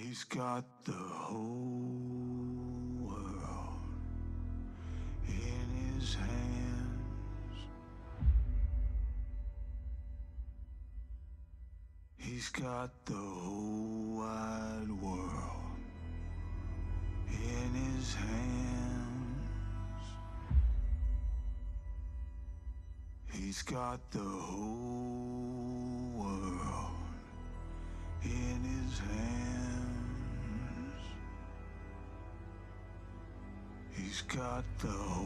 He's got the whole world in his hands. He's got the whole wide world in his hands. He's got the whole world in his hands. He's got the whole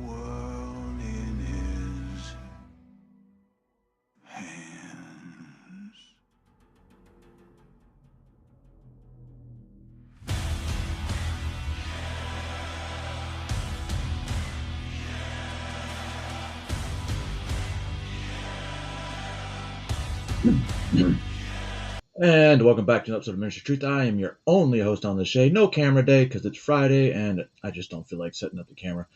world in his hands. And welcome back to an episode of Ministry Truth. I am your only host on the show. No camera day because it's Friday and I just don't feel like setting up the camera.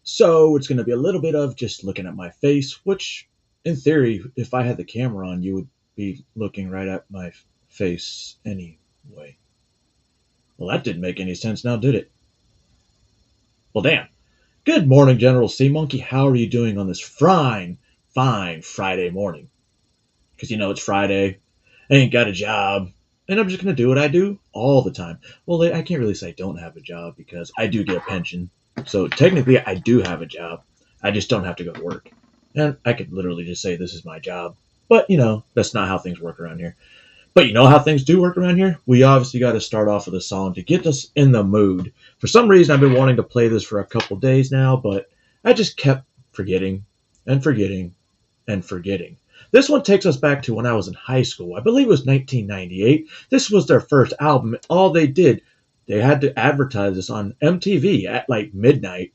So it's going to be a little bit of just looking at my face, which in theory, if I had the camera on, you would be looking right at my face anyway. Well, that didn't make any sense now, did it? Well, damn. Good morning, General Sea Monkey. How are you doing on this fine Friday morning? Because you know it's Friday. I ain't got a job, and I'm just going to do what I do all the time. Well, I can't really say I don't have a job because I do get a pension. So technically, I do have a job. I just don't have to go to work. And I could literally just say this is my job. But, you know, that's not how things work around here. But you know how things do work around here? We obviously got to start off with a song to get us in the mood. For some reason, I've been wanting to play this for a couple days now, but I just kept forgetting and forgetting and forgetting. This one takes us back to when I was in high school. I believe it was 1998. This was their first album. All they did, they had to advertise this on MTV at like midnight.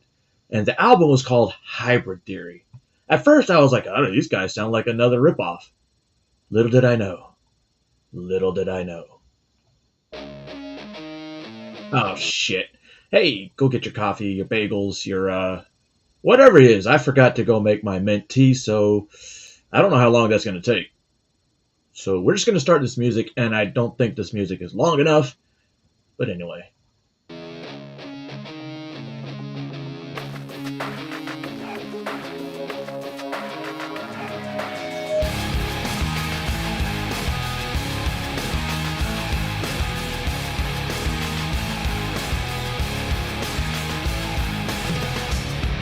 And the album was called Hybrid Theory. At first, I was like, oh, these guys sound like another ripoff. Little did I know. Little did I know. Oh, shit. Hey, go get your coffee, your bagels, your, whatever it is. I forgot to go make my mint tea, so I don't know how long that's going to take. So we're just going to start this music, and I don't think this music is long enough. But anyway.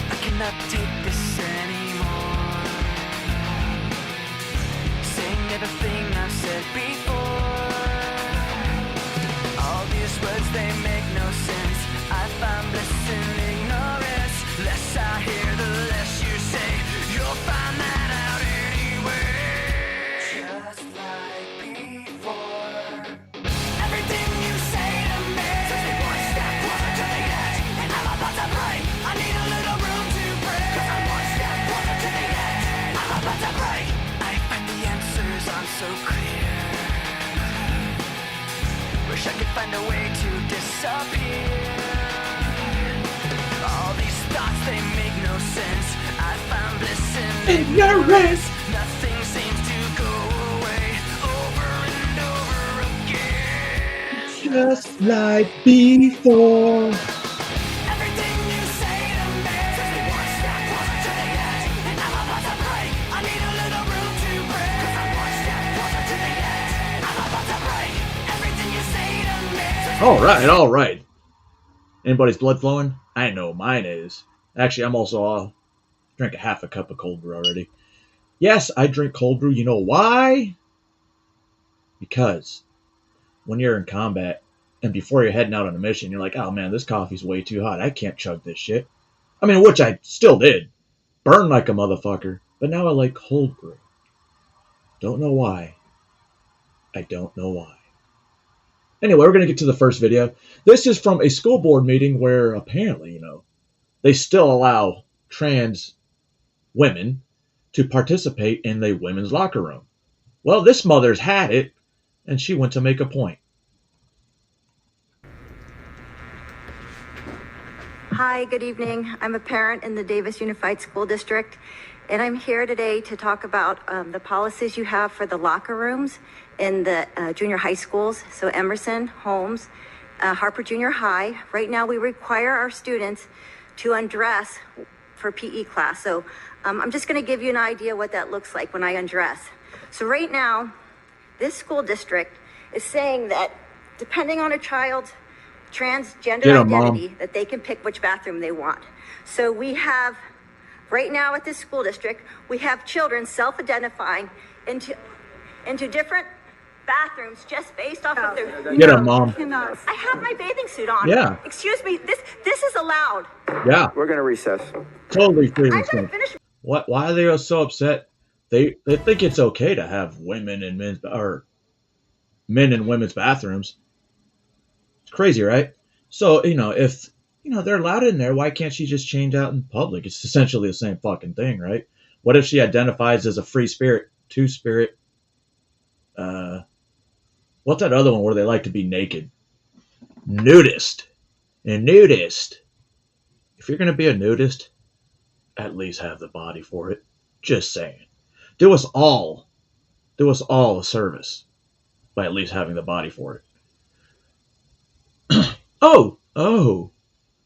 I cannot take this anymore. Saying everything I've said before. All these words, they make no sense. I find bliss in ignorance. Less I hear, the less you say. You'll find that out anyway. Just like before. Everything you say to me takes me one step closer to the edge, and I'm about to break. I need a little room to break, 'cause I'm one step closer to the edge. I'm about to break. I find the answers aren't so clear. Wish I could find a way to disappear. All these thoughts, they make no sense. I found bliss in ignorance. Nothing seems to go away. Over and over again. Just like before. Everything you say to me takes me one step closer to the edge, and I'm about to break. I need a little room to break, 'cause I'm one step closer to the edge. I'm about to break. Everything you say to me takes me All right. Anybody's blood flowing? I know mine is. Actually, I'm also drank a half a cup of cold brew already. Yes, I drink cold brew. You know why? Because when you're in combat and before you're heading out on a mission, you're like, oh man, this coffee's way too hot. I can't chug this shit. I mean, which I still did. Burn like a motherfucker. But now I like cold brew. Don't know why. I don't know why. Anyway, we're going to get to the first video. This is from a school board meeting where apparently, they still allow trans women to participate in the women's locker room. Well, this mother's had it, and she went to make a point. Hi, good evening. I'm a parent in the Davis Unified School District, And I'm here today to talk about the policies you have for the locker rooms in the junior high schools. So Emerson, Holmes, Harper Junior High. Right now we require our students to undress for PE class. So I'm just going to give you an idea what that looks like when I undress. So right now, this school district is saying that depending on a child's transgender identity, that they can pick which bathroom they want. So we have, right now at this school district, we have children self-identifying into different bathrooms just based off of their... Get him, Mom. I have my bathing suit on. Yeah. Excuse me, this is allowed. Yeah. We're going to recess. Totally free. I'm going to finish. What? Why are they so upset? They think it's okay to have women in men's or men in women's bathrooms. It's crazy, right? So if they're allowed in there, why can't she just change out in public? It's essentially the same fucking thing, right? What if she identifies as a free spirit, two-spirit? What's that other one where they like to be naked? Nudist. A nudist. If you're gonna be a nudist, at least have the body for it. Just saying. Do us all a service by at least having the body for it. Oh.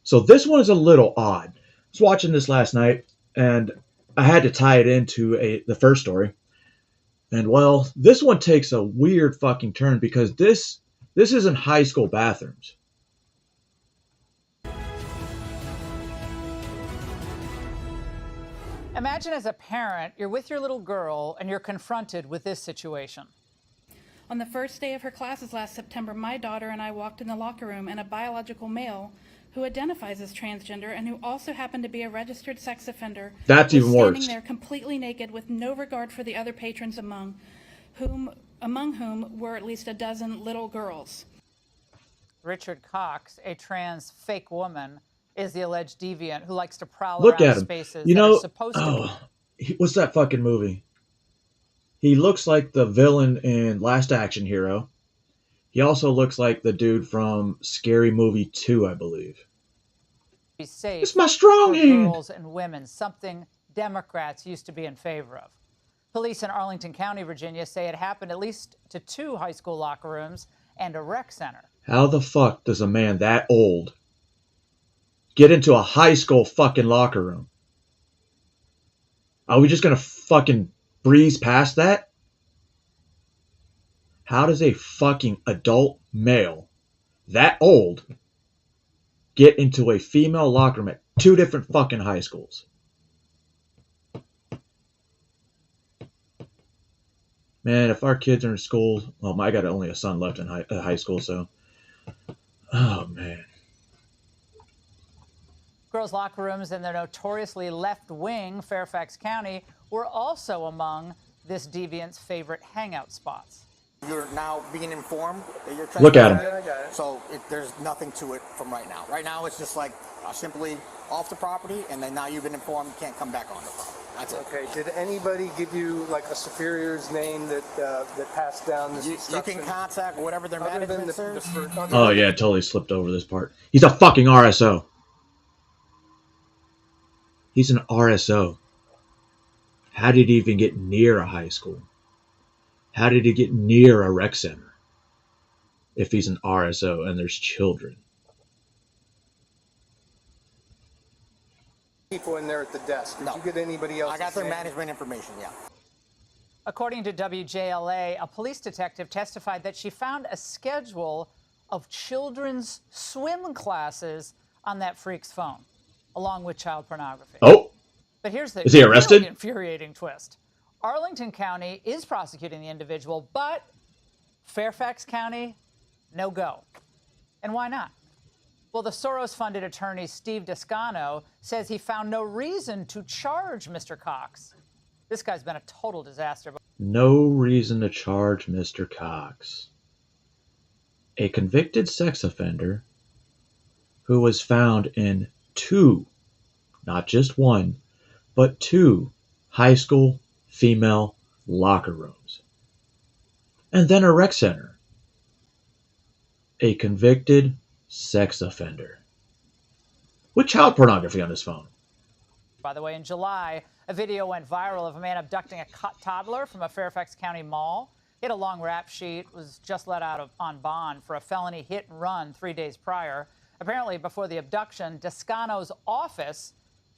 So this one is a little odd. I was watching this last night, and I had to tie it into the first story. And well, this one takes a weird fucking turn because this is in high school bathrooms. Imagine as a parent, you're with your little girl and you're confronted with this situation. On the first day of her classes last September, my daughter and I walked in the locker room, and a biological male who identifies as transgender and who also happened to be a registered sex offender That's was even worse. standing there completely naked with no regard for the other patrons, among whom were at least a dozen little girls. Richard Cox, a trans fake woman, is the alleged deviant who likes to prowl Look around at him. spaces that are supposed to be. What's that fucking movie? He looks like the villain in Last Action Hero. He also looks like the dude from Scary Movie 2, I believe. Be safe It's my strong for hand. girls and women, something Democrats used to be in favor of. Police in Arlington County, Virginia, say it happened at least to 2 high school locker rooms and a rec center. How the fuck does a man that old get into a high school fucking locker room? Are we just gonna fucking breeze past that? How does a fucking adult male that old get into a female locker room at 2 different fucking high schools? Man, if our kids are in school, well, I got only a son left in high school, so, oh man. Girls' locker rooms in their notoriously left-wing Fairfax County were also among this deviant's favorite hangout spots. You're now being informed that you're trying Look to at him. So there's nothing to it from right now. Right now it's just like simply off the property, and then now you've been informed you can't come back on the property. That's it. Okay. Did anybody give you like a superior's name that passed down this You instruction? can contact whatever their Other than management serves. Oh yeah, totally slipped over this part. He's a fucking RSO. He's an RSO. How did he even get near a high school? How did he get near a rec center? If he's an RSO and there's children. People in there at the desk. Did you get anybody else? I got their management information, yeah. According to WJLA, a police detective testified that she found a schedule of children's swim classes on that freak's phone, along with child pornography. Oh, But here's the is he arrested? really infuriating twist. Arlington County is prosecuting the individual, but Fairfax County, no go. And why not? Well, the Soros-funded attorney Steve Descano says he found no reason to charge Mr. Cox. This guy's been a total disaster. No reason to charge Mr. Cox. A convicted sex offender who was found in 2, not just 1, but 2 high school female locker rooms. And then a rec center. A convicted sex offender with child pornography on his phone. by the way. In July, a video went viral of a man abducting a toddler from a Fairfax County mall. He had a long rap sheet, was just let out on bond for a felony hit and run 3 days prior. Apparently, before the abduction, Descano's office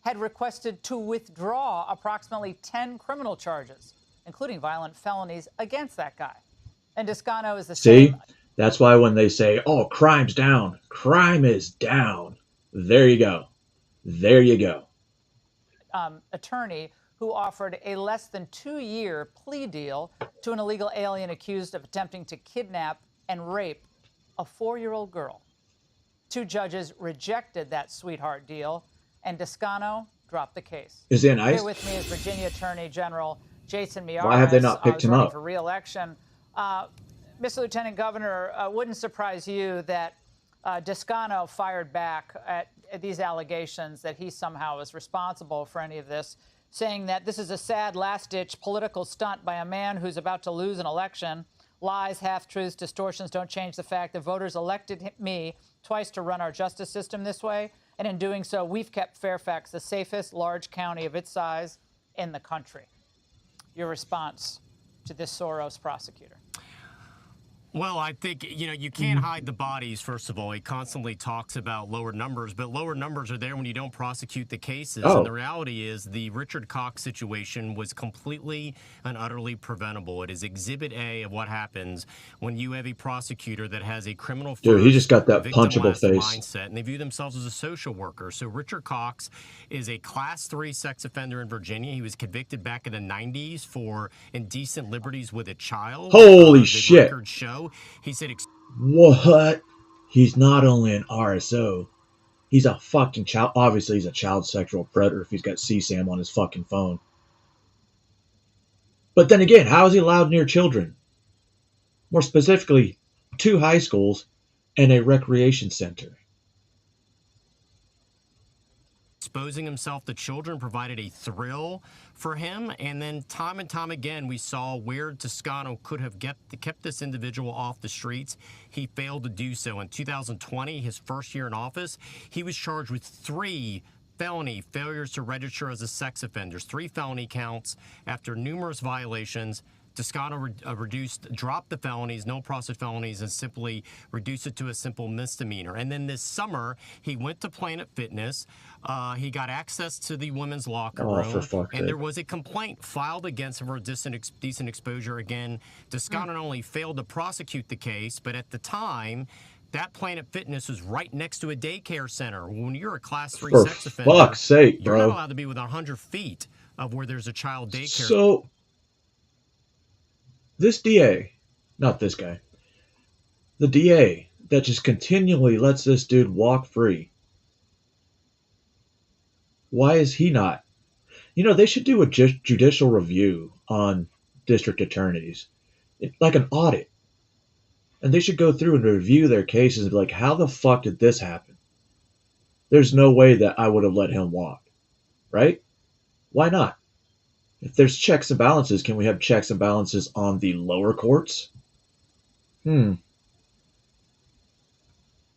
had requested to withdraw approximately 10 criminal charges, including violent felonies against that guy. And Descano is the See, same. that's why when they say, "Oh, crime's down," crime is down. There you go. There you go. Attorney who offered a less than 2-year plea deal to an illegal alien accused of attempting to kidnap and rape a 4-year-old girl. 2 judges rejected that sweetheart deal, and Descano dropped the case. Is he nice? Here with me is Virginia Attorney General Jason Miyares. Why have they not picked him running up? for re-election. Mr. Lieutenant Governor, wouldn't surprise you that Descano fired back at these allegations that he somehow is responsible for any of this, saying that this is a sad last-ditch political stunt by a man who's about to lose an election. Lies, half-truths, distortions don't change the fact that voters elected me twice to run our justice system this way, and in doing so, we've kept Fairfax the safest large county of its size in the country. Your response to this Soros prosecutor? Well, I think, you can't hide the bodies, first of all. He constantly talks about lower numbers, but lower numbers are there when you don't prosecute the cases. Oh. And the reality is the Richard Cox situation was completely and utterly preventable. It is Exhibit A of what happens when you have a prosecutor that has a criminal Dude, he just got that victim punchable last face. mindset, and they view themselves as a social worker. So Richard Cox is a Class 3 sex offender in Virginia. He was convicted back in the 90s for indecent liberties with a child. Holy The shit. records show. He said, What? He's not only an RSO, he's a fucking child. Obviously, he's a child sexual predator if he's got CSAM on his fucking phone. But then again, how is he allowed near children? More specifically, 2 high schools and a recreation center. exposing himself to children provided a thrill for him. And then time and time again, we saw where Descano could have kept this individual off the streets. He failed to do so. In 2020, his first year in office, he was charged with 3 felony failures to register as a sex offender, 3 felony counts after numerous violations. Descano dropped the felonies, no process felonies, and simply reduced it to a simple misdemeanor. And then this summer, he went to Planet Fitness. He got access to the women's locker room, for fuck's sake. and there was a complaint filed against him for decent exposure. Again, Descano not only failed to prosecute the case, but at the time, that Planet Fitness was right next to a daycare center. When you're a Class 3 For sex offender, fuck's sake, you're bro. not allowed to be within 100 feet of where there's a child daycare. So, this DA, not this guy, the DA that just continually lets this dude walk free, why is he not? You know, they should do a judicial review on district attorneys, like an audit. And they should go through and review their cases and be like, how the fuck did this happen? There's no way that I would have let him walk. Right? Why not? If there's checks and balances, can we have checks and balances on the lower courts?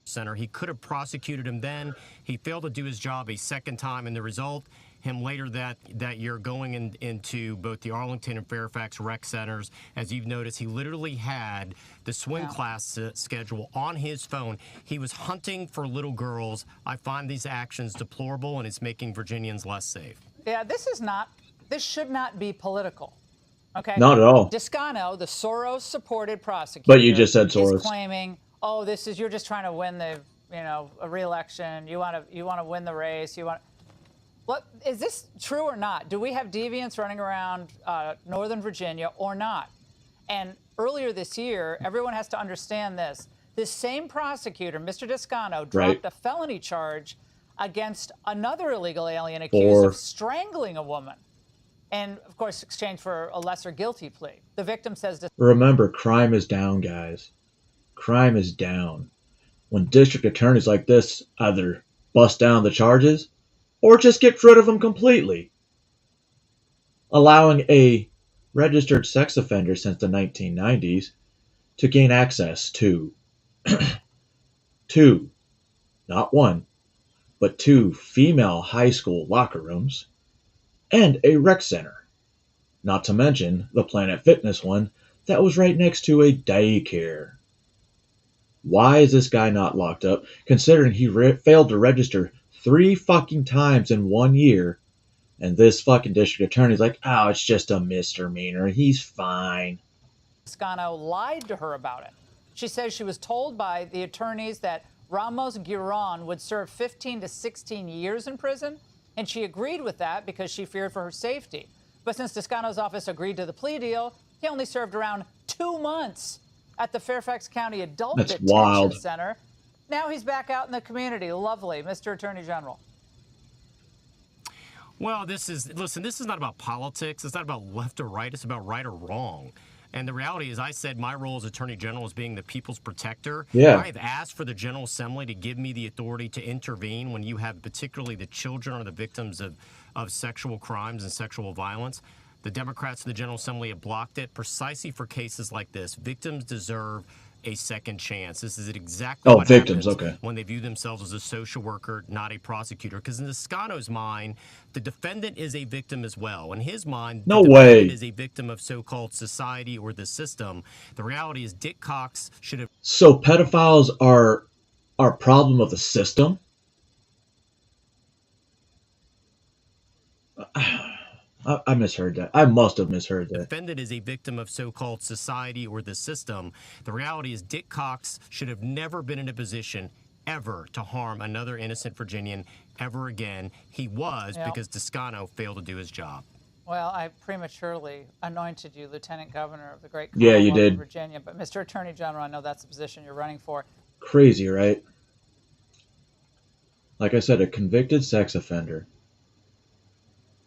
Center. He could have prosecuted him then. He failed to do his job a second time, and the result, him later that year going into both the Arlington and Fairfax rec centers. As you've noticed, he literally had the swim class schedule on his phone. He was hunting for little girls. I find these actions deplorable, and it's making Virginians less safe. Yeah, this should not be political. Okay? Not at all. Descano, the Soros-supported prosecutor, But you just said Soros. is claiming, oh, you're just trying to win a re-election. You want to win the race. What is this true or not? Do we have deviants running around Northern Virginia or not? And earlier this year, everyone has to understand this. This same prosecutor, Mr. Descano, dropped a felony charge against another illegal alien accused of strangling a woman. And, of course, exchanged for a lesser guilty plea. The victim says... Remember, crime is down, guys. Crime is down. When district attorneys like this either bust down the charges or just get rid of them completely. Allowing a registered sex offender since the 1990s to gain access to 2, not 1, but 2 female high school locker rooms and a rec center. Not to mention the Planet Fitness one that was right next to a daycare. Why is this guy not locked up, considering he failed to register 3 fucking times in 1 year, and this fucking district attorney's like, oh, it's just a misdemeanor, he's fine. Toscano lied to her about it. She says she was told by the attorneys that Ramos Giron would serve 15 to 16 years in prison, and she agreed with that because she feared for her safety. But since Toscano's office agreed to the plea deal, he only served around 2 months at the Fairfax County Adult Detention Center. Now he's back out in the community. Lovely, Mr. Attorney General. Well, this is not about politics. It's not about left or right. It's about right or wrong. And the reality is, I said my role as Attorney General is being the people's protector. Yeah. I have asked for the General Assembly to give me the authority to intervene when you have particularly the children or the victims of sexual crimes and sexual violence. The Democrats in the General Assembly have blocked it precisely for cases like this. Victims deserve a second chance. This is exactly what victims, happens okay. when they view themselves as a social worker, not a prosecutor. Because in Toscano's mind, the defendant is a victim as well. In his mind, no the way defendant is a victim of so-called society or the system. The reality is Dick Cox should have... So pedophiles are a problem of the system? I misheard that. I must have misheard that. Defendant is a victim of so-called society or the system. The reality is Dick Cox should have never been in a position ever to harm another innocent Virginian ever again. He was because Toscano failed to do his job. Well, I prematurely anointed you Lieutenant Governor of the great Commonwealth of Virginia. But Mr. Attorney General, I know that's the position you're running for. Crazy, right? Like I said, a convicted sex offender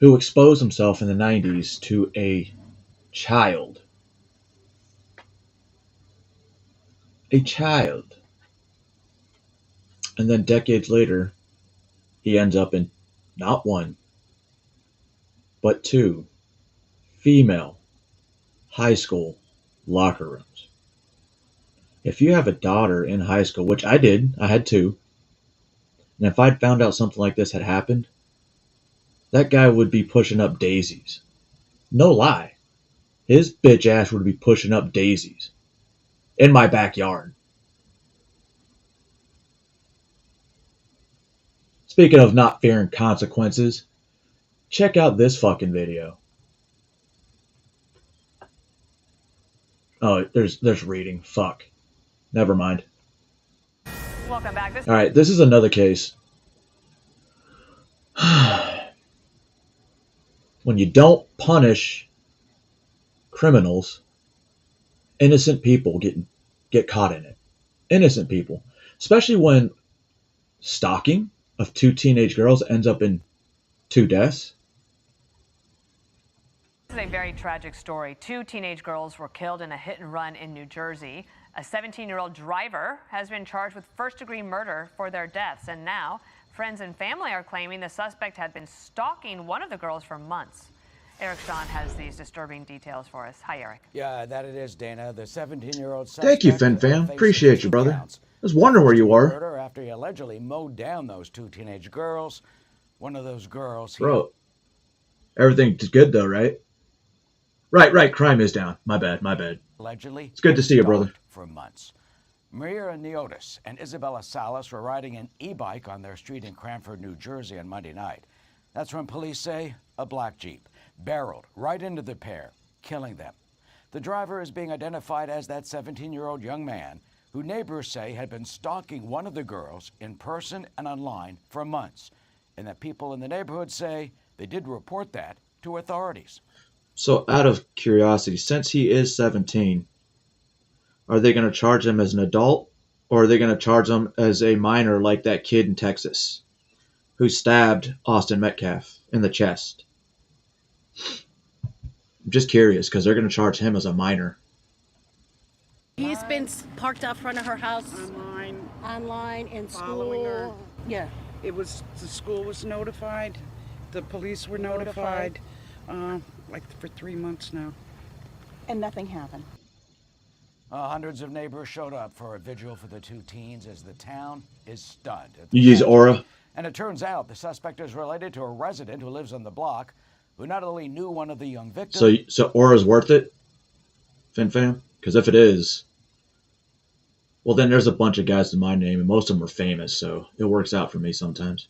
who exposed himself in the 90s to a child. A child. And then decades later, he ends up in not 1, but 2 female high school locker rooms. If you have a daughter in high school, which I did, I had 2, and if I'd found out something like this had happened, that guy would be pushing up daisies. No lie. His bitch ass would be pushing up daisies. In my backyard. Speaking of not fearing consequences, check out this fucking video. Oh, there's reading. Fuck. Never mind. Welcome back. Alright, this is another case. When you don't punish criminals, innocent people get caught in it. Innocent people. Especially when stalking of 2 teenage girls ends up in 2 deaths. This is a very tragic story. 2 teenage girls were killed in a hit and run in New Jersey. A 17-year-old driver has been charged with first-degree murder for their deaths, and now friends and family are claiming the suspect had been stalking one of the girls for months. Eric Shawn has these disturbing details for us. Hi, Eric. Yeah, that it is, Dana. The 17-year-old suspect... Thank you, FenFam. Appreciate you, brother. I was wondering where you were. Murder after he allegedly mowed down those 2 teenage girls. One of those girls... Bro, everything's good, though, right? Right. Crime is down. My bad. Allegedly... It's good to see you, brother. ...for months. Maria Neotis and Isabella Salas were riding an e-bike on their street in Cranford, New Jersey on Monday night. That's when police say a black Jeep barreled right into the pair, killing them. The driver is being identified as that 17-year-old young man who neighbors say had been stalking one of the girls in person and online for months, and that people in the neighborhood say they did report that to authorities. So out of curiosity, since he is 17, are they going to charge him as an adult, or are they going to charge him as a minor like that kid in Texas who stabbed Austin Metcalf in the chest? I'm just curious because they're going to charge him as a minor. He's been parked out front of her house. Online, in following her. school. Yeah. The school was notified, the police were notified, for 3 months now. And nothing happened. Hundreds of neighbors showed up for a vigil for the 2 teens as the town is stunned. You use Aura? And it turns out the suspect is related to a resident who lives on the block who not only knew one of the young victims... So Aura's worth it, FinFam? Because if it is, well, then there's a bunch of guys in my name, and most of them are famous, so it works out for me sometimes.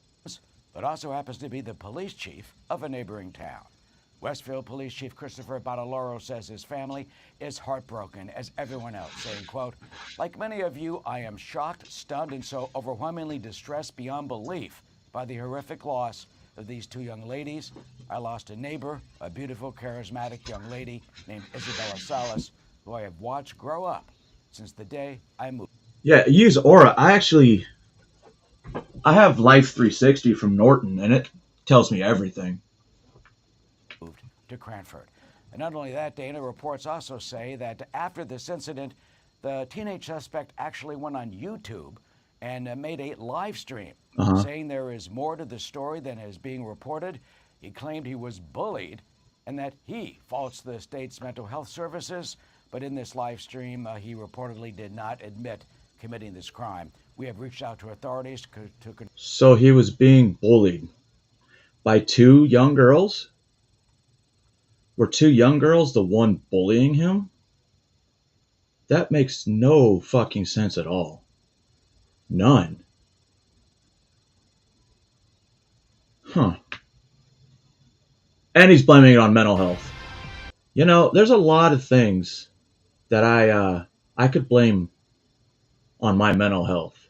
but also happens to be the police chief of a neighboring town. Westfield Police Chief Christopher Badaloro says his family is heartbroken, as everyone else, saying, quote, "Like many of you, I am shocked, stunned, and so overwhelmingly distressed beyond belief by the horrific loss of these two young ladies. I lost a neighbor, a beautiful, charismatic young lady named Isabella Salas, who I have watched grow up since the day I moved." Yeah, use Aura. I have Life 360 from Norton, and it tells me everything. To Cranford. And not only that, Dana, reports also say that after this incident, the teenage suspect actually went on YouTube and made a live stream saying there is more to the story than is being reported. He claimed he was bullied and that he faults the state's mental health services, but in this live stream, he reportedly did not admit committing this crime. We have reached out to authorities to So he was being bullied by two young girls? Were two young girls the one bullying him? That makes no fucking sense at all. None. Huh. And he's blaming it on mental health. You know, there's a lot of things that I could blame on my mental health.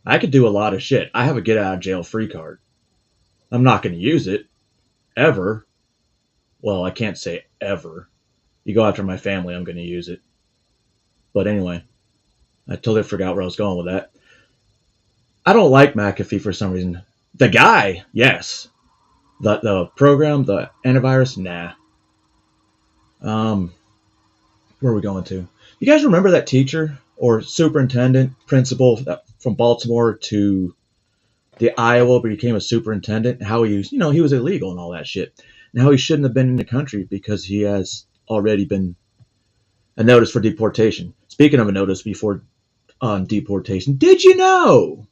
I could do a lot of shit. I have a get out of jail free card. I'm not going to use it. Ever. Well, I can't say ever. You go after my family, I'm going to use it. But anyway, I totally forgot where I was going with that. I don't like McAfee for some reason. The guy, yes. The program, the antivirus, nah. Where are we going to? You guys remember that teacher or superintendent, principal from Baltimore to the Iowa, but he became a superintendent? How he was, he was illegal and all that shit. And how he shouldn't have been in the country because he has already been a notice for deportation. Speaking of a notice before deportation, did you know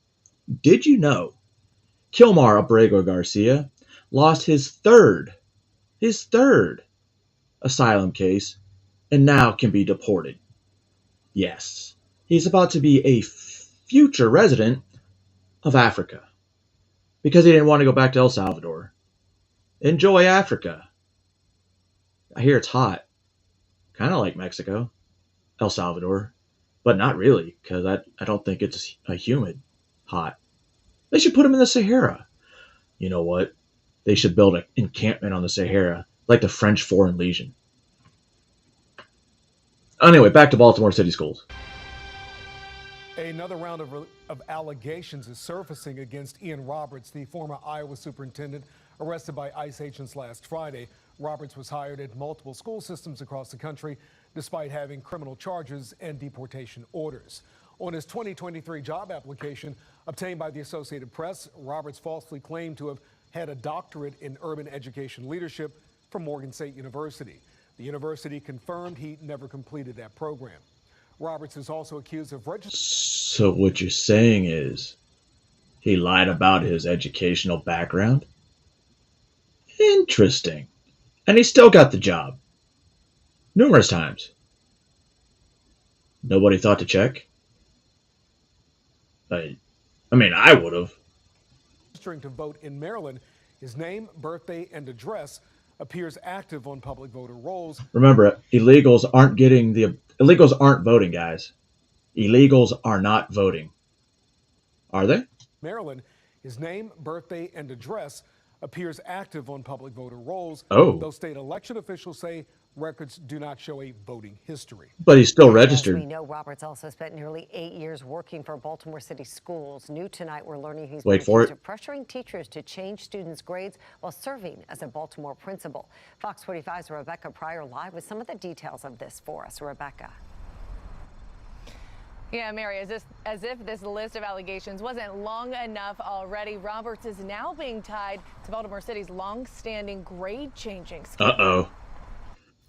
Kilmar Abrego Garcia lost his third asylum case and now can be deported? Yes, he's about to be a future resident of Africa because he didn't want to go back to El Salvador. Enjoy Africa. I hear it's hot. Kind of like Mexico, El Salvador, but not really, because I don't think it's a humid hot. They should put them in the Sahara. You know what? They should build an encampment on the Sahara, like the French Foreign Legion. Anyway, back to Baltimore City Schools. Another round of allegations is surfacing against Ian Roberts, the former Iowa superintendent arrested by ICE agents last Friday. Roberts was hired at multiple school systems across the country, despite having criminal charges and deportation orders. On his 2023 job application obtained by the Associated Press, Roberts falsely claimed to have had a doctorate in urban education leadership from Morgan State University. The university confirmed he never completed that program. Roberts is also accused of registering. So what you're saying is he lied about his educational background? Interesting. And he still got the job. Numerous times. Nobody thought to check? I mean, I would have. Registering to vote in Maryland, his name, birthday, and address appears active on public voter rolls. Remember, illegals aren't voting, guys. Illegals are not voting. Are they? Maryland, his name, birthday, and address appears active on public voter rolls. Oh. Though state election officials say records do not show a voting history. But he's still registered. As we know, Roberts also spent nearly 8 years working for Baltimore City Schools. New tonight, we're learning he's Wait for it. pressuring teachers to change students' grades while serving as a Baltimore principal. Fox 45's Rebecca Pryor live with some of the details of this for us. Rebecca. Yeah, Mary, as if this list of allegations wasn't long enough already, Roberts is now being tied to Baltimore City's long-standing grade-changing scheme. Uh-oh.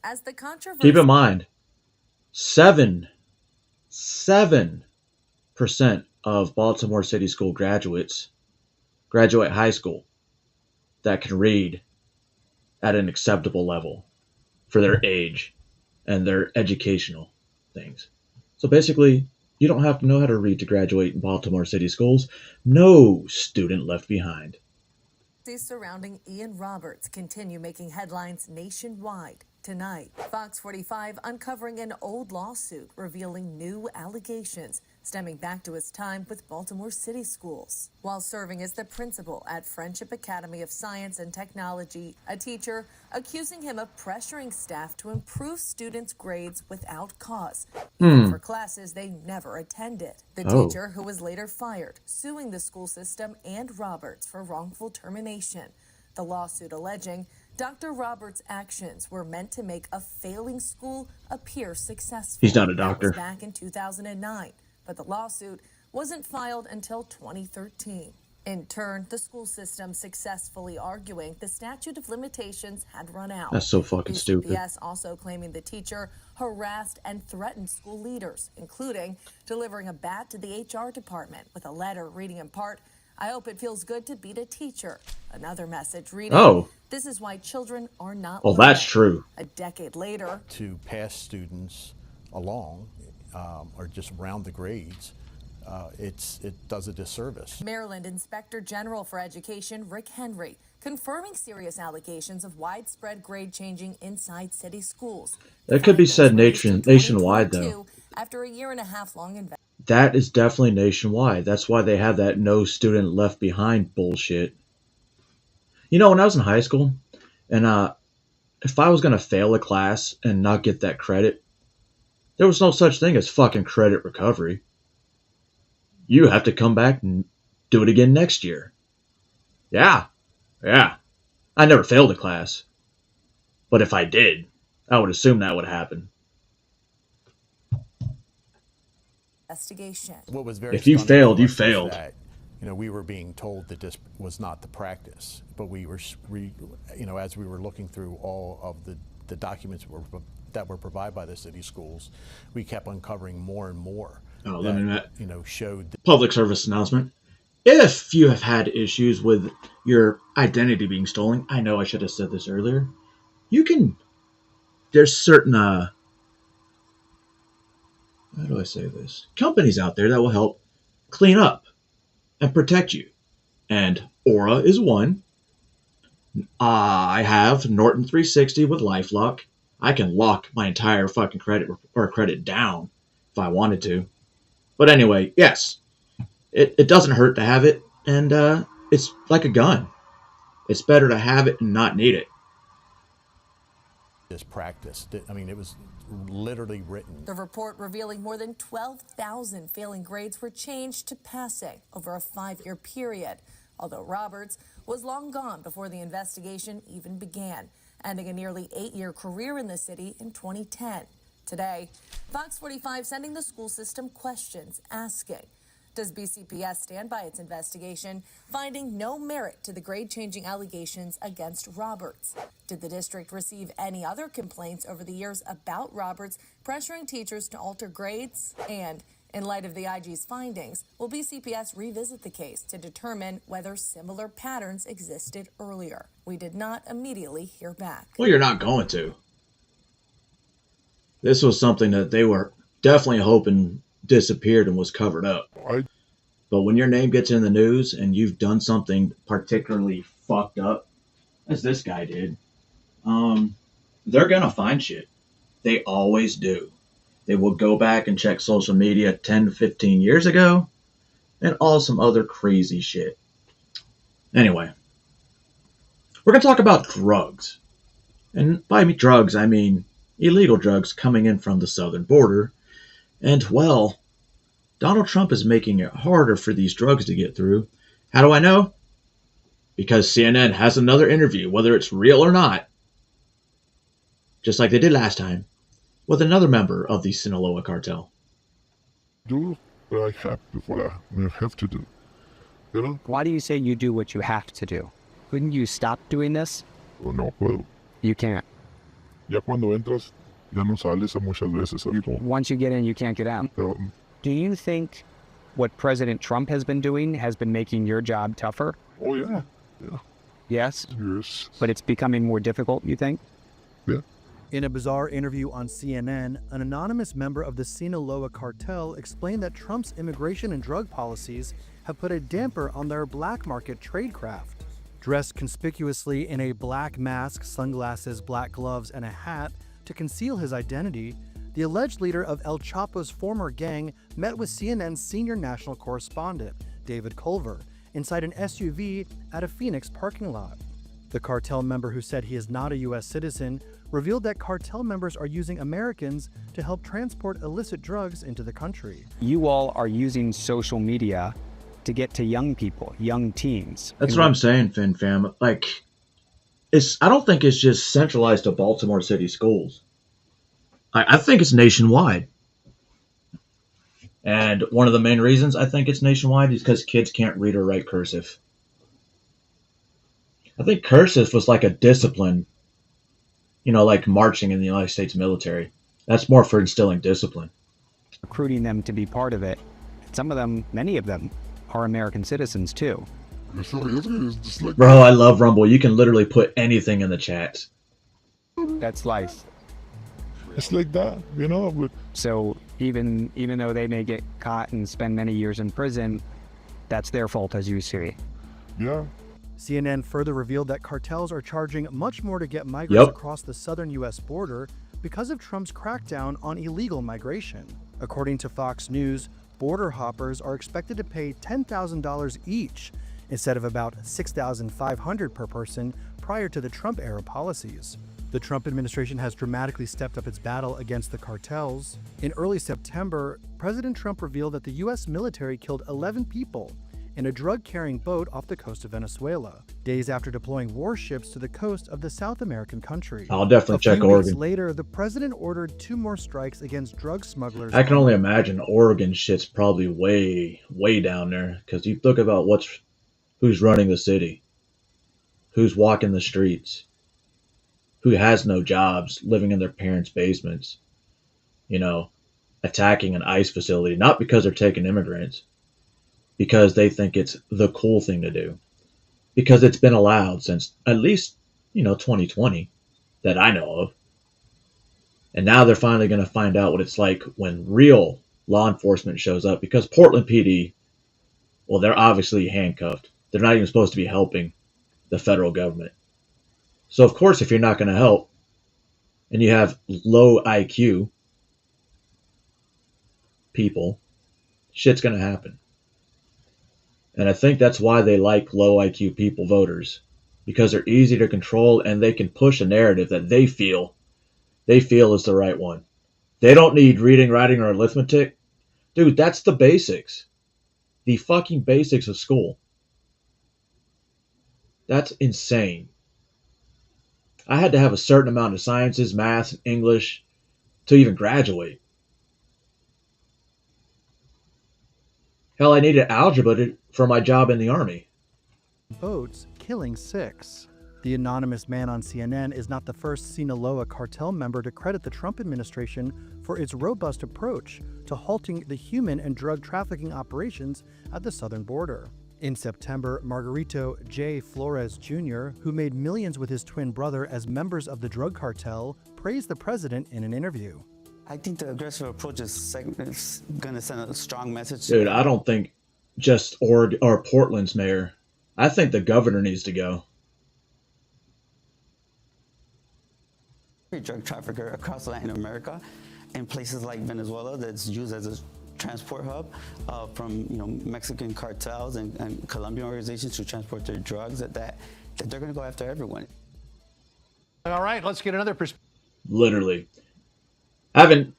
As the controversy... Keep in mind, 7% of Baltimore City School graduate high school, that can read at an acceptable level for their age and their educational things. So basically, you don't have to know how to read to graduate in Baltimore City schools. No student left behind. Surrounding Ian Roberts continue making headlines nationwide tonight. Fox 45 uncovering an old lawsuit revealing new allegations stemming back to his time with Baltimore City schools. While serving as the principal at Friendship Academy of Science and Technology, a teacher accusing him of pressuring staff to improve students' grades without cause, even for classes they never attended. The teacher, who was later fired, suing the school system and Roberts for wrongful termination. The lawsuit alleging Dr. Roberts' actions were meant to make a failing school appear successful. He's not a doctor. That was back in 2009, but the lawsuit wasn't filed until 2013. In turn, the school system successfully arguing the statute of limitations had run out. That's so fucking stupid. BCPS also claiming the teacher harassed and threatened school leaders, including delivering a bat to the HR department with a letter reading in part, "I hope it feels good to beat a teacher." Another message reading, "This is why children are not Well, learning." that's true. A decade later, to pass students along or just round the grades, it does a disservice. Maryland Inspector General for Education Rick Henry confirming serious allegations of widespread grade changing inside city schools. That could be said nationwide, though. After a year and a half long investigation. That is definitely nationwide. That's why they have that no student left behind bullshit. You know, when I was in high school, and if I was going to fail a class and not get that credit, there was no such thing as fucking credit recovery. You have to come back and do it again next year. Yeah. I never failed a class. But if I did, I would assume that would happen. Investigation. What was very if you failed, you failed. That, we were being told that this was not the practice, but we were, as we were looking through all of the documents that were provided by the city schools, we kept uncovering more and more. Oh, let me showed public service announcement. If you have had issues with your identity being stolen, I know I should have said this earlier. There's certain how do I say this? Companies out there that will help clean up and protect you. And Aura is one. I have Norton 360 with LifeLock. I can lock my entire fucking credit down if I wanted to. But anyway, yes. It doesn't hurt to have it, and it's like a gun. It's better to have it and not need it. This practice, I mean, it was literally written. The report revealing more than 12,000 failing grades were changed to passing over a 5-year period, although Roberts was long gone before the investigation even began, ending a nearly 8-year career in the city in 2010. Today, Fox 45 sending the school system questions, asking, does BCPS stand by its investigation, finding no merit to the grade-changing allegations against Roberts? Did the district receive any other complaints over the years about Roberts pressuring teachers to alter grades? And in light of the IG's findings, will BCPS revisit the case to determine whether similar patterns existed earlier? We did not immediately hear back. Well, you're not going to. This was something that they were definitely hoping disappeared and was covered up. But when your name gets in the news and you've done something particularly fucked up, as this guy did, they're gonna find shit. They always do. They will go back and check social media 10 to 15 years ago and all some other crazy shit. Anyway, we're gonna talk about drugs. And by drugs, I mean illegal drugs coming in from the southern border. And, well, Donald Trump is making it harder for these drugs to get through. How do I know? Because CNN has another interview, whether it's real or not, just like they did last time, with another member of the Sinaloa cartel. Do what I have to do. You know? Why do you say you do what you have to do? Couldn't you stop doing this? No puedo. You can't. Ya cuando entras, ya no sales a muchas veces. Once you get in, you can't get out. Do you think what President Trump has been doing has been making your job tougher? Oh, yeah. Yes? Yes. But it's becoming more difficult, you think? Yeah. In a bizarre interview on CNN, an anonymous member of the Sinaloa cartel explained that Trump's immigration and drug policies have put a damper on their black market tradecraft. Dressed conspicuously in a black mask, sunglasses, black gloves, and a hat to conceal his identity, the alleged leader of El Chapo's former gang met with CNN's senior national correspondent, David Culver, inside an SUV at a Phoenix parking lot. The cartel member, who said he is not a U.S. citizen, revealed that cartel members are using Americans to help transport illicit drugs into the country. You all are using social media to get to young people, young teens. That's what I'm saying, Fin Fam. Like, I don't think it's just centralized to Baltimore City schools. I think it's nationwide. And one of the main reasons I think it's nationwide is because kids can't read or write cursive. I think cursive was like a discipline, like marching in the United States military. That's more for instilling discipline. Recruiting them to be part of it. Some of them, many of them, are American citizens too. Bro, I love Rumble. You can literally put anything in the chat. That's life. It's like that, But so even though they may get caught and spend many years in prison, that's their fault, as you see. Yeah. CNN further revealed that cartels are charging much more to get migrants across the southern U.S. border because of Trump's crackdown on illegal migration. According to Fox News, border hoppers are expected to pay $10,000 each instead of about $6,500 per person prior to the Trump-era policies. The Trump administration has dramatically stepped up its battle against the cartels. In early September, President Trump revealed that the U.S. military killed 11 people in a drug-carrying boat off the coast of Venezuela, days after deploying warships to the coast of the South American country. I'll definitely check Oregon. A few weeks later, the president ordered 2 more strikes against drug smugglers. I can only imagine Oregon shit's probably way, way down there, because you look about who's running the city, who's walking the streets, who has no jobs, living in their parents' basements, attacking an ICE facility, not because they're taking immigrants, because they think it's the cool thing to do. Because it's been allowed since at least, 2020 that I know of. And now they're finally going to find out what it's like when real law enforcement shows up, because Portland PD, well, they're obviously handcuffed. They're not even supposed to be helping the federal government. So, of course, if you're not going to help and you have low IQ people, shit's going to happen. And I think that's why they like low IQ people voters, because they're easy to control and they can push a narrative that they feel is the right one. They don't need reading, writing, or arithmetic. Dude, that's the basics. The fucking basics of school. That's insane. I had to have a certain amount of sciences, math, and English to even graduate. Hell, I needed algebra for my job in the Army. Boats killing 6. The anonymous man on CNN is not the first Sinaloa cartel member to credit the Trump administration for its robust approach to halting the human and drug trafficking operations at the southern border. In September, Margarito J. Flores Jr., who made millions with his twin brother as members of the drug cartel, praised the president in an interview. I think the aggressive approach is going to send a strong message. Dude, I don't think just Oregon or Portland's mayor. I think the governor needs to go. Every drug trafficker across Latin America, in places like Venezuela, that's used as a transport hub from Mexican cartels and Colombian organizations to transport their drugs, that they're going to go after everyone. All right, let's get another perspective. Literally. I haven't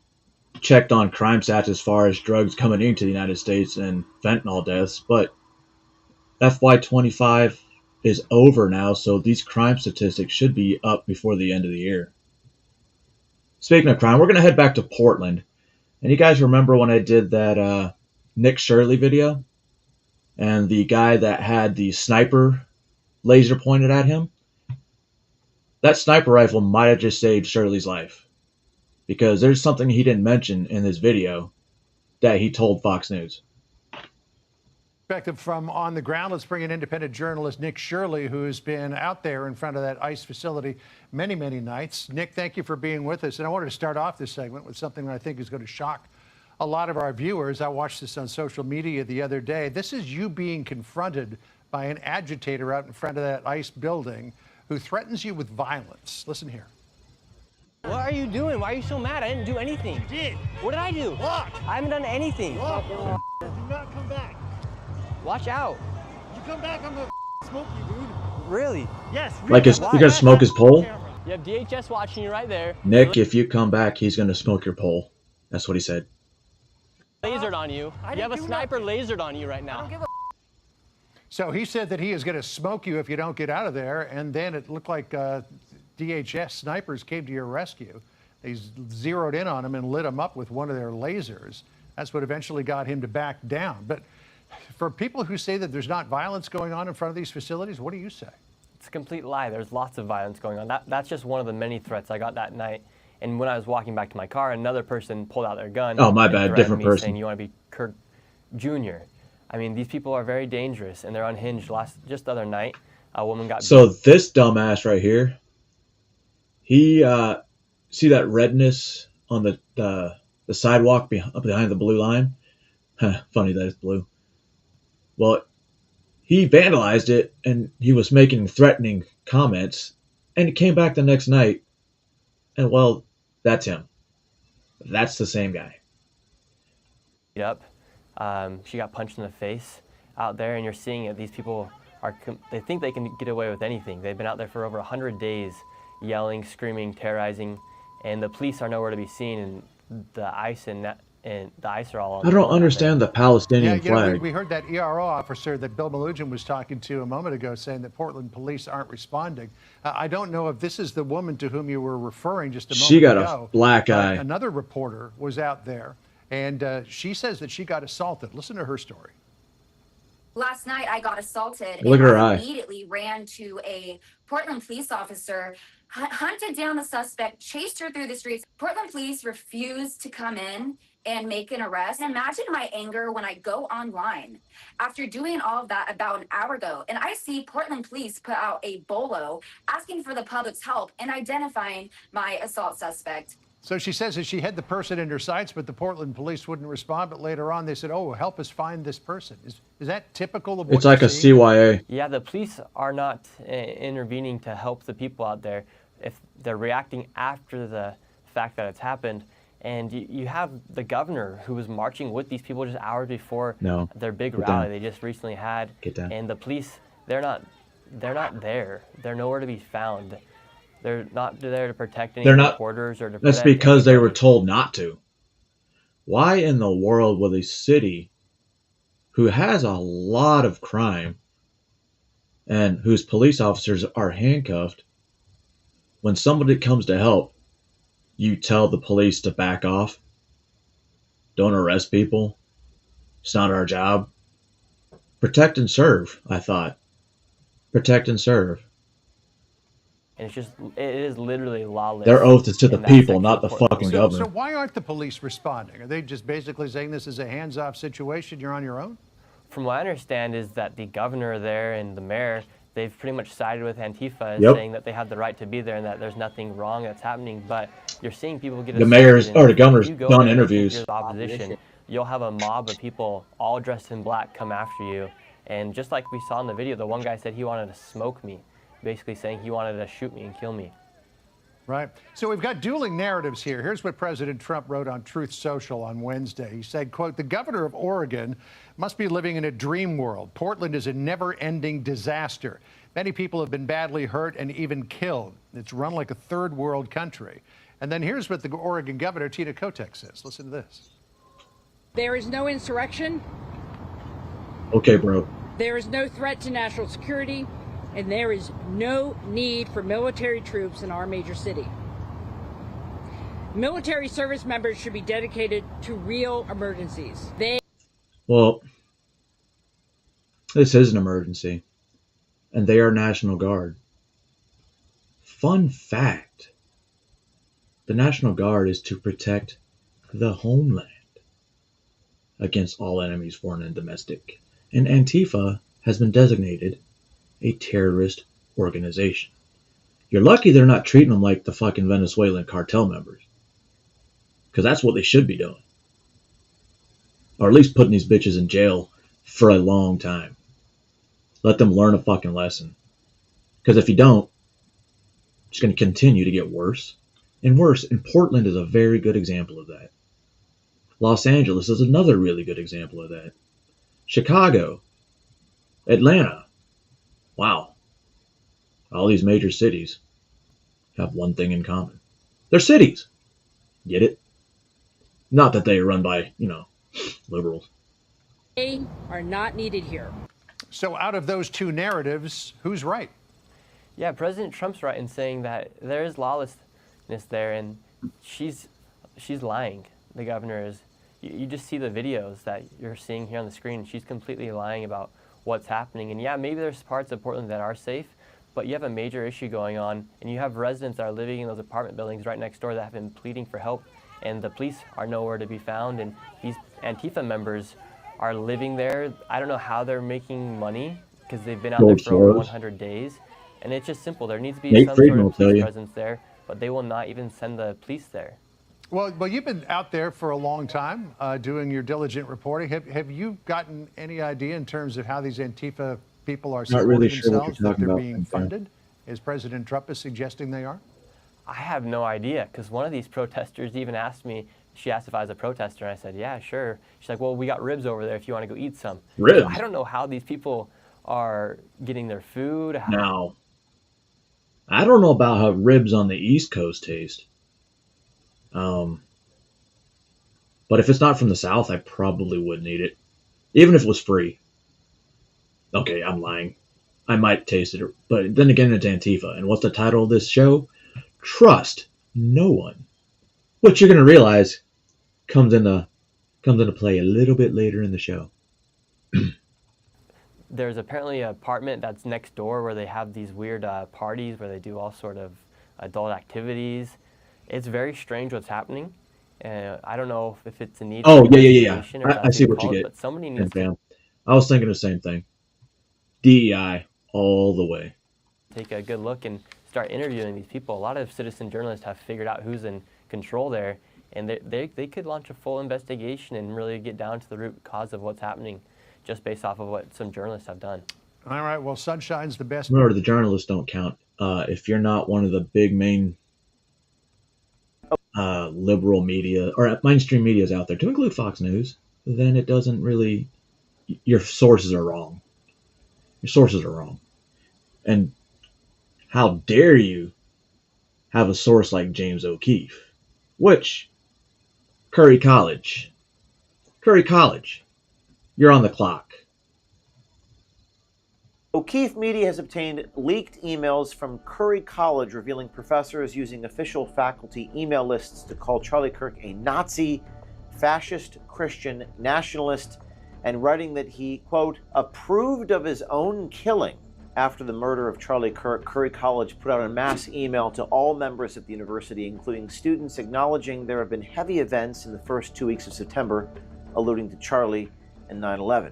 checked on crime stats as far as drugs coming into the United States and fentanyl deaths, but FY25 is over now, so these crime statistics should be up before the end of the year. Speaking of crime, we're going to head back to Portland. And you guys remember when I did that Nick Shirley video? And the guy that had the sniper laser pointed at him? That sniper rifle might have just saved Shirley's life. Because there's something he didn't mention in this video that he told Fox News. Perspective from on the ground. Let's bring in independent journalist Nick Shirley, who's been out there in front of that ICE facility many, many nights. Nick, thank you for being with us. And I wanted to start off this segment with something that I think is going to shock a lot of our viewers. I watched this on social media the other day. This is you being confronted by an agitator out in front of that ICE building who threatens you with violence. Listen here. What are you doing? Why are you so mad? I didn't do anything. You did. What did I do? Walk. I haven't done anything. Walk. Do not come back. Watch out. You come back, I'm gonna smoke you, dude. Really? Yes. Like you're gonna smoke his pole? You have DHS watching you right there. Nick, if you come back, he's gonna smoke your pole. That's what he said. Lasered on you. You have a sniper lasered on you right now. So he said that he is going to smoke you if you don't get out of there, and then it looked like DHS snipers came to your rescue. They zeroed in on him and lit him up with one of their lasers. That's what eventually got him to back down. But for people who say that there's not violence going on in front of these facilities, what do you say? It's a complete lie. There's lots of violence going on. That's just one of the many threats I got that night. And when I was walking back to my car, another person pulled out their gun. Oh, my bad, different person. Saying, you want to be Kirk Jr. I mean, these people are very dangerous, and they're unhinged. Just the other night, a woman got So this dumbass right here, he see that redness on the sidewalk behind the blue line? Funny that it's blue. Well, he vandalized it, and he was making threatening comments, and he came back the next night, and well, that's him. That's the same guy. Up. She got punched in the face out there, and you're seeing it. These people they think they can get away with anything. They've been out there for over 100 days, yelling, screaming, terrorizing, and the police are nowhere to be seen. And the ICE and the ICE are all on. I don't understand the Palestinian flag. We heard that ERO officer that Bill Malugin was talking to a moment ago saying that Portland police aren't responding. I don't know if this is the woman to whom you were referring just a moment ago. She got a black eye. Another reporter was out there. And she says that she got assaulted. Listen to her story. Last night, I got assaulted. Look at her eye. Immediately ran to a Portland police officer, hunted down the suspect, chased her through the streets. Portland police refused to come in and make an arrest. Imagine my anger when I go online after doing all of that about an hour ago, and I see Portland police put out a bolo asking for the public's help in identifying my assault suspect. So she says that she had the person in her sights, but the Portland police wouldn't respond. But later on, they said, "Oh, help us find this person." Is that typical of what it's like a CYA? Yeah, the police are not intervening to help the people out there. If they're reacting after the fact that it's happened, and you have the governor who was marching with these people just hours before their big rally they just recently had, and the police they're not there. They're nowhere to be found. They're not there to protect any reporters or to That's because they were told not to. Why in the world would a city who has a lot of crime and whose police officers are handcuffed, when somebody comes to help, you tell the police to back off? Don't arrest people. It's not our job. Protect and serve, I thought. Protect and serve. And it is literally lawless. Their oath is to the people, not the fucking governor. So why aren't the police responding? Are they just basically saying this is a hands-off situation, you're on your own? From what I understand is that the governor there and the mayor, they've pretty much sided with Antifa, saying that they have the right to be there and that there's nothing wrong that's happening. But you're seeing people get the mayor's or the governor's done interviews. Opposition, you'll have a mob of people all dressed in black come after you. And just like we saw in the video, the one guy said he wanted to smoke me, basically saying he wanted to shoot me and kill me. Right. So we've got dueling narratives here. Here's what President Trump wrote on Truth Social on Wednesday. He said, quote, "The governor of Oregon must be living in a dream world. Portland is a never-ending disaster. Many people have been badly hurt and even killed. It's run like a third world country." And then here's what the Oregon governor, Tina Kotek, says. Listen to this. There is no insurrection. Okay, bro. There is no threat to national security. And there is no need for military troops in our major city. Military service members should be dedicated to real emergencies. Well, this is an emergency, and they are National Guard. Fun fact, the National Guard is to protect the homeland against all enemies, foreign and domestic. and Antifa has been designated a terrorist organization. You're lucky they're not treating them like the fucking Venezuelan cartel members. Because that's what they should be doing. Or at least putting these bitches in jail for a long time. Let them learn a fucking lesson. Because if you don't, it's going to continue to get worse and worse. And Portland is a very good example of that. Los Angeles is another really good example of that. Chicago, Atlanta. Wow. All these major cities have one thing in common. They're cities. Get it? Not that they are run by, liberals. They are not needed here. So out of those two narratives, who's right? Yeah, President Trump's right in saying that there is lawlessness there, and she's lying. The governor is. You just see the videos that you're seeing here on the screen. She's completely lying about what's happening. And yeah, maybe there's parts of Portland that are safe, but you have a major issue going on, and you have residents that are living in those apartment buildings right next door that have been pleading for help, and the police are nowhere to be found, and these Antifa members are living there. I don't know how they're making money, because they've been out there for over 100 days, and it's just simple. There needs to be some sort of police presence there, but they will not even send the police there. Well, you've been out there for a long time doing your diligent reporting. Have you gotten any idea in terms of how these Antifa people are supporting themselves, that they're being funded, as President Trump is suggesting they are? I have no idea, because one of these protesters even asked me, she asked if I was a protester, and I said, yeah, sure. She's like, well, we got ribs over there if you want to go eat some. Ribs? So I don't know how these people are getting their food. Now, I don't know about how ribs on the East Coast taste. But if it's not from the South, I probably wouldn't eat it. Even if it was free. Okay, I'm lying. I might taste it. But then again, it's Antifa. And what's the title of this show? Trust no one. Which you're going to realize comes into play a little bit later in the show. There's apparently an apartment that's next door where they have these weird parties where they do all sort of adult activities. It's very strange what's happening. I don't know if it's a need for investigation. I see what you get. But somebody needs to I was thinking the same thing. DEI all the way. Take a good look and start interviewing these people. A lot of citizen journalists have figured out who's in control there, and they could launch a full investigation and really get down to the root cause of what's happening just based off of what some journalists have done. All right, well, sunshine's the best. Remember, the journalists don't count. If you're not one of the big main liberal media or mainstream medias out there, to include Fox News, then it doesn't really, your sources are wrong. Your sources are wrong. And how dare you have a source like James O'Keefe, which Curry College, you're on the clock. O'Keefe Media has obtained leaked emails from Curry College revealing professors using official faculty email lists to call Charlie Kirk a Nazi, fascist, Christian, nationalist, and writing that he, quote, approved of his own killing. After the murder of Charlie Kirk, Curry College put out a mass email to all members at the university, including students, acknowledging there have been heavy events in the first 2 weeks of September, alluding to Charlie and 9/11.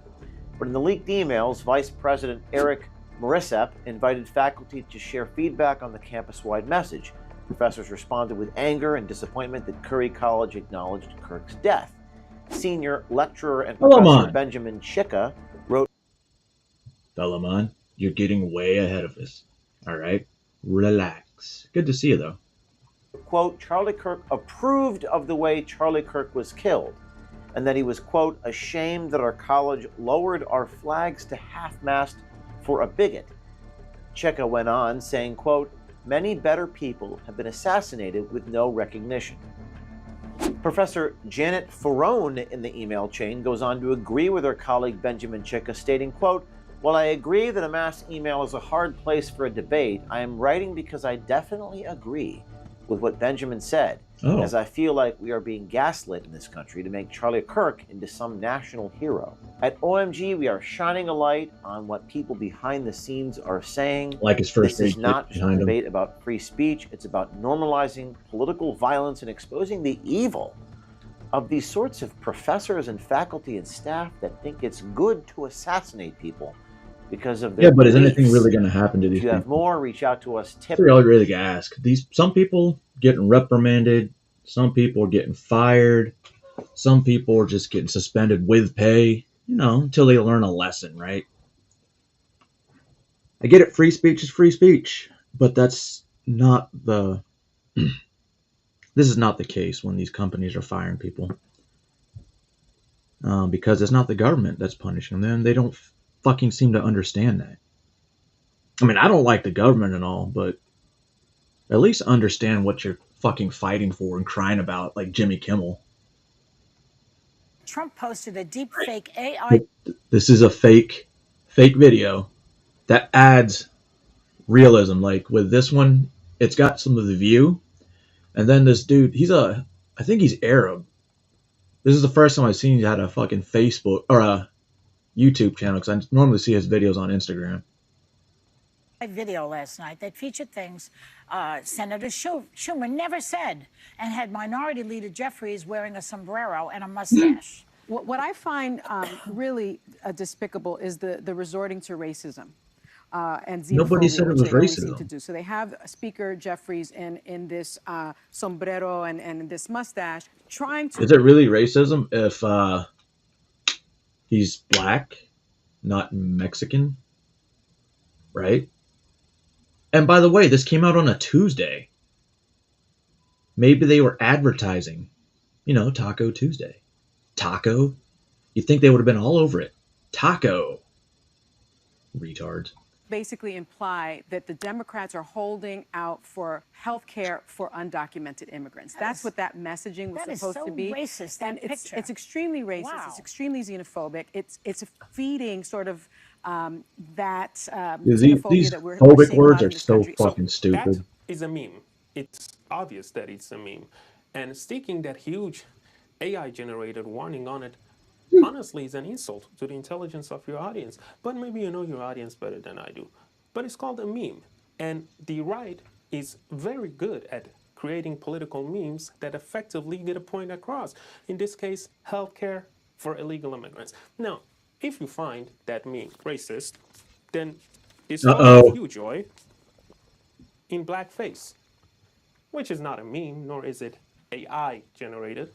But in the leaked emails, Vice President Eric Morisep invited faculty to share feedback on the campus-wide message. Professors responded with anger and disappointment that Curry College acknowledged Kirk's death. Senior lecturer and professor Benjamin Chicka wrote, Dalaman, you're getting way ahead of us. All right? Relax. Good to see you, though. Quote, Charlie Kirk approved of the way Charlie Kirk was killed, and that he was, quote, ashamed that our college lowered our flags to half-mast for a bigot. Chicka went on, saying, quote, many better people have been assassinated with no recognition. Professor Janet Ferrone in the email chain goes on to agree with her colleague Benjamin Chicka, stating, quote, while I agree that a mass email is a hard place for a debate, I am writing because I definitely agree with what Benjamin said, as I feel like we are being gaslit in this country to make Charlie Kirk into some national hero. At OMG, we are shining a light on what people behind the scenes are saying. Like his first This is not a debate about free speech. It's about normalizing political violence and exposing the evil of these sorts of professors and faculty and staff that think it's good to assassinate people because of their Yeah, but is beliefs. anything really going to happen to If these you have people? more, reach out to us. That's what I really ask. Some people getting reprimanded, some people are getting fired, some people are just getting suspended with pay, until they learn a lesson, right? I get it, free speech is free speech, but that's not the this is not the case when these companies are firing people. Because it's not the government that's punishing them. They don't fucking seem to understand that. I mean, I don't like the government and all, but at least understand what you're fucking fighting for and crying about, like Jimmy Kimmel. Trump posted a deep fake AI. This is a fake video that adds realism. Like with this one, it's got some of the view, and then this dude, I think he's Arab. This is the first time I've seen he had a fucking Facebook or a YouTube channel, because I normally see his videos on Instagram. Video last night that featured things Senator Schumer never said, and had Minority Leader Jeffries wearing a sombrero and a mustache. What I find really despicable is the resorting to racism and xenophobia. Nobody said it was which they always seem racism. to do. So they have Speaker Jeffries in this sombrero and this mustache, trying to. Is it really racism if he's black, not Mexican? Right? And by the way, this came out on a Tuesday. Maybe they were advertising, Taco Tuesday. Taco? You'd think they would have been all over it. Taco. Retards. Basically imply that the Democrats are holding out for health care for undocumented immigrants. That's what that messaging was That is supposed so to be. racist, And that it's picture. extremely racist. Wow. It's extremely xenophobic. It's feeding sort of that These xenophobia that we're phobic seeing a words lot in are this so country. fucking stupid. That is a meme. It's obvious that it's a meme. And sticking that huge AI-generated warning on it, honestly, is an insult to the intelligence of your audience. But maybe you know your audience better than I do. But it's called a meme. And the right is very good at creating political memes that effectively get a point across. In this case, healthcare for illegal immigrants. Now, if you find that meme racist, then it's all you, Joy, in blackface, which is not a meme, nor is it AI generated,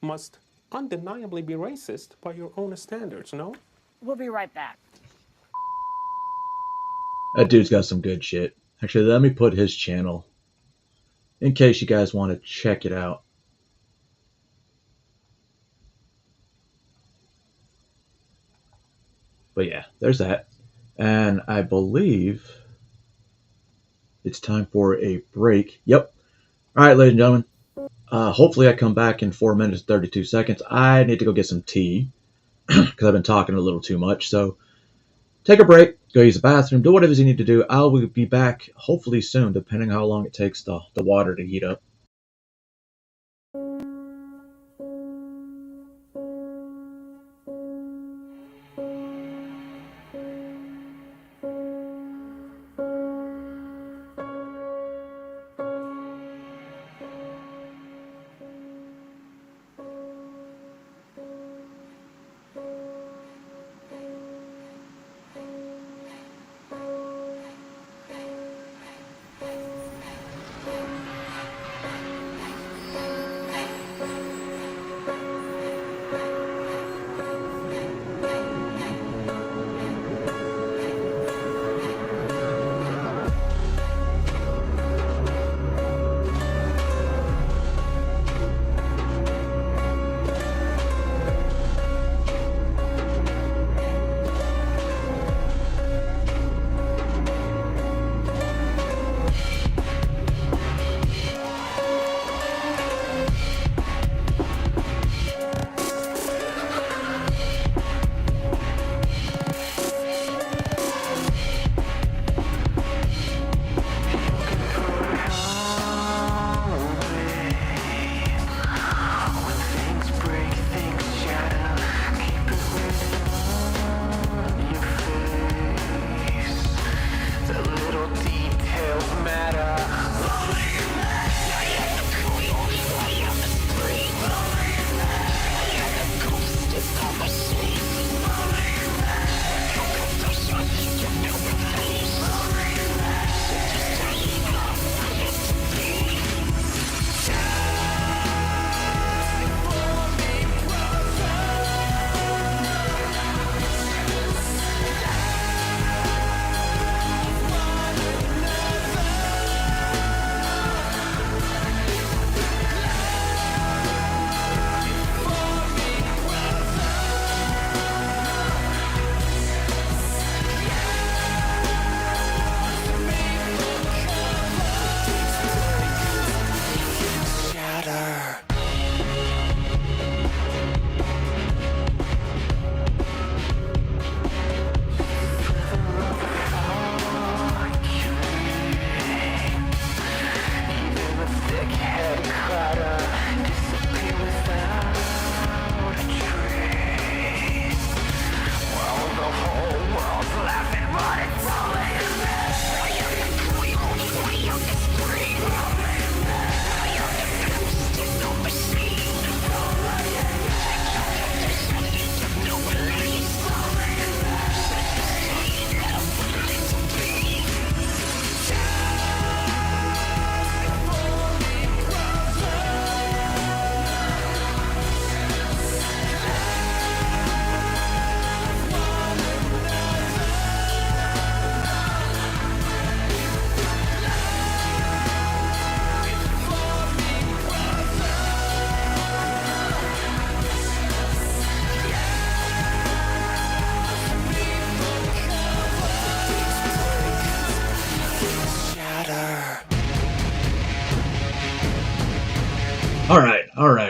must undeniably be racist by your own standards, no? We'll be right back. That dude's got some good shit. Actually, let me put his channel in case you guys want to check it out. But yeah, there's that. And I believe it's time for a break. Yep. All right, ladies and gentlemen. Hopefully I come back in 4 minutes, 32 seconds. I need to go get some tea because I've been talking a little too much. So take a break, go use the bathroom, do whatever you need to do. I will be back hopefully soon, depending on how long it takes the water to heat up.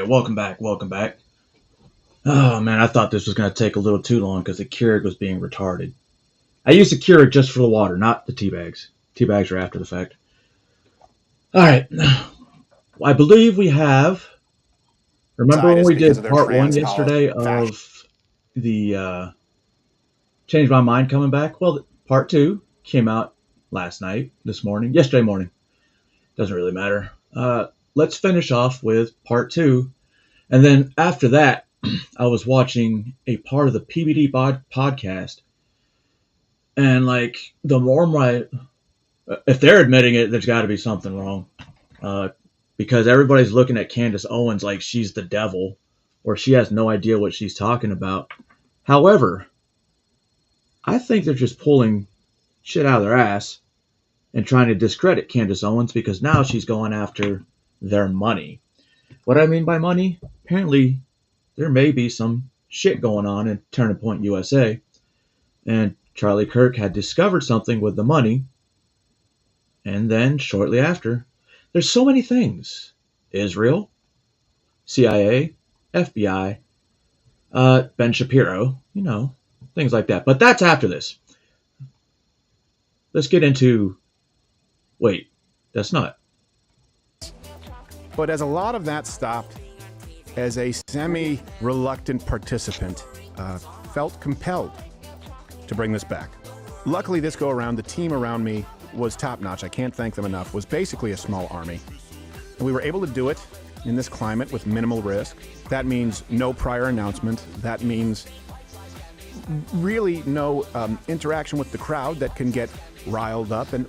right, welcome back. Oh man, I thought this was going to take a little too long because the Keurig was being retarded. I used the Keurig just for the water, not the tea bags. Tea bags are after the fact. All right, I believe we have. Remember when we did part 1 yesterday of the Change My Mind coming back? Well, part 2 came out yesterday morning. Doesn't really matter. Let's finish off with part 2. And then after that, I was watching a part of the PBD podcast. And like, the more if they're admitting it, there's got to be something wrong. Because everybody's looking at Candace Owens like she's the devil, or she has no idea what she's talking about. However, I think they're just pulling shit out of their ass and trying to discredit Candace Owens because now she's going after their money. What I mean by money, apparently there may be some shit going on in Turning Point USA, and Charlie Kirk had discovered something with the money, and then shortly after, there's so many things. Israel, CIA, FBI, Ben Shapiro, things like that. But that's after this. Let's get into... Wait, that's not. But as a lot of that stopped, as a semi-reluctant participant, felt compelled to bring this back. Luckily, this go around, the team around me was top-notch. I can't thank them enough. Was basically a small army. And we were able to do it in this climate with minimal risk. That means no prior announcement. That means really no interaction with the crowd that can get riled up. And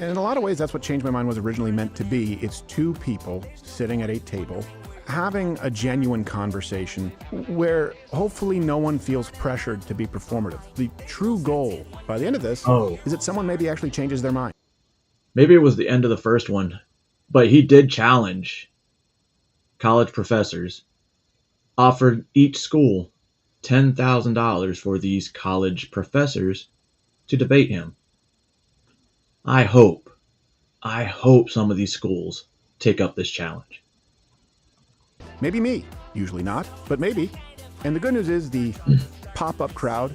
in a lot of ways, that's what Change My Mind was originally meant to be. It's two people sitting at a table having a genuine conversation where hopefully no one feels pressured to be performative. The true goal by the end of this is that someone maybe actually changes their mind. Maybe it was the end of the first one, but he did challenge college professors, offered each school $10,000 for these college professors to debate him. I hope some of these schools take up this challenge. Maybe me, usually not, but maybe. And the good news is the pop-up crowd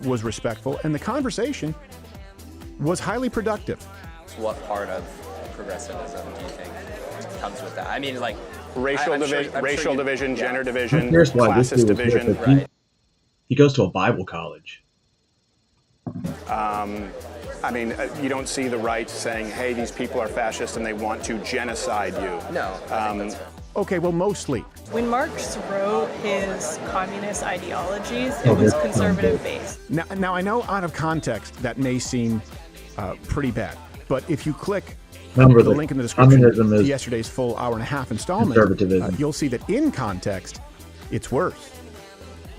was respectful and the conversation was highly productive. What part of progressivism do you think comes with that? I mean, like racial division, gender division, Here's why this classist dude was division. here, 'cause he goes to a Bible college. I mean, you don't see the right saying, hey, these people are fascist and they want to genocide you. No, I think that's fair. Okay, well, mostly. When Marx wrote his communist ideologies, it was conservative based. Now, I know out of context that may seem pretty bad, but if you click the link in the description to yesterday's full hour-and-a-half installment, you'll see that in context, it's worse.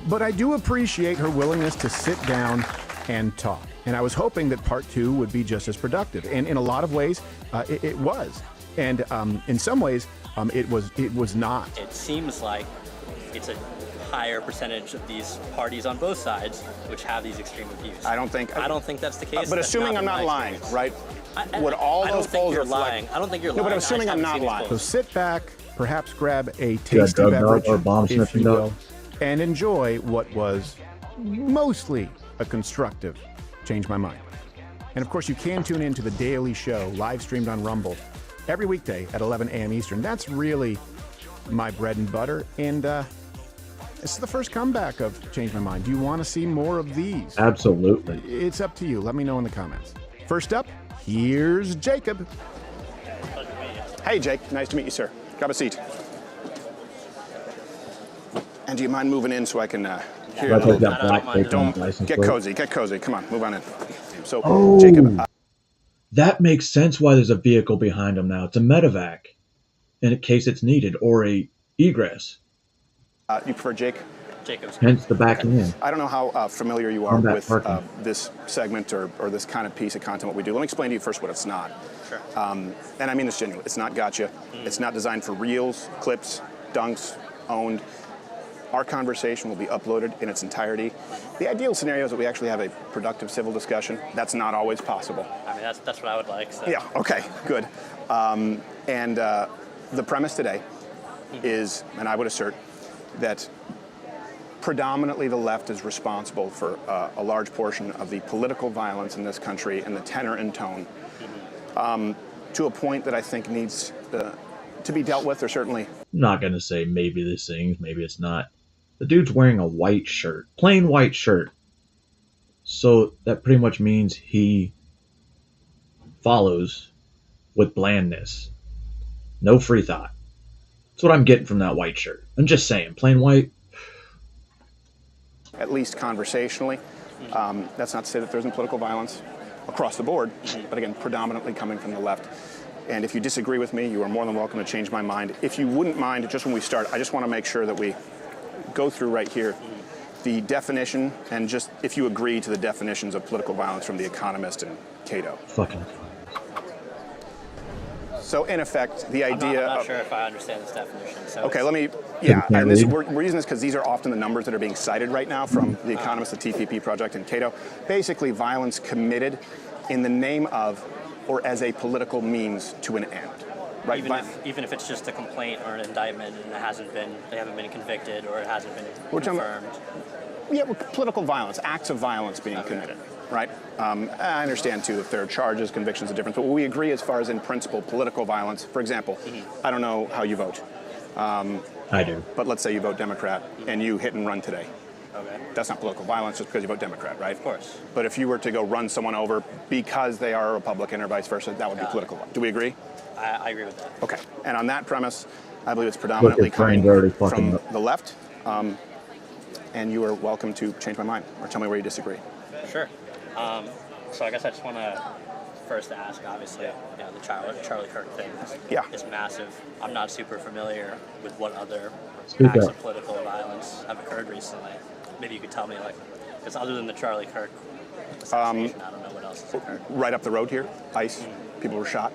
But I do appreciate her willingness to sit down and talk. And I was hoping that part 2 would be just as productive. And in a lot of ways, it was. And in some ways, it was not. It seems like it's a higher percentage of these parties on both sides which have these extreme views. I don't think that's the case. But assuming I'm not lying, right? Would all those polls reflect? I don't think you're lying. No, but I'm assuming I'm not lying. So sit back, perhaps grab a tasty drug beverage, or bomb if sniffing you dog? will, and enjoy what was mostly a constructive Change My Mind. And of course, you can tune in to The Daily Show, live streamed on Rumble, every weekday at 11 a.m. Eastern. That's really my bread and butter. And this is the first comeback of Change My Mind. Do you want to see more of these? Absolutely. It's up to you. Let me know in the comments. First up, here's Jacob. Hey, Jake. Nice to meet you, sir. Grab a seat. And do you mind moving in so I can hear you? Don't get cozy. Get cozy. Come on, move on in. So, Jacob. That makes sense why there's a vehicle behind him now. It's a medevac in case it's needed, or a egress. You prefer Jake? Jacob's. Hence the backing in. I don't know how familiar you are Combat with this segment or this kind of piece of content, what we do. Let me explain to you first what it's not. Sure. And I mean this genuinely. It's not gotcha. It's not designed for reels, clips, dunks, owned. Our conversation will be uploaded in its entirety. The ideal scenario is that we actually have a productive civil discussion. That's not always possible. I mean, that's what I would like. So. Yeah, okay, good. And the premise today is, and I would assert, that predominantly the left is responsible for a large portion of the political violence in this country and the tenor and tone, to a point that I think needs to be dealt with, or certainly... I'm not going to say maybe this sings, maybe it's not. The dude's wearing a white shirt, plain white shirt. So that pretty much means he follows with blandness. No free thought. That's what I'm getting from that white shirt. I'm just saying, plain white. At least conversationally. That's not to say that there isn't political violence across the board, but again, predominantly coming from the left. And if you disagree with me, you are more than welcome to change my mind. If you wouldn't mind, just when we start, I just want to make sure that we go through right here the definition, and just if you agree to the definitions of political violence from The Economist and Cato. Fucking. So in effect, the idea I'm not sure if I understand this definition. So okay, let me, and we're using this because these are often the numbers that are being cited right now from The Economist, the TPP Project, and Cato. Basically, violence committed in the name of or as a political means to an end. Right? Even if it's just a complaint or an indictment and they haven't been convicted or it hasn't been confirmed. Yeah, political violence, acts of violence being committed, right? I understand too if there are charges, convictions are different, but we agree as far as in principle, political violence. For example, I don't know how you vote. I do. But let's say you vote Democrat and you hit and run today. Okay. That's not political violence just because you vote Democrat, right? Of course. But if you were to go run someone over because they are a Republican or vice versa, that would be political. Do we agree? I agree with that. Okay. And on that premise, I believe it's predominantly coming from the left. And you are welcome to change my mind or tell me where you disagree. Sure. So I guess I just want to first ask, obviously, the Charlie Kirk thing is massive. I'm not super familiar with what other acts of political violence have occurred recently. Maybe you could tell me, because other than the Charlie Kirk assassination, I don't know what else has occurred. Right up the road here, ICE, people were shot.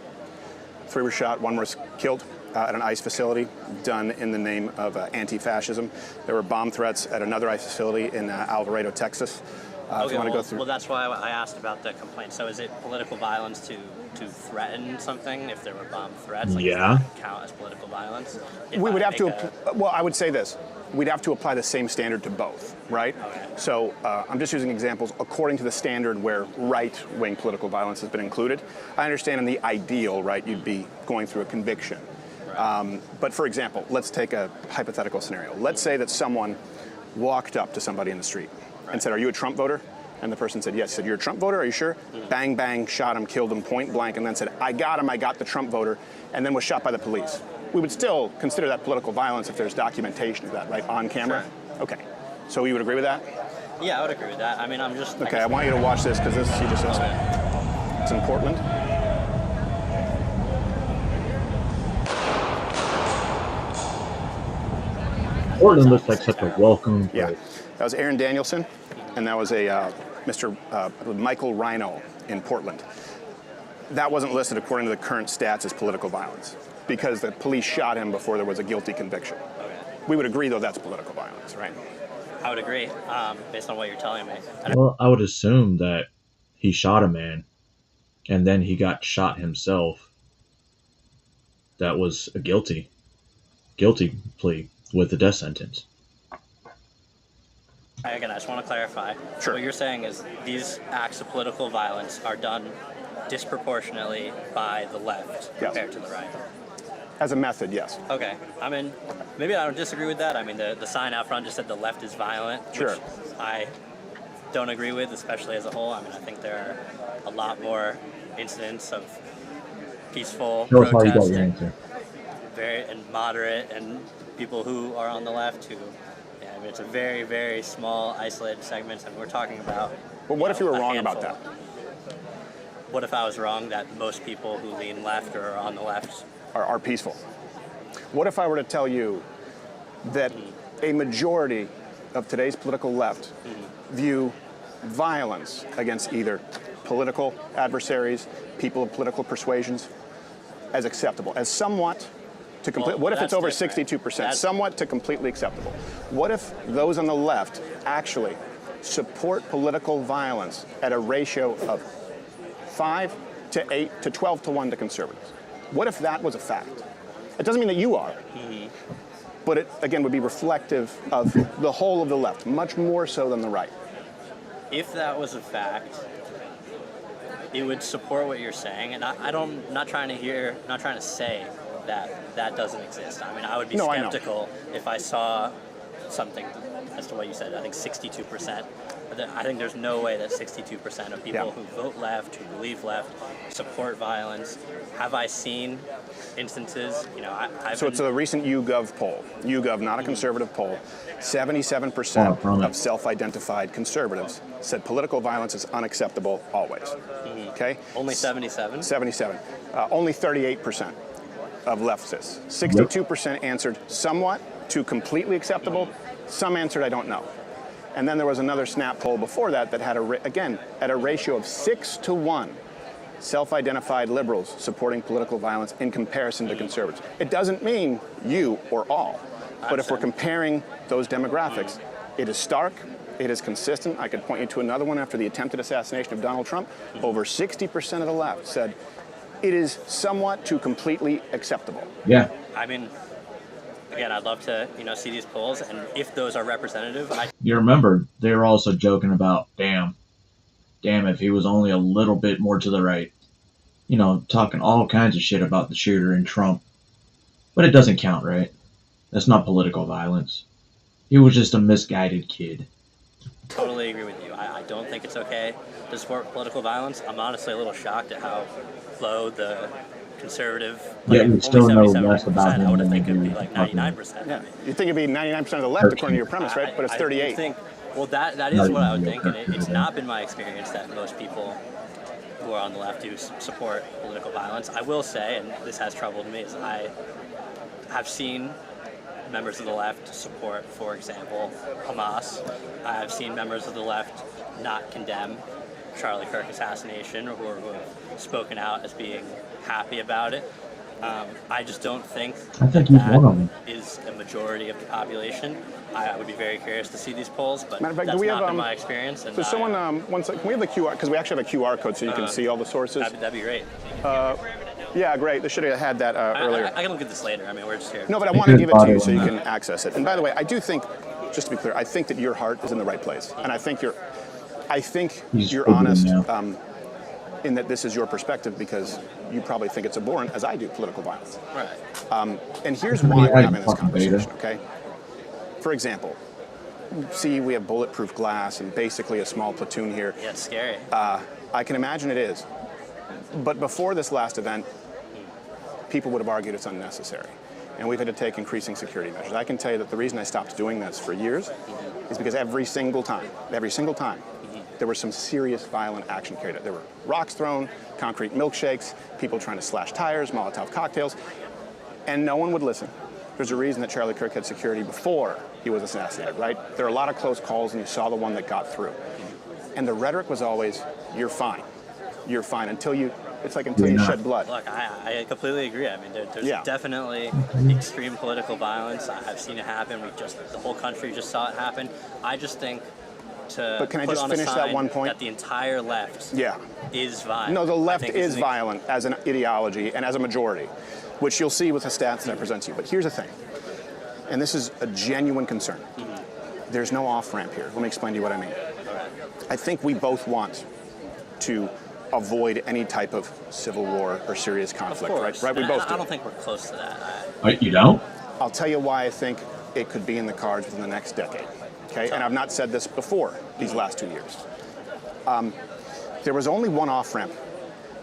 3 were shot, 1 was killed at an ICE facility, done in the name of anti-fascism. There were bomb threats at another ICE facility in Alvarado, Texas. If you want to go through. Well, that's why I asked about the complaint. So is it political violence to threaten something if there were bomb threats? Does that count as political violence? We would have to, well, I would say this. We'd have to apply the same standard to both, right? Okay. So I'm just using examples according to the standard where right-wing political violence has been included. I understand in the ideal, right, you'd be going through a conviction. Right. But for example, let's take a hypothetical scenario. Let's say that someone walked up to somebody in the street and said, "Are you a Trump voter?" And the person said, "Yes." He said, "You're a Trump voter? Are you sure?" Bang, bang, shot him, killed him point blank, and then said, "I got him, I got the Trump voter," and then was shot by the police. We would still consider that political violence if there's documentation of that, right, on camera? Sure. Okay. So you would agree with that? Yeah, I would agree with that. I mean, I'm just... Okay, I want you to watch this because this, you just asked me. It's in Portland. Portland looks like such a welcome place. Yeah, that was Aaron Danielson, and that was a Mr. Michael Rhino in Portland. That wasn't listed according to the current stats as political violence because the police shot him before there was a guilty conviction. Okay. We would agree, though, that's political violence, right? I would agree, based on what you're telling me. Well, I would assume that he shot a man, and then he got shot himself. That was a guilty plea with a death sentence. Again, I just want to clarify. Sure. What you're saying is these acts of political violence are done disproportionately by the left compared to the right. As a method, yes. Okay. I mean, maybe I don't disagree with that. I mean, the sign out front just said the left is violent, Sure. which I don't agree with, especially as a whole. I mean, I think there are a lot more incidents of peaceful Show us how you got your protesting, answer. very and moderate, and people who are on the left who, I mean, it's a very, very small, isolated segment, and we're talking about. Well, what if you were a wrong handful. about that? What if I was wrong that most people who lean left or are on the left are peaceful? What if I were to tell you that a majority of today's political left view violence against either political adversaries, people of political persuasions, as acceptable, as somewhat to complete? What if it's over 62%? Somewhat to completely acceptable. What if those on the left actually support political violence at a ratio of 5 to 8 to 12 to 1 to conservatives? What if that was a fact? It doesn't mean that you are. But it, again, would be reflective of the whole of the left, much more so than the right. If that was a fact, it would support what you're saying, and not trying to say that that doesn't exist. I mean, I would be skeptical if I saw something as to what you said. I think 62%. I think there's no way that 62% of people who vote left, who believe left, support violence. Have I seen instances? You know, So it's a recent YouGov poll. YouGov, not a conservative poll. 77% of self-identified conservatives said political violence is unacceptable always. Okay? Only 77? 77. Only 38% of leftists. 62% answered somewhat to completely acceptable. Some answered I don't know. And then there was another Snap poll before that that had, again, at a ratio of 6-to-1, self-identified liberals supporting political violence in comparison to conservatives. It doesn't mean you or all, but if we're comparing those demographics, it is stark, it is consistent. I could point you to another one after the attempted assassination of Donald Trump. Over 60% of the left said it is somewhat to completely acceptable. Yeah. I mean, again, I'd love to, see these polls, and if those are representative, You remember, they were also joking about, damn, if he was only a little bit more to the right. You know, talking all kinds of shit about the shooter and Trump. But it doesn't count, right? That's not political violence. He was just a misguided kid. totally agree with you. I don't think it's okay to support political violence. I'm honestly a little shocked at how low the conservative, We still know less about him. I would have think it'd be like 99%. Yeah, you'd think it'd be 99% of the left according to your premise, right? But it's 38. That is what I would think, and it's not been my experience that most people who are on the left do support political violence. I will say, and this has troubled me, is I have seen members of the left support, for example, Hamas. I have seen members of the left not condemn Charlie Kirk assassination, or who have spoken out as being happy about it. I just don't think he's one of them. is a majority of the population. I would be very curious to see these polls, but Matter of fact, that's do we not have, been my experience. And So someone, one second, can we have the QR, because we actually have a QR code so you can see all the sources. That'd be great. Yeah, great. They should have had that earlier. I can look at this later. I mean, we're just here. No, but I want to give it to you so you can access it. And by the way, I do think, just to be clear, I think that your heart is in the right place, and I think you're honest in that this is your perspective because you probably think it's abhorrent, as I do, political violence. Right. And here's why we're having this conversation. Okay. For example, see, we have bulletproof glass and basically a small platoon here. Yeah, it's scary. I can imagine it is. But before this last event, people would have argued it's unnecessary. And we've had to take increasing security measures. I can tell you that the reason I stopped doing this for years is because every single time, there was some serious violent action carried out. There were rocks thrown, concrete milkshakes, people trying to slash tires, Molotov cocktails, and no one would listen. There's a reason that Charlie Kirk had security before he was assassinated, right? There are a lot of close calls, and you saw the one that got through. And the rhetoric was always, you're fine. You're fine until you shed blood. Look, I completely agree. I mean, there's definitely extreme political violence. I've seen it happen. The whole country just saw it happen. I just think But can I put just on finish a that sign one point? that the entire left is violent. No, the left is violent as an ideology and as a majority, which you'll see with the stats that I present to you. But here's the thing, and this is a genuine concern. There's no off-ramp here. Let me explain to you what I mean. I think we both want to avoid any type of civil war or serious conflict, right? We both do. I don't think we're close to that. You don't? I'll tell you why I think it could be in the cards within the next decade. Okay, and I've not said this before these last 2 years. There was only one off-ramp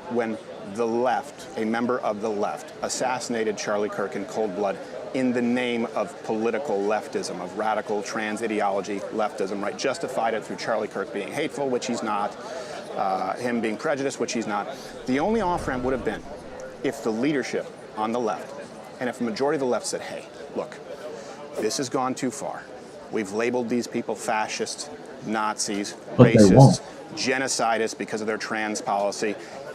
when the left, a member of the left, assassinated Charlie Kirk in cold blood in the name of political leftism, of radical trans ideology leftism, right? Justified it through Charlie Kirk being hateful, which he's not, him being prejudiced, which he's not. The only off-ramp would have been if the leadership on the left, and if a majority of the left said, hey, look, this has gone too far. We've labeled these people fascists, Nazis, racists, genocidists because of their trans policy.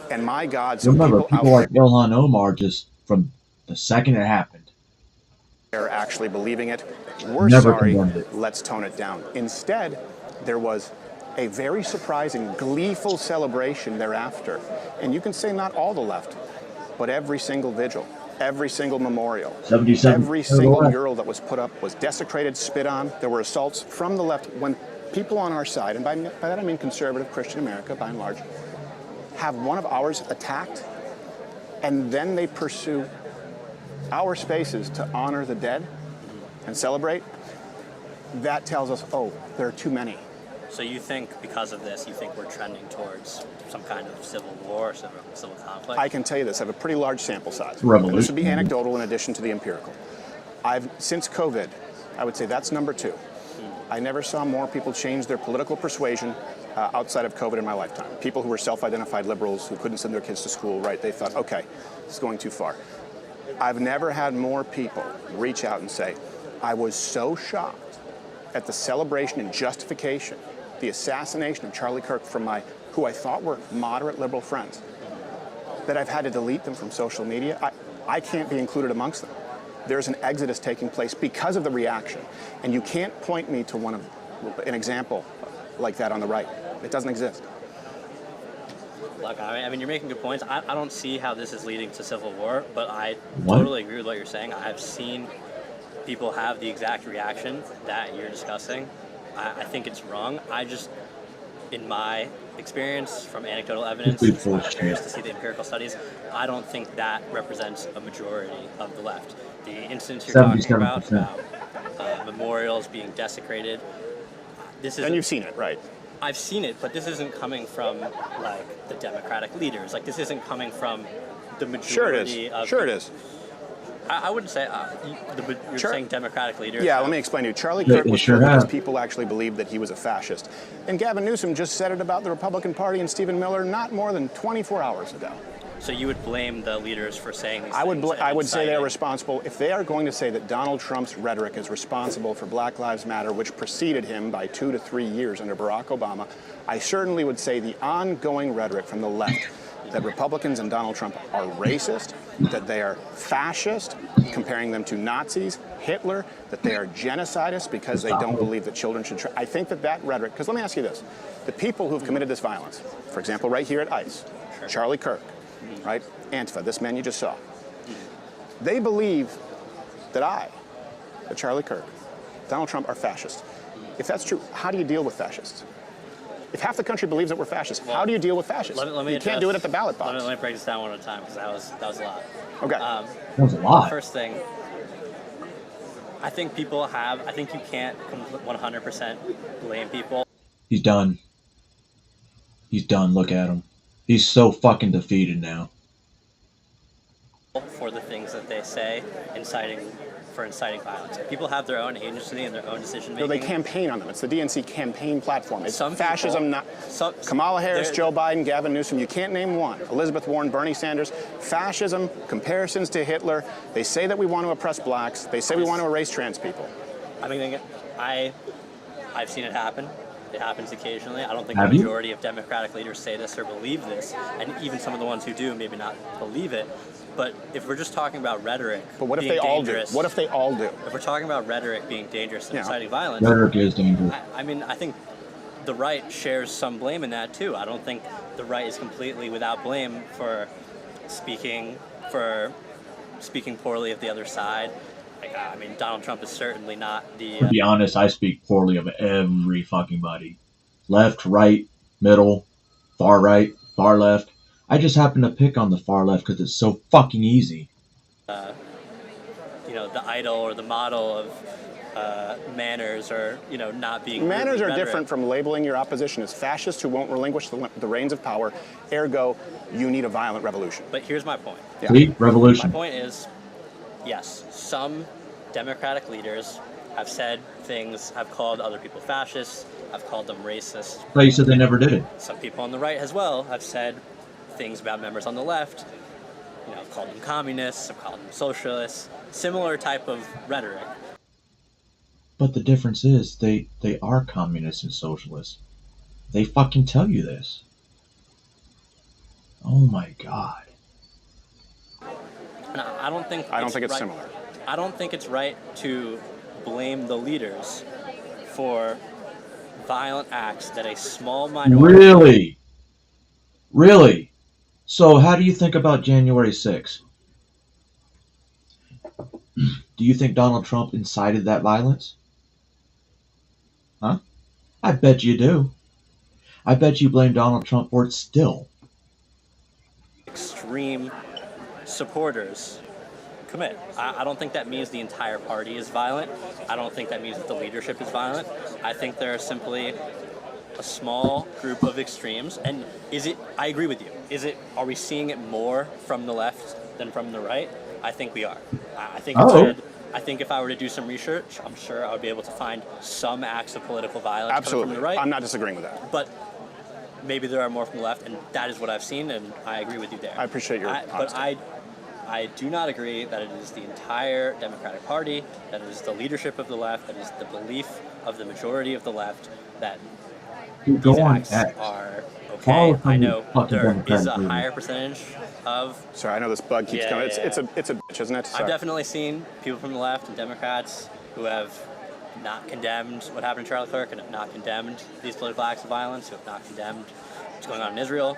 And my God, some remember, people like Ilhan Omar, just from the second it happened, are actually believing it. We're Never sorry, condemned it. let's tone it down. Instead, there was a very surprising, gleeful celebration thereafter. And you can say not all the left, but every single vigil every single memorial, 77 every to the single left. mural that was put up was desecrated, spit on. There were assaults from the left. When people on our side, and by that I mean conservative Christian America by and large, have one of ours attacked, and then they pursue our spaces to honor the dead and celebrate, that tells us, oh, there are too many. So you think because of this, you think we're trending towards some kind of civil war, civil conflict? I can tell you this, I have a pretty large sample size. Revolution. And this would be anecdotal in addition to the empirical. Since COVID, I would say that's number 2. I never saw more people change their political persuasion outside of COVID in my lifetime. People who were self-identified liberals who couldn't send their kids to school, right? They thought, okay, it's going too far. I've never had more people reach out and say, I was so shocked at the celebration and justification, the assassination of Charlie Kirk from who I thought were moderate liberal friends, that I've had to delete them from social media. I can't be included amongst them. There's an exodus taking place because of the reaction. And you can't point me to an example like that on the right. It doesn't exist. Look, I mean, you're making good points. I don't see how this is leading to civil war, but I totally agree with what you're saying. I've seen people have the exact reaction that you're discussing. I think it's wrong. In my experience from anecdotal evidence, I'm curious to see the empirical studies, I don't think that represents a majority of the left. The instance you're talking about memorials being desecrated, and you've seen it, right? I've seen it, but this isn't coming from like the Democratic leaders. Like this isn't coming from the majority of. Sure it is. I wouldn't say you're saying Democratic leaders. Yeah, let me explain to you. Charlie Kirk was killed because people actually believed that he was a fascist. And Gavin Newsom just said it about the Republican Party and Stephen Miller not more than 24 hours ago. So you would blame the leaders for saying these I would say they're inciting. responsible. If they are going to say that Donald Trump's rhetoric is responsible for Black Lives Matter, which preceded him by 2 to 3 years under Barack Obama, I certainly would say the ongoing rhetoric from the left that Republicans and Donald Trump are racist, that they are fascist, comparing them to Nazis, Hitler, that they are genocidists because they don't believe that children should I think that rhetoric, because let me ask you this, the people who've committed this violence, for example, right here at ICE, Charlie Kirk, right, Antifa, this man you just saw, they believe that Charlie Kirk, Donald Trump are fascists. If that's true, how do you deal with fascists? If half the country believes that we're fascists, how do you deal with fascists? You can't do it at the ballot box. Let me break this down one at a time because that was a lot. Okay. That was a lot. First thing, I think you can't 100% blame people. He's done. He's done. Look at him. He's so fucking defeated now. For the things that they say, inciting violence. People have their own agency and their own decision making. No, they campaign on them. It's the DNC campaign platform. It's Some fascism, Kamala Harris, Joe Biden, Gavin Newsom, you can't name one. Elizabeth Warren, Bernie Sanders. Fascism, comparisons to Hitler. They say that we want to oppress blacks. They say we want to erase trans people. I mean, I've seen it happen. It happens occasionally. I don't think Have the you? majority of Democratic leaders say this or believe this, and even some of the ones who do maybe not believe it. But if we're just talking about rhetoric, but what if being they all do? dangerous, What if they all do? If we're talking about rhetoric being dangerous and inciting violence, Rhetoric is dangerous. I mean, I think the right shares some blame in that too. I don't think the right is completely without blame for speaking poorly of the other side. Like, I mean, Donald Trump is certainly not the. To be honest, I speak poorly of every fucking body. Left, right, middle, far right, far left. I just happen to pick on the far left because it's so fucking easy. The idol or the model of manners or, not being... Manners are rhetoric. different from labeling your opposition as fascists who won't relinquish the reins of power. Ergo, you need a violent revolution. But here's my point. Yeah. See? Revolution. My point is, yes, some Democratic leaders have said things, have called other people fascists, have called them racist. But you said they never did it. Some people on the right as well have said things about members on the left. I've called them communists, I've called them socialists, similar type of rhetoric. But the difference is they are communists and socialists. They fucking tell you this. Oh my god. And I don't think it's similar. I don't think it's right to blame the leaders for violent acts that a small minority... Really? So how do you think about January 6th? Do you think Donald Trump incited that violence? Huh? I bet you do. I bet you blame Donald Trump for it still. Extreme supporters commit. I don't think that means the entire party is violent. I don't think that means that the leadership is violent. I think there are simply a small group of extremes. And I agree with you. Are we seeing it more from the left than from the right? I think we are. I think if I were to do some research, I'm sure I would be able to find some acts of political violence Absolutely. coming from the right. I'm not disagreeing with that. But maybe there are more from the left, and that is what I've seen, and I agree with you there. I appreciate your honesty. But I do not agree that it is the entire Democratic Party, that it is the leadership of the left, that it is the belief of the majority of the left that these acts are okay. I know there is a higher percentage of... Sorry, I know this bug keeps coming. It's a bitch, isn't it? Sorry. I've definitely seen people from the left and Democrats who have not condemned what happened to Charlie Kirk and have not condemned these political acts of violence, who have not condemned what's going on in Israel.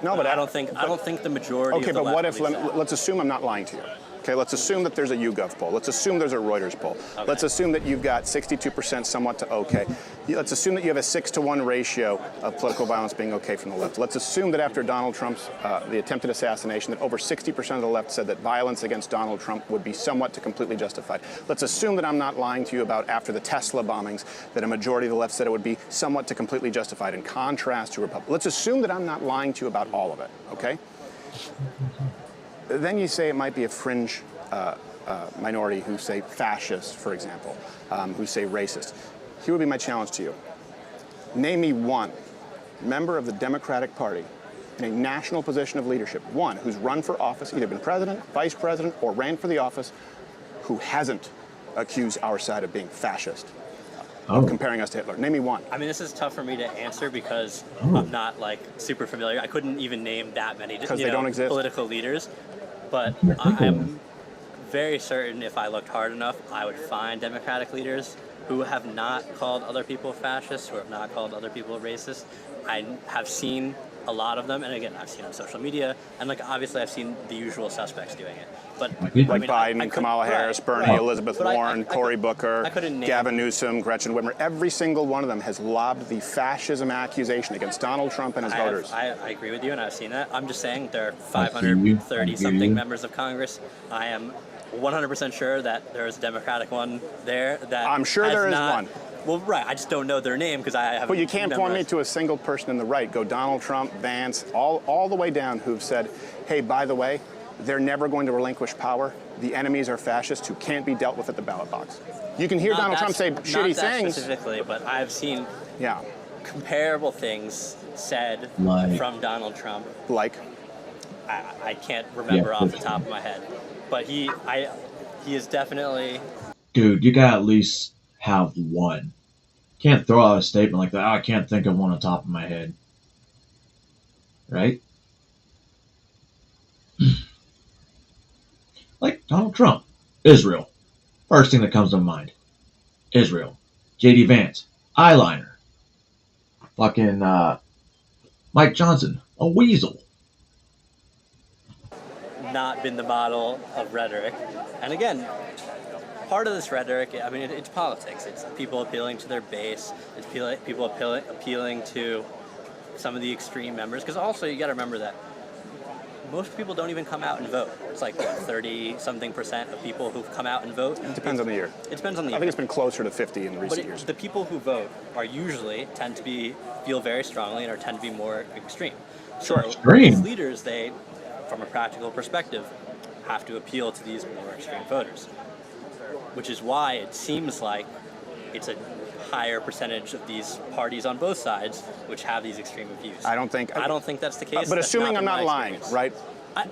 No, but I don't think the majority. Okay, of the but what left if? Let's assume I'm not lying to you. Okay, let's assume that there's a YouGov poll. Let's assume there's a Reuters poll. Okay. Let's assume that you've got 62% somewhat to okay. Let's assume that you have a 6-to-1 ratio of political violence being okay from the left. Let's assume that after Donald Trump's the attempted assassination, that over 60% of the left said that violence against Donald Trump would be somewhat to completely justified. Let's assume that I'm not lying to you about after the Tesla bombings, that a majority of the left said it would be somewhat to completely justified in contrast to Republicans. Let's assume that I'm not lying to you about all of it, okay? Then you say it might be a fringe minority who say fascist, for example, who say racist. Here would be my challenge to you. Name me one member of the Democratic Party in a national position of leadership, one who's run for office, either been president, vice president, or ran for the office, who hasn't accused our side of being fascist, of comparing us to Hitler. Name me one. I mean, this is tough for me to answer because I'm not super familiar. I couldn't even name that many don't exist. Political leaders, but I'm very certain if I looked hard enough, I would find Democratic leaders who have not called other people fascists, who have not called other people racist. I have seen a lot of them, and again, I've seen on social media, and obviously I've seen the usual suspects doing it. But Biden, Kamala Harris, Bernie, Elizabeth Warren, Cory Booker, Gavin Newsom, Gretchen Whitmer. Every single one of them has lobbed the fascism accusation against Donald Trump and his voters. I agree with you, and I've seen that. I'm just saying there are 530-something members of Congress. I am 100% sure that there is a Democratic one there. That I'm sure there is one. Well, right. I just don't know their name because I haven't. But you can't point me to a single person in the right. Go Donald Trump, Vance, all the way down, who've said, hey, by the way, they're never going to relinquish power. The enemies are fascists who can't be dealt with at the ballot box. You can hear Donald Trump say shitty things. Specifically, but I've seen comparable things said from Donald Trump. Like? I can't remember off the top of my head. But he is definitely... Dude, you gotta at least have one. Can't throw out a statement like that. I can't think of one on top of my head. Right? Like Donald Trump. Israel. First thing that comes to mind. Israel. J.D. Vance. Eyeliner. Fucking Mike Johnson. A weasel. Not been the model of rhetoric. And again, part of this rhetoric, I mean, it's politics. It's people appealing to their base. It's people appealing to some of the extreme members. Because also, you got to remember that most people don't even come out and vote. It's like 30-something% of people who've come out and vote. It depends on the year. It depends on the year. I think it's been closer to 50 in recent years. The people who vote are usually tend to feel very strongly and are tend to be more extreme. Sure. So these leaders, they, from a practical perspective, have to appeal to these more extreme voters, which is why it seems like it's a higher percentage of these parties on both sides which have these extreme views. I don't think that's the case. But assuming I'm not lying, right?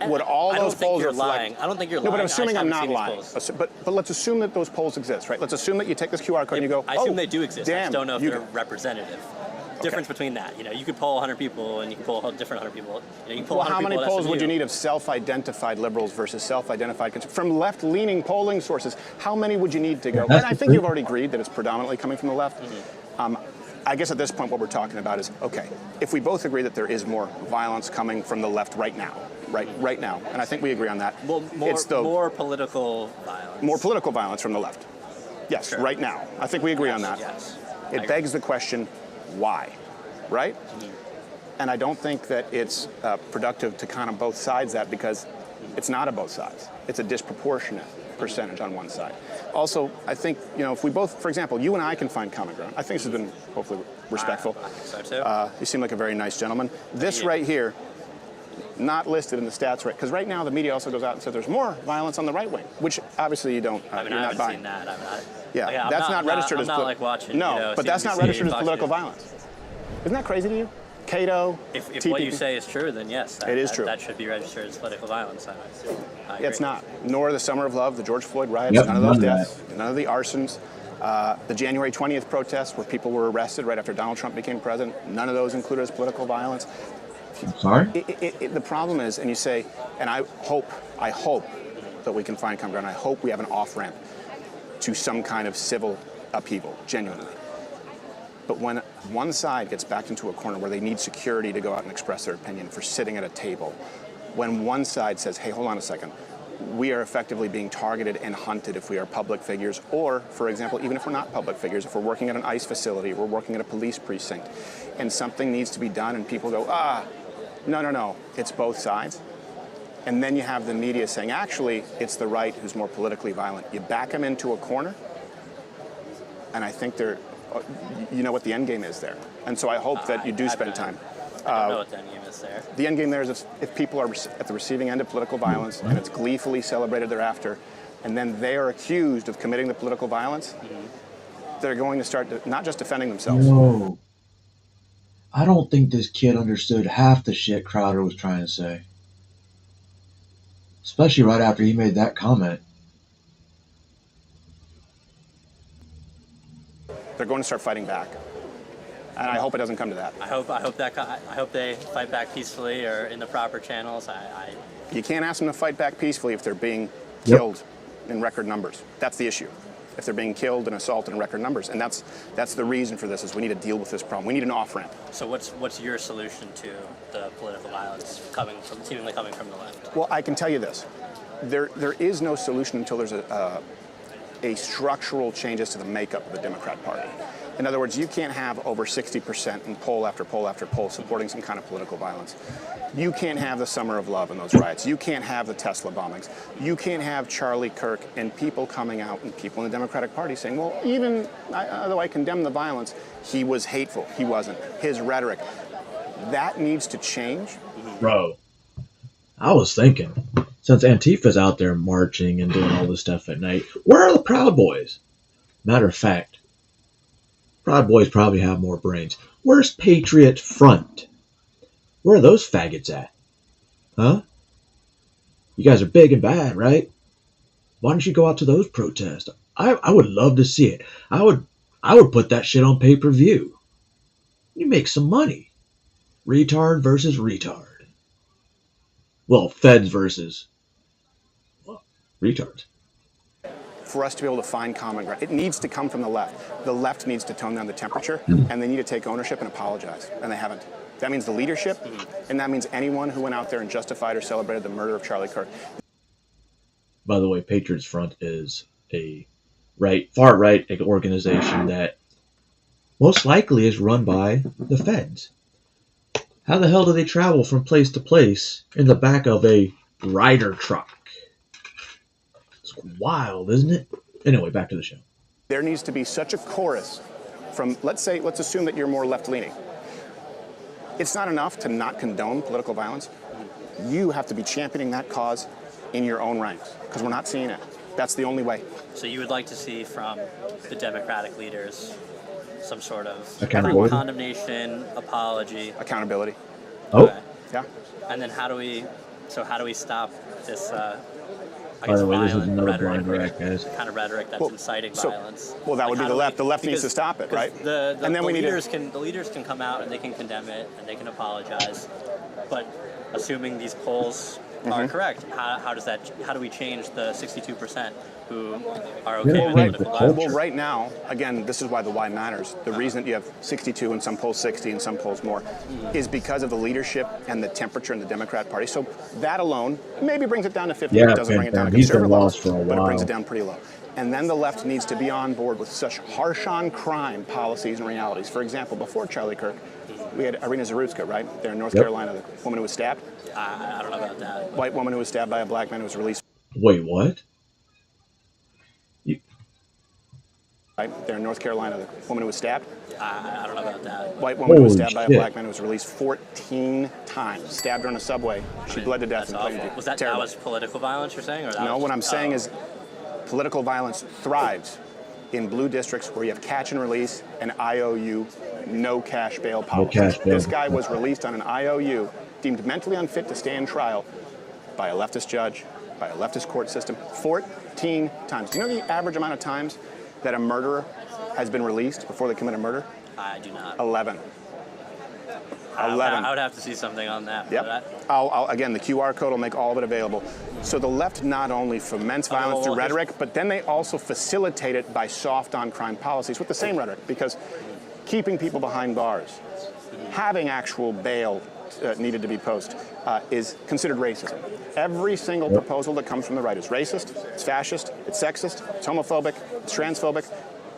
Would all those polls reflect? Lying. I don't think you're lying. No, but I'm assuming I'm not lying. But let's assume that those polls exist, right? Let's assume that you take this QR code and you go, I assume they do exist. Damn, I just don't know if they're representative. Difference between that, you could poll 100 people and you can poll a different 100 people. You can poll 100 how many people polls would you need of self-identified liberals versus self-identified from left-leaning polling sources? How many would you need to go? And I think you've already agreed that it's predominantly coming from the left. I guess at this point what we're talking about is, okay, if we both agree that there is more violence coming from the left right now, right now, and I think we agree on that. Well, more political violence. More political violence from the left. Yes, Sure. right now. I think we agree on that. Yes. It begs the question, why? Right? And I don't think that it's productive to kind of both sides that, because it's not a both sides. It's a disproportionate percentage on one side. Also, I think, if we both, for example, you and I can find common ground. I think this has been hopefully respectful. I think so too. You seem like a very nice gentleman. This right here, not listed in the stats, right? Because right now the media also goes out and says there's more violence on the right wing, which obviously you don't. I mean, you're I not haven't buying. seen that. Yeah, that's not registered as. I'm not like watching. No, but that's not CNBC, registered as Fox political News. violence. Isn't that crazy to you? Cato. If TPP. what you say is true, then yes, It is true. That should be registered as political violence. I agree. It's not. Nor the Summer of Love, the George Floyd riots, Yep, none of those none of deaths, none of the arsons. The January 20th protests where people were arrested right after Donald Trump became president, none of those included as political violence. I'm sorry? The problem is, and you say, and I hope that we can find common ground. I hope we have an off-ramp to some kind of civil upheaval, genuinely. But when one side gets backed into a corner where they need security to go out and express their opinion for sitting at a table, when one side says, hey, hold on a second, we are effectively being targeted and hunted if we are public figures, or, for example, even if we're not public figures, if we're working at an ICE facility, we're working at a police precinct, and something needs to be done, and people go, no, it's both sides. And then you have the media saying, actually, it's the right who's more politically violent. You back them into a corner, and I think you know what the end game is there. And so I hope that you do spend time. I don't know what the end game is there. The end game there is if people are at the receiving end of political violence and it's gleefully celebrated thereafter, and then they are accused of committing the political violence, they're going to start not just defending themselves. No. I don't think this kid understood half the shit Crowder was trying to say. Especially right after he made that comment. They're going to start fighting back. And I hope it doesn't come to that. I hope they fight back peacefully or in the proper channels. You can't ask them to fight back peacefully if they're being killed in record numbers. That's the issue. If they're being killed and assaulted in record numbers, and that's the reason for this, is we need to deal with this problem. We need an off-ramp. So what's your solution to the political violence seemingly coming from the left? Well, I can tell you this: there is no solution until there's a structural changes to the makeup of the Democrat Party. In other words, you can't have over 60% in poll after poll after poll supporting some kind of political violence. You can't have the Summer of Love and those riots. You can't have the Tesla bombings. You can't have Charlie Kirk and people coming out and people in the Democratic Party saying, well, even though I condemn the violence, he was hateful. He wasn't. His rhetoric. That needs to change. Bro, I was thinking, since Antifa's out there marching and doing all this stuff at night, where are the Proud Boys? Matter of fact, Proud Boys probably have more brains. Where's Patriot Front? Where are those faggots at? Huh? You guys are big and bad, right? Why don't you go out to those protests? I would love to see it. I would put that shit on pay-per-view. You make some money. Retard versus retard. Well, feds versus retards. For us to be able to find common ground, it needs to come from the left. The left needs to tone down the temperature, and they need to take ownership and apologize, and they haven't. That means the leadership, and that means anyone who went out there and justified or celebrated the murder of Charlie Kirk. By the way, Patriots Front is a far-right organization that most likely is run by the feds. How the hell do they travel from place to place in the back of a Ryder truck? It's wild, isn't it? Anyway, back to the show. There needs to be such a chorus from, let's assume that you're more left-leaning. It's not enough to not condone political violence. You have to be championing that cause in your own ranks, because we're not seeing it. That's the only way. So you would like to see from the Democratic leaders some sort of condemnation, apology, accountability. Oh, okay. Yeah. And then how do we stop this? By the way, this is another blind rhetoric, guys. Kind of rhetoric that's inciting violence. Well, that would be the left. The left needs to stop it, right? And then the leaders can come out and they can condemn it and they can apologize. But assuming these polls are correct, how do we change the 62% who are Yeah, okay with right. political The violence? Well, right now, again, this is why the why matters. The reason that you have 62 in some polls, 60 in some polls more, is because of the leadership and the temperature in the Democrat Party. So that alone maybe brings it down to 50. Yeah, It doesn't bring it down to he's been conservative lost levels, for a but it brings while. it down pretty low. And then the left needs to be on board with such harsh on crime policies and realities. For example, before Charlie Kirk, we had Irina Zarutska, right? There in North Yep. Carolina, the woman who was stabbed. I don't know about that. White woman who was stabbed by a black man who was released. Wait, what? Right there in North Carolina, the woman who was stabbed. I don't know about that. White woman who was Holy stabbed by a shit. black man who was released 14 times. Stabbed her in a subway. She bled to death That's in plain awful. view. Was that Terrible. was political violence you're saying? Or that No, was what just- I'm saying is political violence thrives in blue districts where you have catch and release and IOU, no cash bail policies. cash bail. This guy was released on an IOU, deemed mentally unfit to stand trial by a leftist judge, by a leftist court system, 14 times. Do you know the average amount of times that a murderer has been released before they commit a murder? I do not. 11. I 11. would have to see something on that. for Yep. that. Again, the QR code will make all of it available. So the left not only foments violence through well, here's- rhetoric, but then they also facilitate it by soft on crime policies with the same rhetoric, because keeping people behind bars, having actual bail needed to be posted, is considered racism. Every single proposal that comes from the right is racist, it's fascist, it's sexist, it's homophobic, it's transphobic,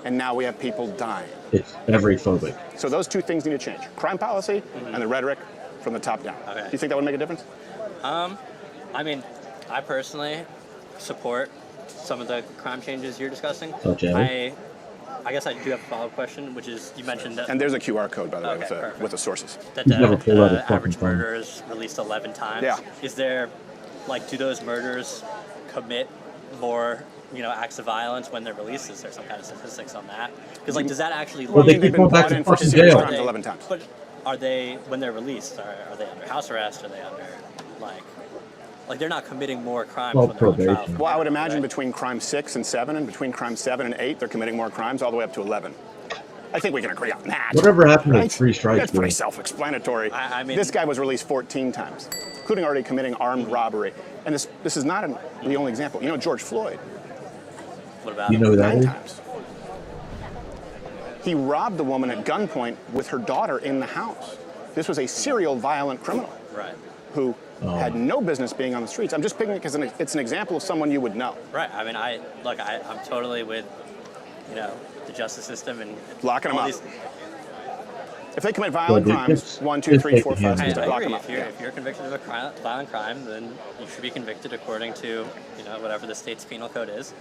and now we have people dying. It's every phobic. So those two things need to change: crime policy and the rhetoric from the top down. Okay. Do you think that would make a difference? I mean, I personally support some of the crime changes you're discussing. Such as? I guess I do have a follow-up question, which is you mentioned that And there's a QR code, by the way, Okay, with the sources. that He's never pulled out his fucking average phone. murder is released 11 times. Yeah. Is there, do those murderers commit more, acts of violence when they're released? Is there some kind of statistics on that? Because, does that actually... Well, they They've keep been going back brought to in for fucking serious jail. crimes 11 times. But are they, when they're released, are they under house arrest? Are they under, they're not committing more crimes Well, when they're on trial? probation. Well, I would imagine between crime 6 and 7, and between crime 7 and 8, they're committing more crimes, all the way up to 11. I think we can agree on that. Whatever happened to Right? 3 strikes? That's pretty rule? self-explanatory. I mean- this guy was released 14 times, including already committing armed robbery. And this is not the only example. You know George Floyd? What about You know who that 9 is? times. He robbed the woman at gunpoint with her daughter in the house. This was a serial violent criminal Right. who Oh. had no business being on the streets. I'm just picking it because it's an example of someone you would know. Right. I mean, I'm totally with, the justice system and Locking them all up. these- If they commit violent Well, crimes, it's- 1, 2, it's 3, 4, taking 5, him 6, back. lock them I up. agree. If you're convicted of a violent crime, then you should be convicted according to, whatever the state's penal code is.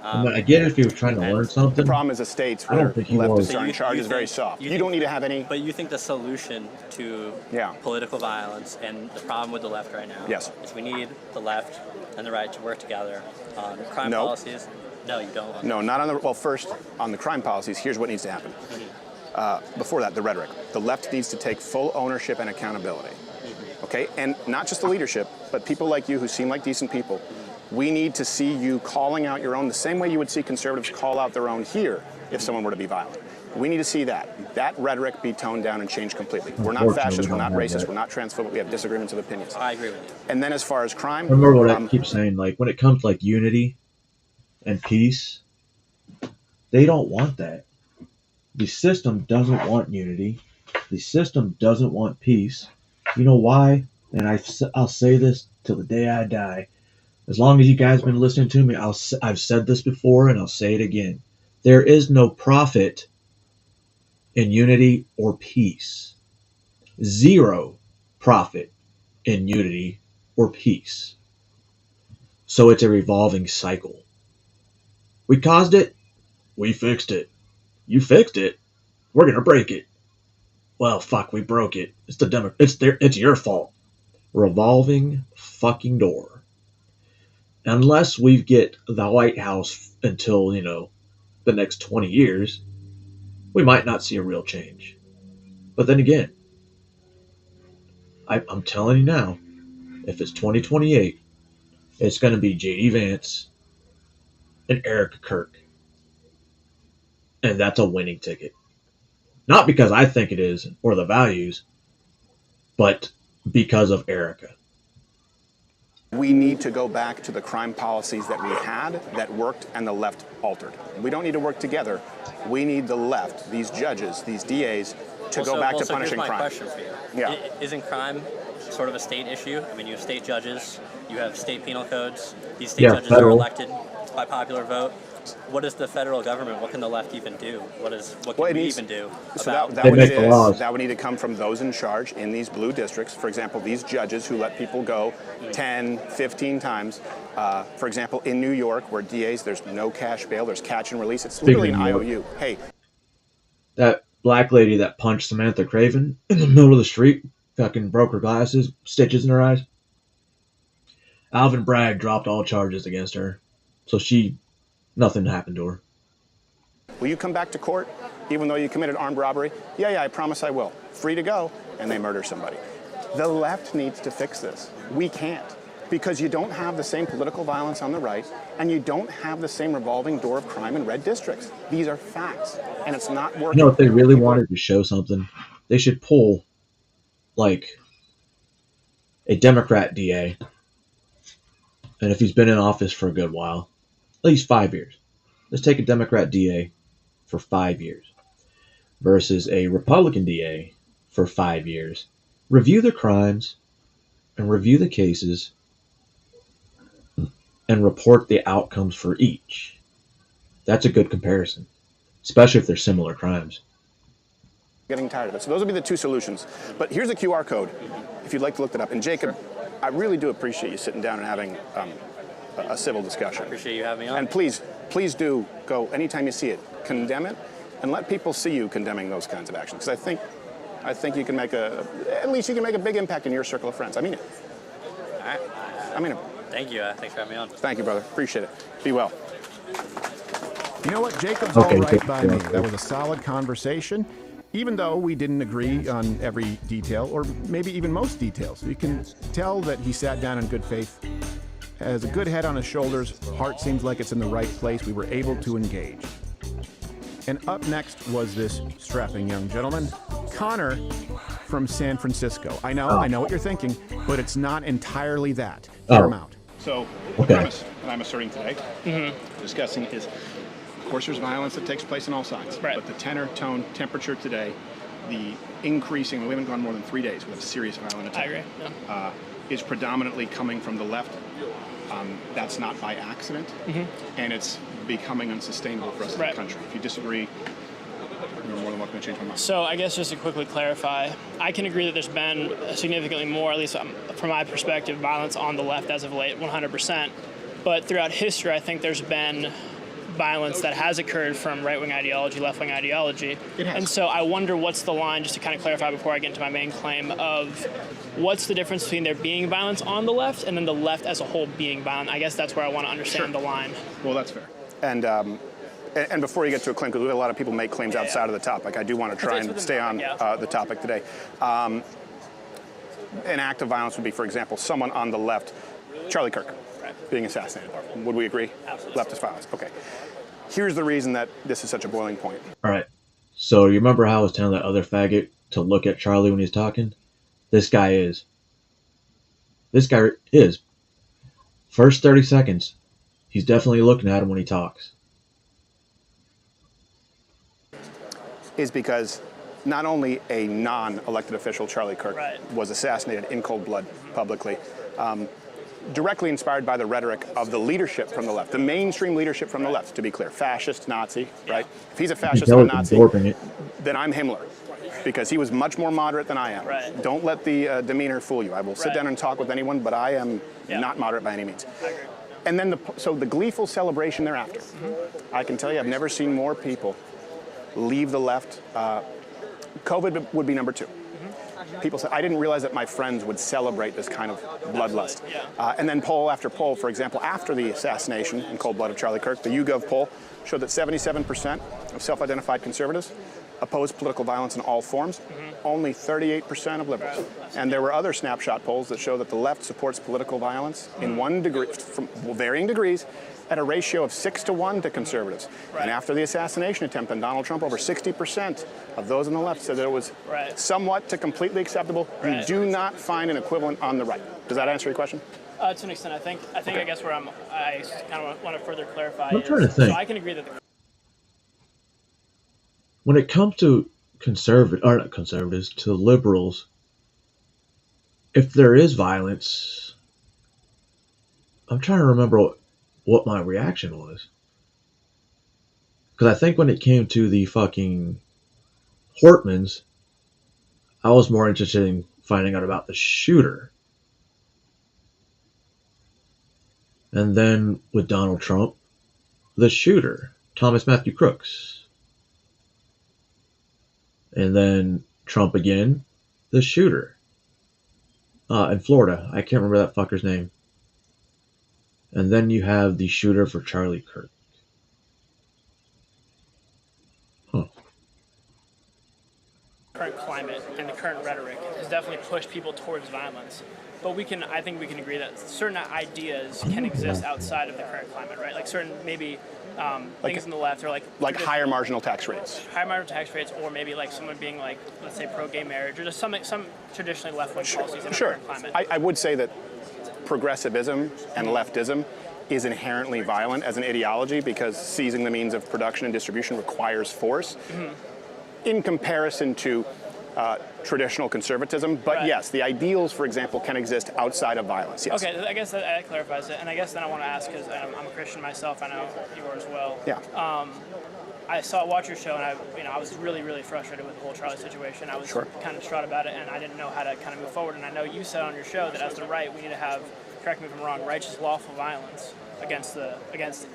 I mean, I get it if he was trying to learn The something. problem is the states I don't where think he leftists was. are in charge is very soft. You don't need to have any. But you think the solution to Yeah. political violence and the problem with the left right now Yes. is we need the left and the right to work together on crime No. policies? No, you don't. No, not on the. Well, first, on the crime policies, here's what needs to happen. Before that, the rhetoric. The left needs to take full ownership and accountability. Okay? And not just the leadership, but people like you who seem like decent people. We need to see you calling out your own the same way you would see conservatives call out their own here if someone were to be violent. We need to see that rhetoric be toned down and changed completely. We're not Unfortunately, fascist, we we're not don't have racist, that. we're not transphobic, we have disagreements of opinions. I agree with you. And then as far as crime, Remember what I keep saying, when it comes to unity and peace, they don't want that. The system doesn't want unity. The system doesn't want peace. You know why? And I'll say this till the day I die. As long as you guys have been listening to me, I've said this before and I'll say it again. There is no profit in unity or peace. Zero profit in unity or peace. So it's a revolving cycle. We caused it. We fixed it. You fixed it. We're gonna break it. Well, fuck, we broke it. It's your fault. Revolving fucking door. Unless we get the White House until, the next 20 years, we might not see a real change. But then again, I'm telling you now, if it's 2028, it's going to be J.D. Vance and Erica Kirk. And that's a winning ticket. Not because I think it is, or the values, but because of Erica. We need to go back to the crime policies that we had that worked and the left altered. We don't need to work together. We need the left, these judges, these DAs, to go back to punishing here's my crime. question for you. Yeah. Isn't crime sort of a state issue? I mean, you have state judges, you have state penal codes. These state judges are elected by popular vote. What is the federal government? What can the left even do? What can we even do? So about that would need to come from those in charge in these blue districts. For example, these judges who let people go 10, 15 times. For example, in New York, where DAs, there's no cash bail, there's catch and release. It's literally an IOU. Hey. That black lady that punched Samantha Craven in the middle of the street, fucking broke her glasses, stitches in her eyes. Alvin Bragg dropped all charges against her. So nothing happened to her. Will you come back to court even though you committed armed robbery? Yeah, I promise I will. Free to go, and they murder somebody. The left needs to fix this. We can't, because you don't have the same political violence on the right, and you don't have the same revolving door of crime in red districts. These are facts, and it's not working. You know, if they really wanted to show something, they should pull, like, a Democrat DA, and if he's been in office for a good while, at least 5 years. Let's take a Democrat DA for 5 years versus a Republican DA for 5 years. Review the crimes and review the cases and report the outcomes for each. That's a good comparison, especially if they're similar crimes. Getting tired of it. So those would be the two solutions. But here's a QR code if you'd like to look that up. And Jacob, I really do appreciate you sitting down and having a civil discussion. I appreciate you having me on. And please do go anytime you see it, condemn it, and let people see you condemning those kinds of actions. Because I think you can make at least you can make a big impact in your circle of friends. I mean it. All right. I mean it. Thank you. Thanks for having me on. Thank you, brother. Appreciate it. Be well. You know what? Jacob's all right by me. That was a solid conversation, even though we didn't agree on every detail, or maybe even most details. You can tell that he sat down in good faith, has a good head on his shoulders, heart seems like it's in the right place. We were able to engage. And up next was this strapping young gentleman, Connor from San Francisco. I know what you're thinking, but it's not entirely that. Hear him out. So the premise that I'm asserting today, discussing is, of course, there's violence that takes place on all sides. Right. But the tenor, tone, temperature today, the increasing, we haven't gone more than 3 days with a serious violent attack. I agree. Yeah. Is predominantly coming from the left. That's not by accident, and it's becoming unsustainable for us as a country. If you disagree, you're more than welcome to change my mind. So I guess just to quickly clarify, I can agree that there's been significantly more, at least from my perspective, violence on the left as of late, 100%. But throughout history, I think there's been violence that has occurred from right-wing ideology, left-wing ideology. It has. And so I wonder what's the line, just to kind of clarify before I get into my main claim, of what's the difference between there being violence on the left and then the left as a whole being violent? I guess that's where I want to understand the line. Well, that's fair. And before you get to a claim, because we have a lot of people make claims outside of the topic, I do want to try and stay on the topic today. An act of violence would be, for example, someone on the left, Charlie Kirk, being assassinated. Would we agree? Absolutely. Leftist violence. Okay. Here's the reason that this is such a boiling point. All right. So you remember how I was telling that other faggot to look at Charlie when he's talking? This guy is. First 30 seconds, he's definitely looking at him when he talks. Is because not only a non-elected official, Charlie Kirk, was assassinated in cold blood publicly, directly inspired by the rhetoric of the leadership from the left, the mainstream leadership from the left, to be clear, fascist, Nazi, right? If he's a fascist or a Nazi, then I'm Himmler, because he was much more moderate than I am. Right. Don't let the demeanor fool you. I will sit down and talk with anyone, but I am not moderate by any means. And then the gleeful celebration thereafter. I can tell you, I've never seen more people leave the left. COVID would be number 2. People said, I didn't realize that my friends would celebrate this kind of bloodlust. And then poll after poll, for example, after the assassination in cold blood of Charlie Kirk, the YouGov poll showed that 77% of self-identified conservatives oppose political violence in all forms, only 38% of liberals. And there were other snapshot polls that show that the left supports political violence in from varying degrees, at a ratio of 6-to-1 to conservatives. And after the assassination attempt on Donald Trump, over 60% of those on the left said that it was somewhat to completely acceptable. You do not find an equivalent on the right. Does that answer your question? To an extent, I guess where I kind of want to further clarify. I'm trying to think. So I can agree that When it comes to not conservatives, to liberals, if there is violence, I'm trying to remember what my reaction was. Because I think when it came to the fucking Hortmans, I was more interested in finding out about the shooter. And then with Donald Trump, the shooter, Thomas Matthew Crooks. And then Trump again, the shooter. In Florida. I can't remember that fucker's name. And then you have the shooter for Charlie Kirk. current climate and the current rhetoric has definitely pushed people towards violence. But I think we can agree that certain ideas can exist outside of the current climate, right? Like certain maybe things on the left are like higher marginal tax rates. Higher marginal tax rates, or maybe like someone being like, let's say, pro-gay marriage, or just some traditionally left-wing policies in the current climate. I would say that progressivism and leftism is inherently violent as an ideology because seizing the means of production and distribution requires force. In comparison to traditional conservatism. But yes, the ideals, for example, can exist outside of violence. Yes. Okay, I guess that clarifies it. And I guess then I want to ask, because I'm a Christian myself, I know you are as well. Yeah. I watch your show, and I was really, really frustrated with the whole Charlie situation. I was kind of distraught about it, and I didn't know how to kind of move forward. And I know you said on your show that as the right, we need to have, correct me if I'm wrong, righteous, lawful violence against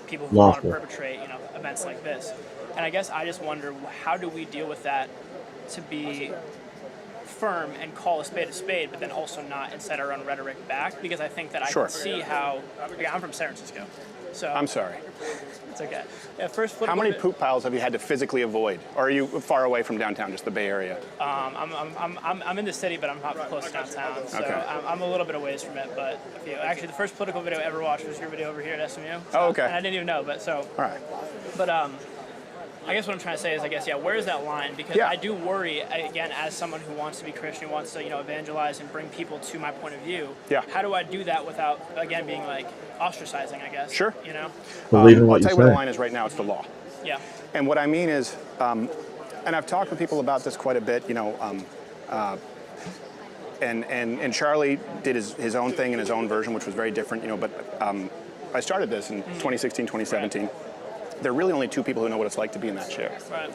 people who want to perpetrate, events like this. And I guess I just wonder, how do we deal with that to be firm and call a spade, but then also not incite our own rhetoric back? Because I think that I can see how. I'm from San Francisco, so I'm sorry. It's okay. Yeah, how many poop piles have you had to physically avoid, or are you far away from downtown, just the Bay Area? I'm in the city, but I'm not close to downtown, so I'm a little bit away from it. But actually, the first political video I ever watched was your video over here at SMU. So, oh, okay. And I didn't even know, but so. All right. But I guess what I'm trying to say is, where is that line? Because I do worry, again, as someone who wants to be Christian, who wants to, evangelize and bring people to my point of view. Yeah. How do I do that without, again, being like ostracizing, I guess? Sure. I'll tell you where the line is right now. It's the law. Yeah. And what I mean is, and I've talked with people about this quite a bit, and Charlie did his own thing in his own version, which was very different, but I started this in 2016, 2017. Right. There are really only two people who know what it's like to be in that chair. Right.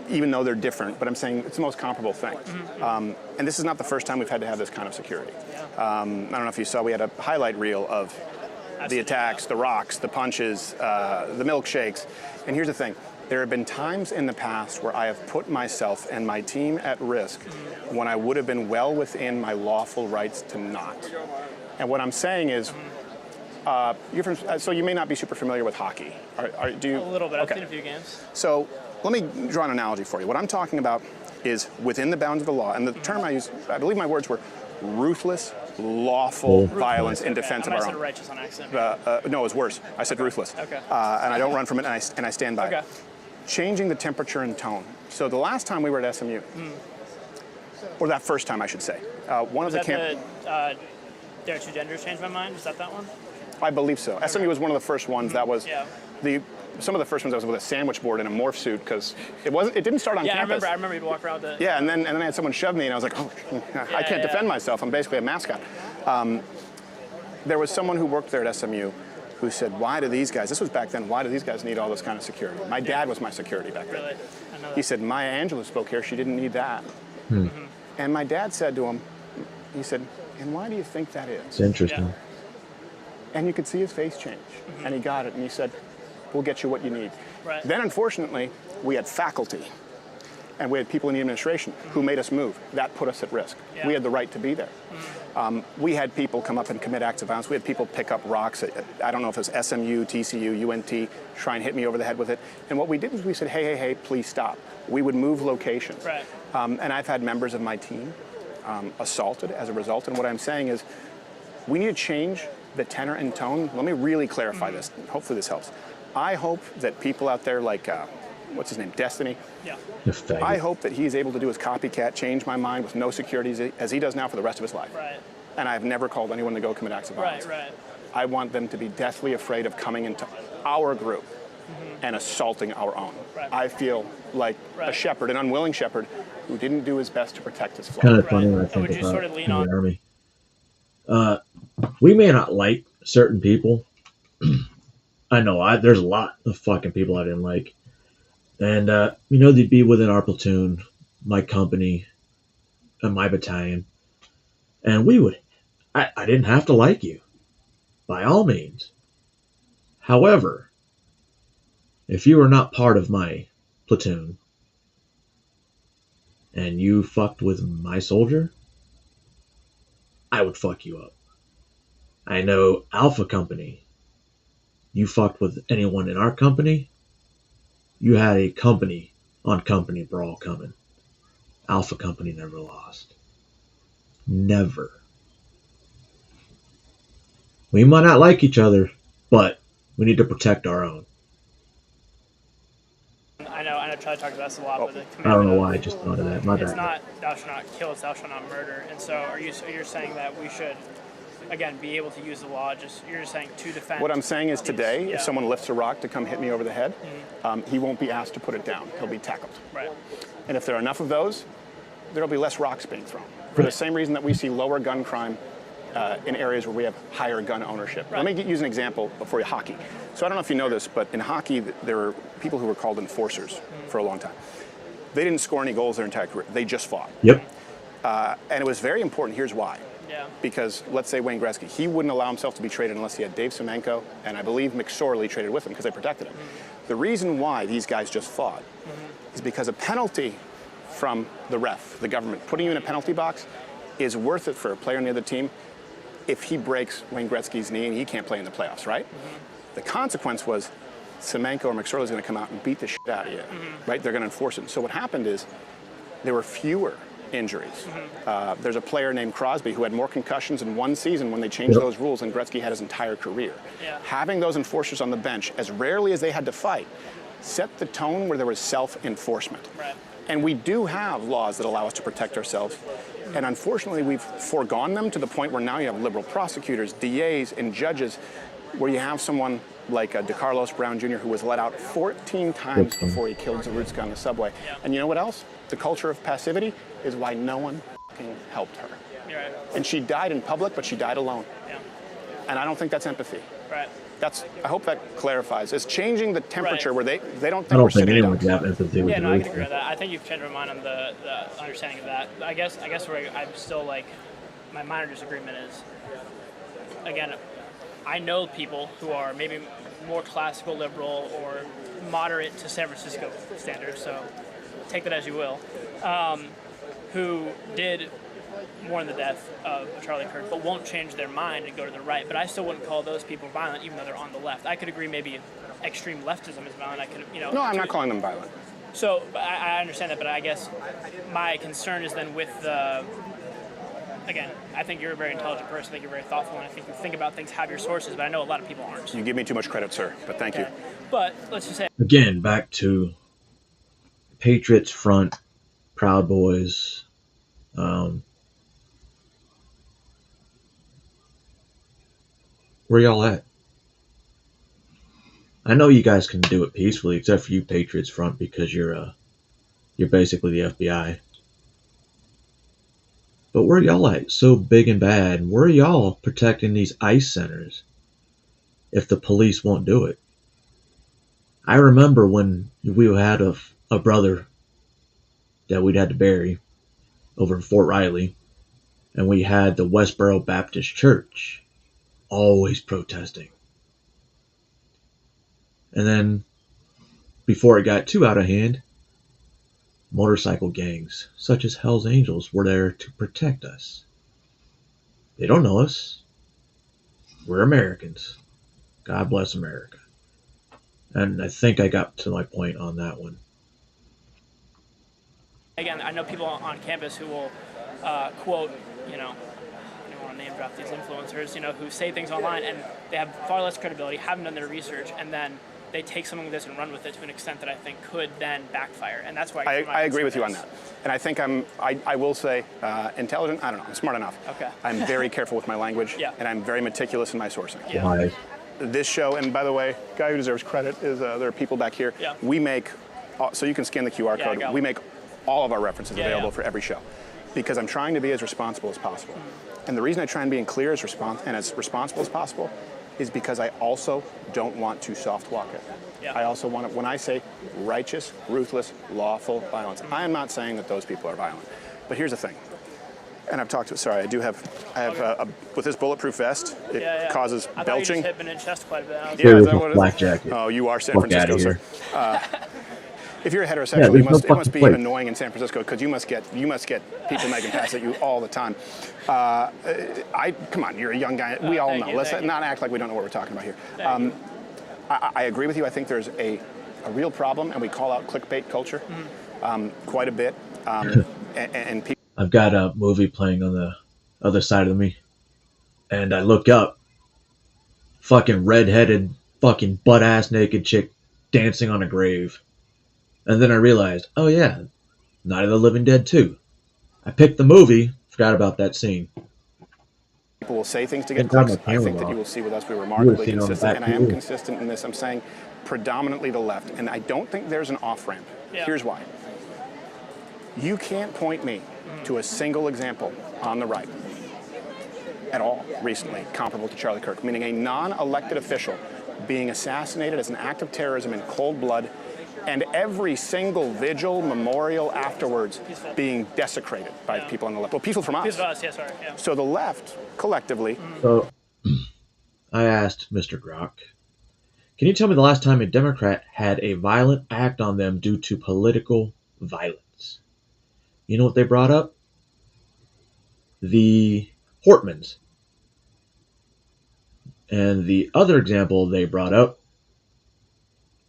Even though they're different, but I'm saying it's the most comparable thing. And this is not the first time we've had to have this kind of security. I don't know if you saw, we had a highlight reel of the attacks, the rocks, the punches, the milkshakes. And here's the thing. There have been times in the past where I have put myself and my team at risk when I would have been well within my lawful rights to not. And what I'm saying is, you're from, so you may not be super familiar with hockey. Do you? A little bit. Okay. I've seen a few games. So let me draw an analogy for you. What I'm talking about is within the bounds of the law. And the term I used, I believe my words were ruthless, lawful violence in defense of our own. I said righteous on accident. No, it was worse. I said ruthless. Okay. And I don't run from it, and I stand by it. Changing the temperature and tone. So the last time we were at SMU, or that first time I should say, one of the camp. There Are Two Genders Changed My Mind? Was that one? I believe so. SMU was one of the first ones. That was some of the first ones. I was with a sandwich board and a morph suit because it didn't start on campus. I remember you'd walk around with it. Yeah, and then I had someone shove me, and I was like, I can't defend myself. I'm basically a mascot. There was someone who worked there at SMU who said, why do these guys, this was back then, why do these guys need all this kind of security? My dad was my security back then. Really? I know that. He said, Maya Angelou spoke here, she didn't need that. And my dad said to him, he said, and why do you think that is? It's interesting. Yeah. And you could see his face change. And he got it, and he said, we'll get you what you need. Right. Then, unfortunately, we had faculty, and we had people in the administration who made us move. That put us at risk. Yeah. We had the right to be there. We had people come up and commit acts of violence. We had people pick up rocks at, I don't know if it was SMU, TCU, UNT, try and hit me over the head with it. And what we did was we said, hey, please stop. We would move locations. Right. And I've had members of my team assaulted as a result. And what I'm saying is we need to change the tenor and tone. Let me really clarify this. Hopefully this helps. I hope that people out there like, what's his name, Destiny? Yeah. I hope that he's able to do his copycat, change my mind with no security as he does now for the rest of his life. Right. and I've never called anyone to go commit acts of violence. Right. I want them to be deathly afraid of coming into our group and assaulting our own. Right. I feel like a shepherd, an unwilling shepherd, who didn't do his best to protect his flock. Kind of funny when I think Would you about sort of lean the on- Army. We may not like certain people. I know there's a lot of fucking people I didn't like. And, they'd be within our platoon, my company, and my battalion. And I didn't have to like you, by all means. However, if you were not part of my platoon, and you fucked with my soldier, I would fuck you up. I know Alpha Company, you fucked with anyone in our company, you had a company on company brawl coming. Alpha Company never lost. Never. We might not like each other, but we need to protect our own. I know Charlie talked about this a lot with the I don't know why I just thought of that. My It's bad. not thou shalt not kill, it's thou shalt not murder. And so you're saying that we should, again, be able to use the law, you're just saying to defend. What I'm saying is today, Yeah. if someone lifts a rock to come hit me over the head, he won't be asked to put it down. He'll be tackled. Right. And if there are enough of those, there'll be less rocks being thrown. For the same reason that we see lower gun crime in areas where we have higher gun ownership. Right. Let me use an example for you, hockey. So I don't know if you know this, but in hockey, there were people who were called enforcers for a long time. They didn't score any goals their entire career. They just fought. Yep. And it was very important. Here's why. Yeah. Because let's say Wayne Gretzky, he wouldn't allow himself to be traded unless he had Dave Semenko and I believe McSorley traded with him because they protected him. The reason why these guys just fought is because a penalty from the ref, the government, putting you in a penalty box is worth it for a player on the other team if he breaks Wayne Gretzky's knee and he can't play in the playoffs, right? The consequence was Semenko or McSorley is going to come out and beat the shit out of you, right? They're going to enforce it. So what happened is there were fewer injuries. There's a player named Crosby who had more concussions in one season when they changed those rules than Gretzky had his entire career. Yeah. Having those enforcers on the bench, as rarely as they had to fight, set the tone where there was self-enforcement. Right. And we do have laws that allow us to protect ourselves. And unfortunately, we've foregone them to the point where now you have liberal prosecutors, DAs, and judges, where you have someone like DeCarlos Brown Jr., who was let out 14 times before he killed Zarutska on the subway. Yeah. And you know what else? The culture of passivity is why no one fucking helped her. You're right. And she died in public, but she died alone. Yeah. And I don't think that's empathy. Right. I hope that clarifies. It's changing the temperature Right. where they don't think I we're don't think sitting anyone ducks. can have empathy with Yeah, no, I can Zelenski. agree with that. I think you've changed my mind on the understanding of that. I guess where I'm still like, my minor disagreement is, again, I know people who are maybe more classical liberal or moderate to San Francisco standards, so take that as you will, who did mourn the death of Charlie Kirk, but won't change their mind and go to the right. But I still wouldn't call those people violent, even though they're on the left. I could agree maybe extreme leftism is violent. I could, No, I'm not calling them violent. So I understand that, but I guess my concern is then with the. Again, I think you're a very intelligent person. I think you're very thoughtful, and I think you think about things, have your sources. But I know a lot of people aren't. You give me too much credit, sir, but thank you. But let's just say. Again, back to Patriots front, Proud Boys. Where y'all at? I know you guys can do it peacefully, except for you Patriots front, because you're basically the FBI. But where y'all at? So big and bad. Where are y'all protecting these ICE centers if the police won't do it? I remember when we had a brother that we'd had to bury over in Fort Riley, and we had the Westboro Baptist Church always protesting. And then, before it got too out of hand, motorcycle gangs, such as Hell's Angels, were there to protect us. They don't know us. We're Americans. God bless America. And I think I got to my point on that one. Again, I know people on campus who will quote, I don't want to name drop these influencers, who say things online and they have far less credibility, haven't done their research, and then they take something like this and run with it to an extent that I think could then backfire, and that's why I agree with you on that. And I think I will say intelligent. I don't know. I'm smart enough. Okay. I'm very careful with my language, Yeah. and I'm very meticulous in my sourcing. Yeah. Why? This show, and by the way, guy who deserves credit is there are people back here. Yeah. We make, so you can scan the QR Yeah, I code. got We it. make all of our references Yeah, available yeah. for every show, because I'm trying to be as responsible as possible. And the reason I try and be as responsible as possible is because I also don't want to soft walk it. Yeah. I also want to, when I say righteous, ruthless, lawful violence, I am not saying that those people are violent. But here's the thing. And I've talked to, sorry, I have, with this bulletproof vest, it causes I belching. thought you just hit me in chest quite a bit. I was Yeah, is that what it is? Black jacket. Oh, you are San Fuck Francisco, outta sir. here. If you're a Yeah, heterosexual, there's no it must fucking be place. annoying in San Francisco because you must get people making passes at you all the time. Come on, you're a young guy. We all know. Let's not act like we don't know what we're talking about here. I agree with you. I think there's a real problem, and we call out clickbait culture quite a bit. And people. I've got a movie playing on the other side of me, and I look up, fucking redheaded, fucking butt-ass naked chick dancing on a grave. And then I realized, oh yeah, Night of the Living Dead 2. I picked the movie, forgot about that scene. People will say things to get Thank God clicks. my I camera think that off. you will see with us we're You remarkably would've seen it on the consistent, back and I am too. consistent in this. I'm saying predominantly the left, and I don't think there's an off-ramp. Yeah. Here's why. You can't point me to a single example on the right at all recently comparable to Charlie Kirk, meaning a non-elected official being assassinated as an act of terrorism in cold blood, and every single vigil, memorial afterwards being desecrated by people on the left. Well, people from us. Peaceful us, yeah, sorry. Yeah. So the left, collectively. So I asked Mr. Grok, can you tell me the last time a Democrat had a violent act on them due to political violence? You know what they brought up? The Portmans. And the other example they brought up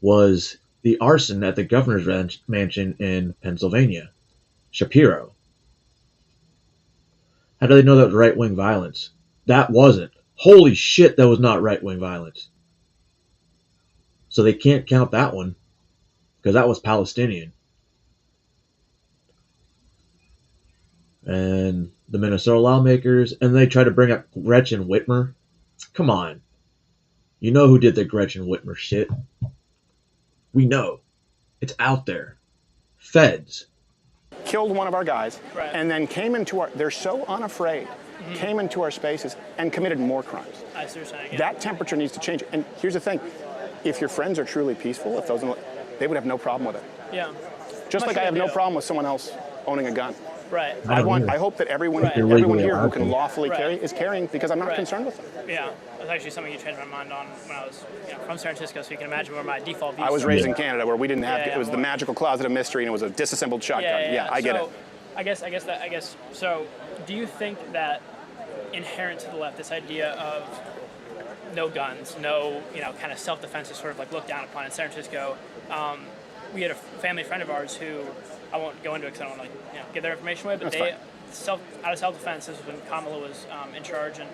was the arson at the governor's mansion in Pennsylvania, Shapiro. How do they know that was right-wing violence? That wasn't. Holy shit, that was not right-wing violence. So they can't count that one because that was Palestinian. And the Minnesota lawmakers, and they try to bring up Gretchen Whitmer. Come on. You know who did the Gretchen Whitmer shit. We know. It's out there. Feds. Killed one of our guys, and then came into our, they're so unafraid, came into our spaces and committed more crimes. I see what you're saying. Yeah. That temperature needs to change. And here's the thing, if your friends are truly peaceful, if those, they would have no problem with it. Yeah. Just like I have no problem with someone else owning a gun. Right. I hope that everyone here who can lawfully carry is carrying because I'm not concerned with them. Yeah, that's actually something you changed my mind on when I was from San Francisco, so you can imagine where my default view I was raised in Canada where we didn't have, it was the magical closet of mystery and it was a disassembled shotgun. Yeah, I get it. I guess, so do you think that inherent to the left, this idea of no guns, no, kind of self-defense is sort of like looked down upon in San Francisco? We had a family friend of ours who, I won't go into it because I don't want to give their information away, but That's they, out of self-defense, this was when Kamala was in charge, and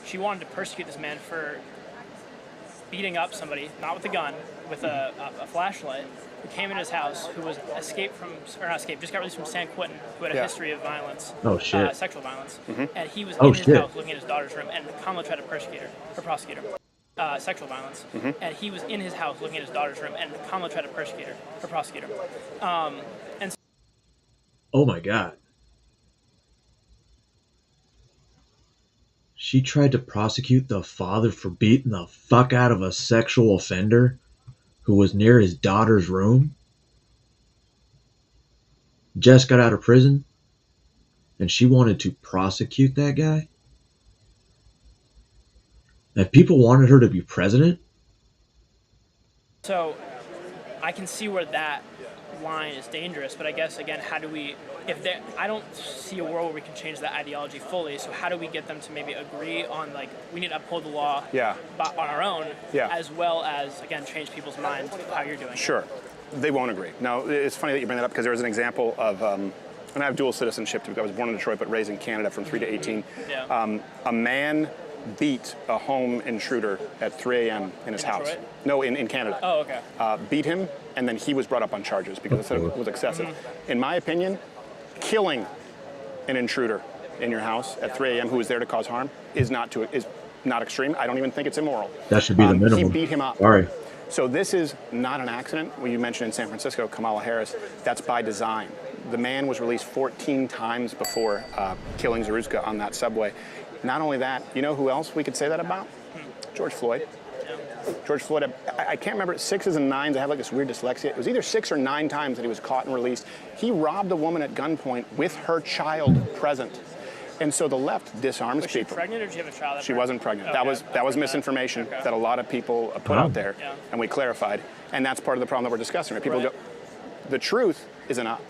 she wanted to persecute this man for beating up somebody, not with a gun, with a flashlight, who came in his house, who was just got released from San Quentin, who had a history of violence, sexual violence, and he was in his house looking at his daughter's room, and Kamala tried to prosecute her. Sexual violence, and he was in his house looking at his daughter's room, and Kamala tried to prosecute her. And oh my God. She tried to prosecute the father for beating the fuck out of a sexual offender who was near his daughter's room. Just got out of prison, and she wanted to prosecute that guy. And people wanted her to be president? so I can see where that line is dangerous, but I guess, again, how do we, I don't see a world where we can change that ideology fully, so how do we get them to maybe agree on, we need to uphold the law on our own, as well as, again, change people's minds how you're doing it? Sure. They won't agree. Now, it's funny that you bring that up because there was an example of, and I have dual citizenship. I was born in Detroit but raised in Canada from 3 to 18. A man beat a home intruder at 3 a.m. in his house. Detroit? No, in Canada. Oh, okay. Beat him, and then he was brought up on charges because it was excessive. Mm-hmm. In my opinion, killing an intruder in your house at 3 a.m. who was there to cause harm is not extreme. I don't even think it's immoral. That should be the minimum. He beat him up. Sorry. So this is not an accident. When you mentioned in San Francisco, Kamala Harris, that's by design. The man was released 14 times before killing Zaruska on that subway. Not only that, you know who else we could say that about? George Floyd. George Floyd, I can't remember, 6s and 9s, I have like this weird dyslexia. It was either 6 or 9 times that he was caught and released. He robbed a woman at gunpoint with her child present. And so the left disarms Was she people. pregnant or did she have a child? She wasn't pregnant. Okay. That was misinformation that a lot of people put out there, and we clarified. And that's part of the problem that we're discussing. Right? People go, the truth is enough.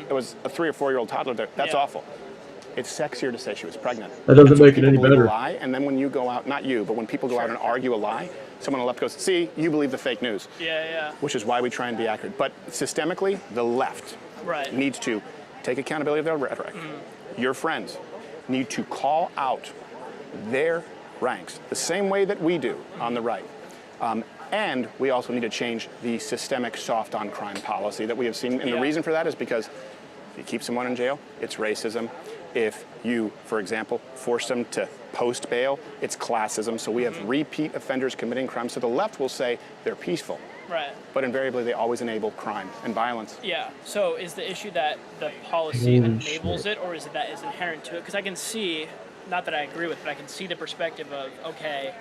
It was a 3 or 4-year-old toddler there. That's awful. It's sexier to say she was pregnant. That doesn't make it People any believe better. A lie, and then when you go out, not you, but when people go out and argue a lie, someone on the left goes, see, you believe the fake news. Yeah. Which is why we try and be accurate. But systemically, the left needs to take accountability of their rhetoric. Your friends need to call out their ranks the same way that we do on the right. And we also need to change the systemic soft on crime policy that we have seen. And the reason for that is because if you keep someone in jail, it's racism. If you, for example, force them to post bail, it's classism. So we have repeat offenders committing crimes. So the left will say they're peaceful. Right. But invariably, they always enable crime and violence. Yeah. So is the issue that the policy enables it, or is it that it's inherent to it? Because I can see, not that I agree with, but I can see the perspective of, okay,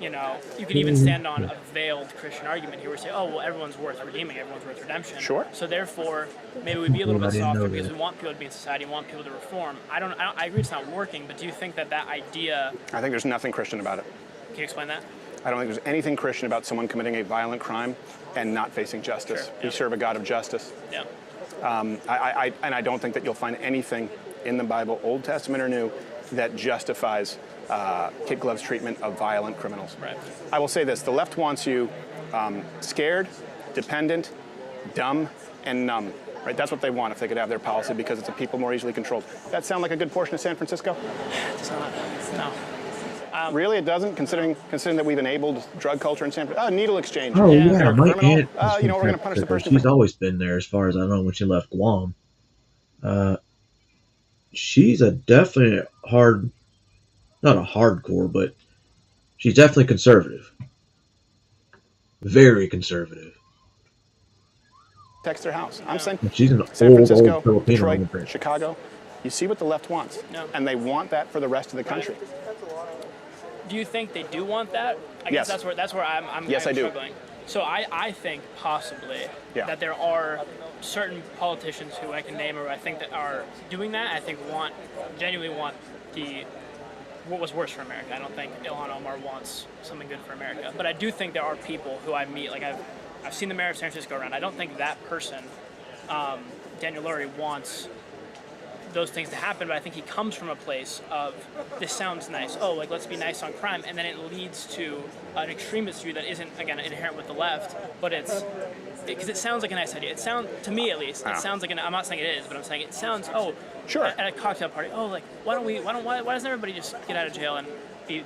you know, you can even stand on a veiled Christian argument here where you say, oh, well, everyone's worth redeeming, everyone's worth redemption. Sure. So therefore, maybe we'd be a little bit softer because we want people to be in society, we want people to reform. I agree it's not working, but do you think that idea... I think there's nothing Christian about it. Can you explain that? I don't think there's anything Christian about someone committing a violent crime and not facing justice. Sure, We serve a God of justice. Yeah. I don't think that you'll find anything in the Bible, Old Testament or New, that justifies kid gloves treatment of violent criminals. Right. I will say this, the left wants you scared, dependent, dumb, and numb. Right? That's what they want if they could have their policy because it's a people more easily controlled. That sound like a good portion of San Francisco? It's not. No. Really, it doesn't, considering that we've enabled drug culture in San Francisco. Needle exchange. Oh yeah, They're a my criminal. aunt. You know, we're going to punish the person. She's always been there, as far as I know. When she left Guam, she's a definite not a hardcore, but she's definitely conservative. Very conservative. Text their house. I'm saying She's an San old Francisco, Filipino Detroit, immigrant. Chicago. You see what the left wants, and they want that for the rest of the country. Do you think they do want that? I guess Yes. that's where I'm Yes, I do. struggling. So I think possibly that there are certain politicians who I can name or I think that are doing that. I think genuinely want what was worse for America. I don't think Ilhan Omar wants something good for America. But I do think there are people who I meet, like I've seen the mayor of San Francisco around. I don't think that person, Daniel Lurie, wants those things to happen, but I think he comes from a place of this sounds nice. Oh, like let's be nice on crime, and then it leads to an extremist view that isn't again inherent with the left, but because it sounds like a nice idea. It sounds to me at least. It sounds like I'm not saying it is, but I'm saying it sounds. Oh, sure. At a cocktail party. Oh, like why doesn't everybody just get out of jail and be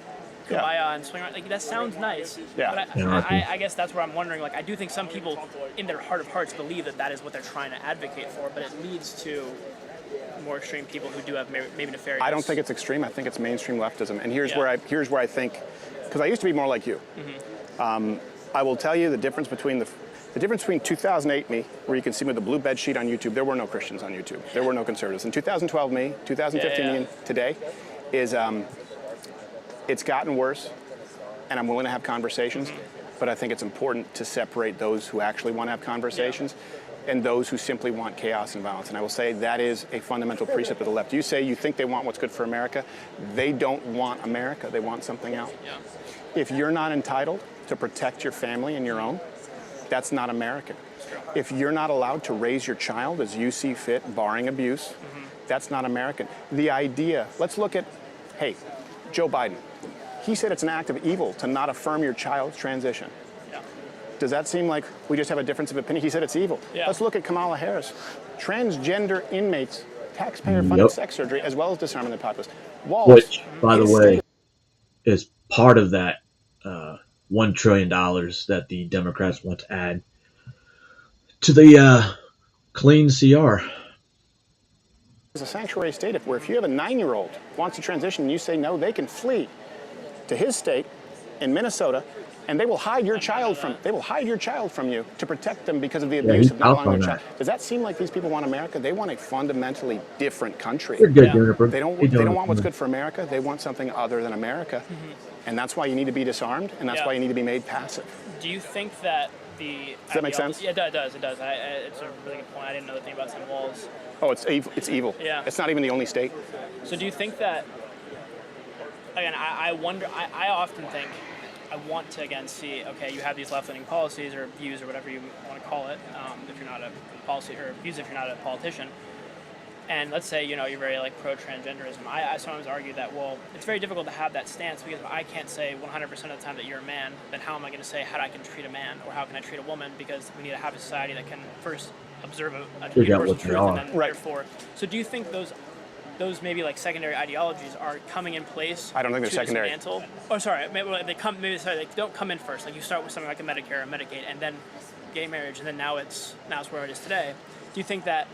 kumbaya and swing around? Like that sounds nice. Yeah. But I guess that's where I'm wondering. Like I do think some people in their heart of hearts believe that is what they're trying to advocate for, but it leads to more extreme people who do have maybe nefarious. I don't think it's extreme. I think it's mainstream leftism. And here's where I think, because I used to be more like you. I will tell you the difference between the difference between 2008 me, where you can see me with the blue bed sheet on YouTube. There were no Christians on YouTube. There were no conservatives. In 2012 me, 2015 me, and today is it's gotten worse, and I'm willing to have conversations. But I think it's important to separate those who actually want to have conversations. And those who simply want chaos and violence. And I will say that is a fundamental precept of the left. You say you think they want what's good for America. They don't want America. They want something else. Yeah. If you're not entitled to protect your family and your own, that's not American. If you're not allowed to raise your child as you see fit, barring abuse, that's not American. The idea, let's look at, hey, Joe Biden. He said it's an act of evil to not affirm your child's transition. Does that seem like we just have a difference of opinion? He said it's evil. Yeah. Let's look at Kamala Harris. Transgender inmates, taxpayer-funded sex surgery, as well as disarming the populace. Walls. Which, by the way, is part of that $1 trillion that the Democrats want to add to the clean CR. It's a sanctuary state where if you have a 9-year-old wants to transition and you say no, they can flee to his state in Minnesota, and they will hide your child from you to protect them because of the abuse of not allowing your child. Does that seem like these people want America? They want a fundamentally different country. They're good, Jennifer. They don't want what's good for America. They want something other than America. And that's why you need to be disarmed, and that's why you need to be made passive. Do you think that the... Does that make sense? Yeah, it does. It does. It's a really good point. I didn't know the thing about St. Walls. Oh, it's evil. It's evil. Yeah. It's not even the only state. So do you think that... Again, I wonder... I often think... I want to, again, see, okay, you have these left-leaning policies or views or whatever you want to call it, if you're not a policy, or views if you're not a politician. And let's say, you know, you're very, like, pro-transgenderism. I sometimes argue that, well, it's very difficult to have that stance because if I can't say 100% of the time that you're a man, then how am I going to say how I can treat a man or how can I treat a woman? Because we need to have a society that can first observe a universal truth and then therefore. So do you think those maybe like secondary ideologies are coming in place? I don't think they're secondary. Dismantle? Oh, sorry. Maybe they don't come in first. Like you start with something like a Medicare or Medicaid, and then gay marriage, and then now it's where it is today. Do you think that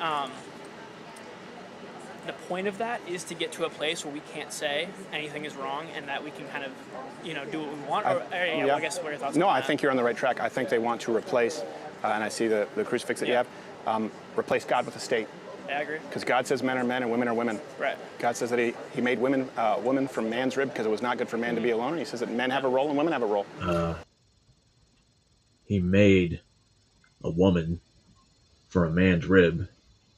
the point of that is to get to a place where we can't say anything is wrong, and that we can kind of, you know, do what we want? Or, I guess what are your thoughts? No, on I that? think you're on the right track. I think they want to replace, and I see the crucifix that you have, replace God with the state. Yeah, I agree. Because God says men are men and women are women. Right. God says that he made women from man's rib because it was not good for man to be alone. And he says that men have a role and women have a role. He made a woman from a man's rib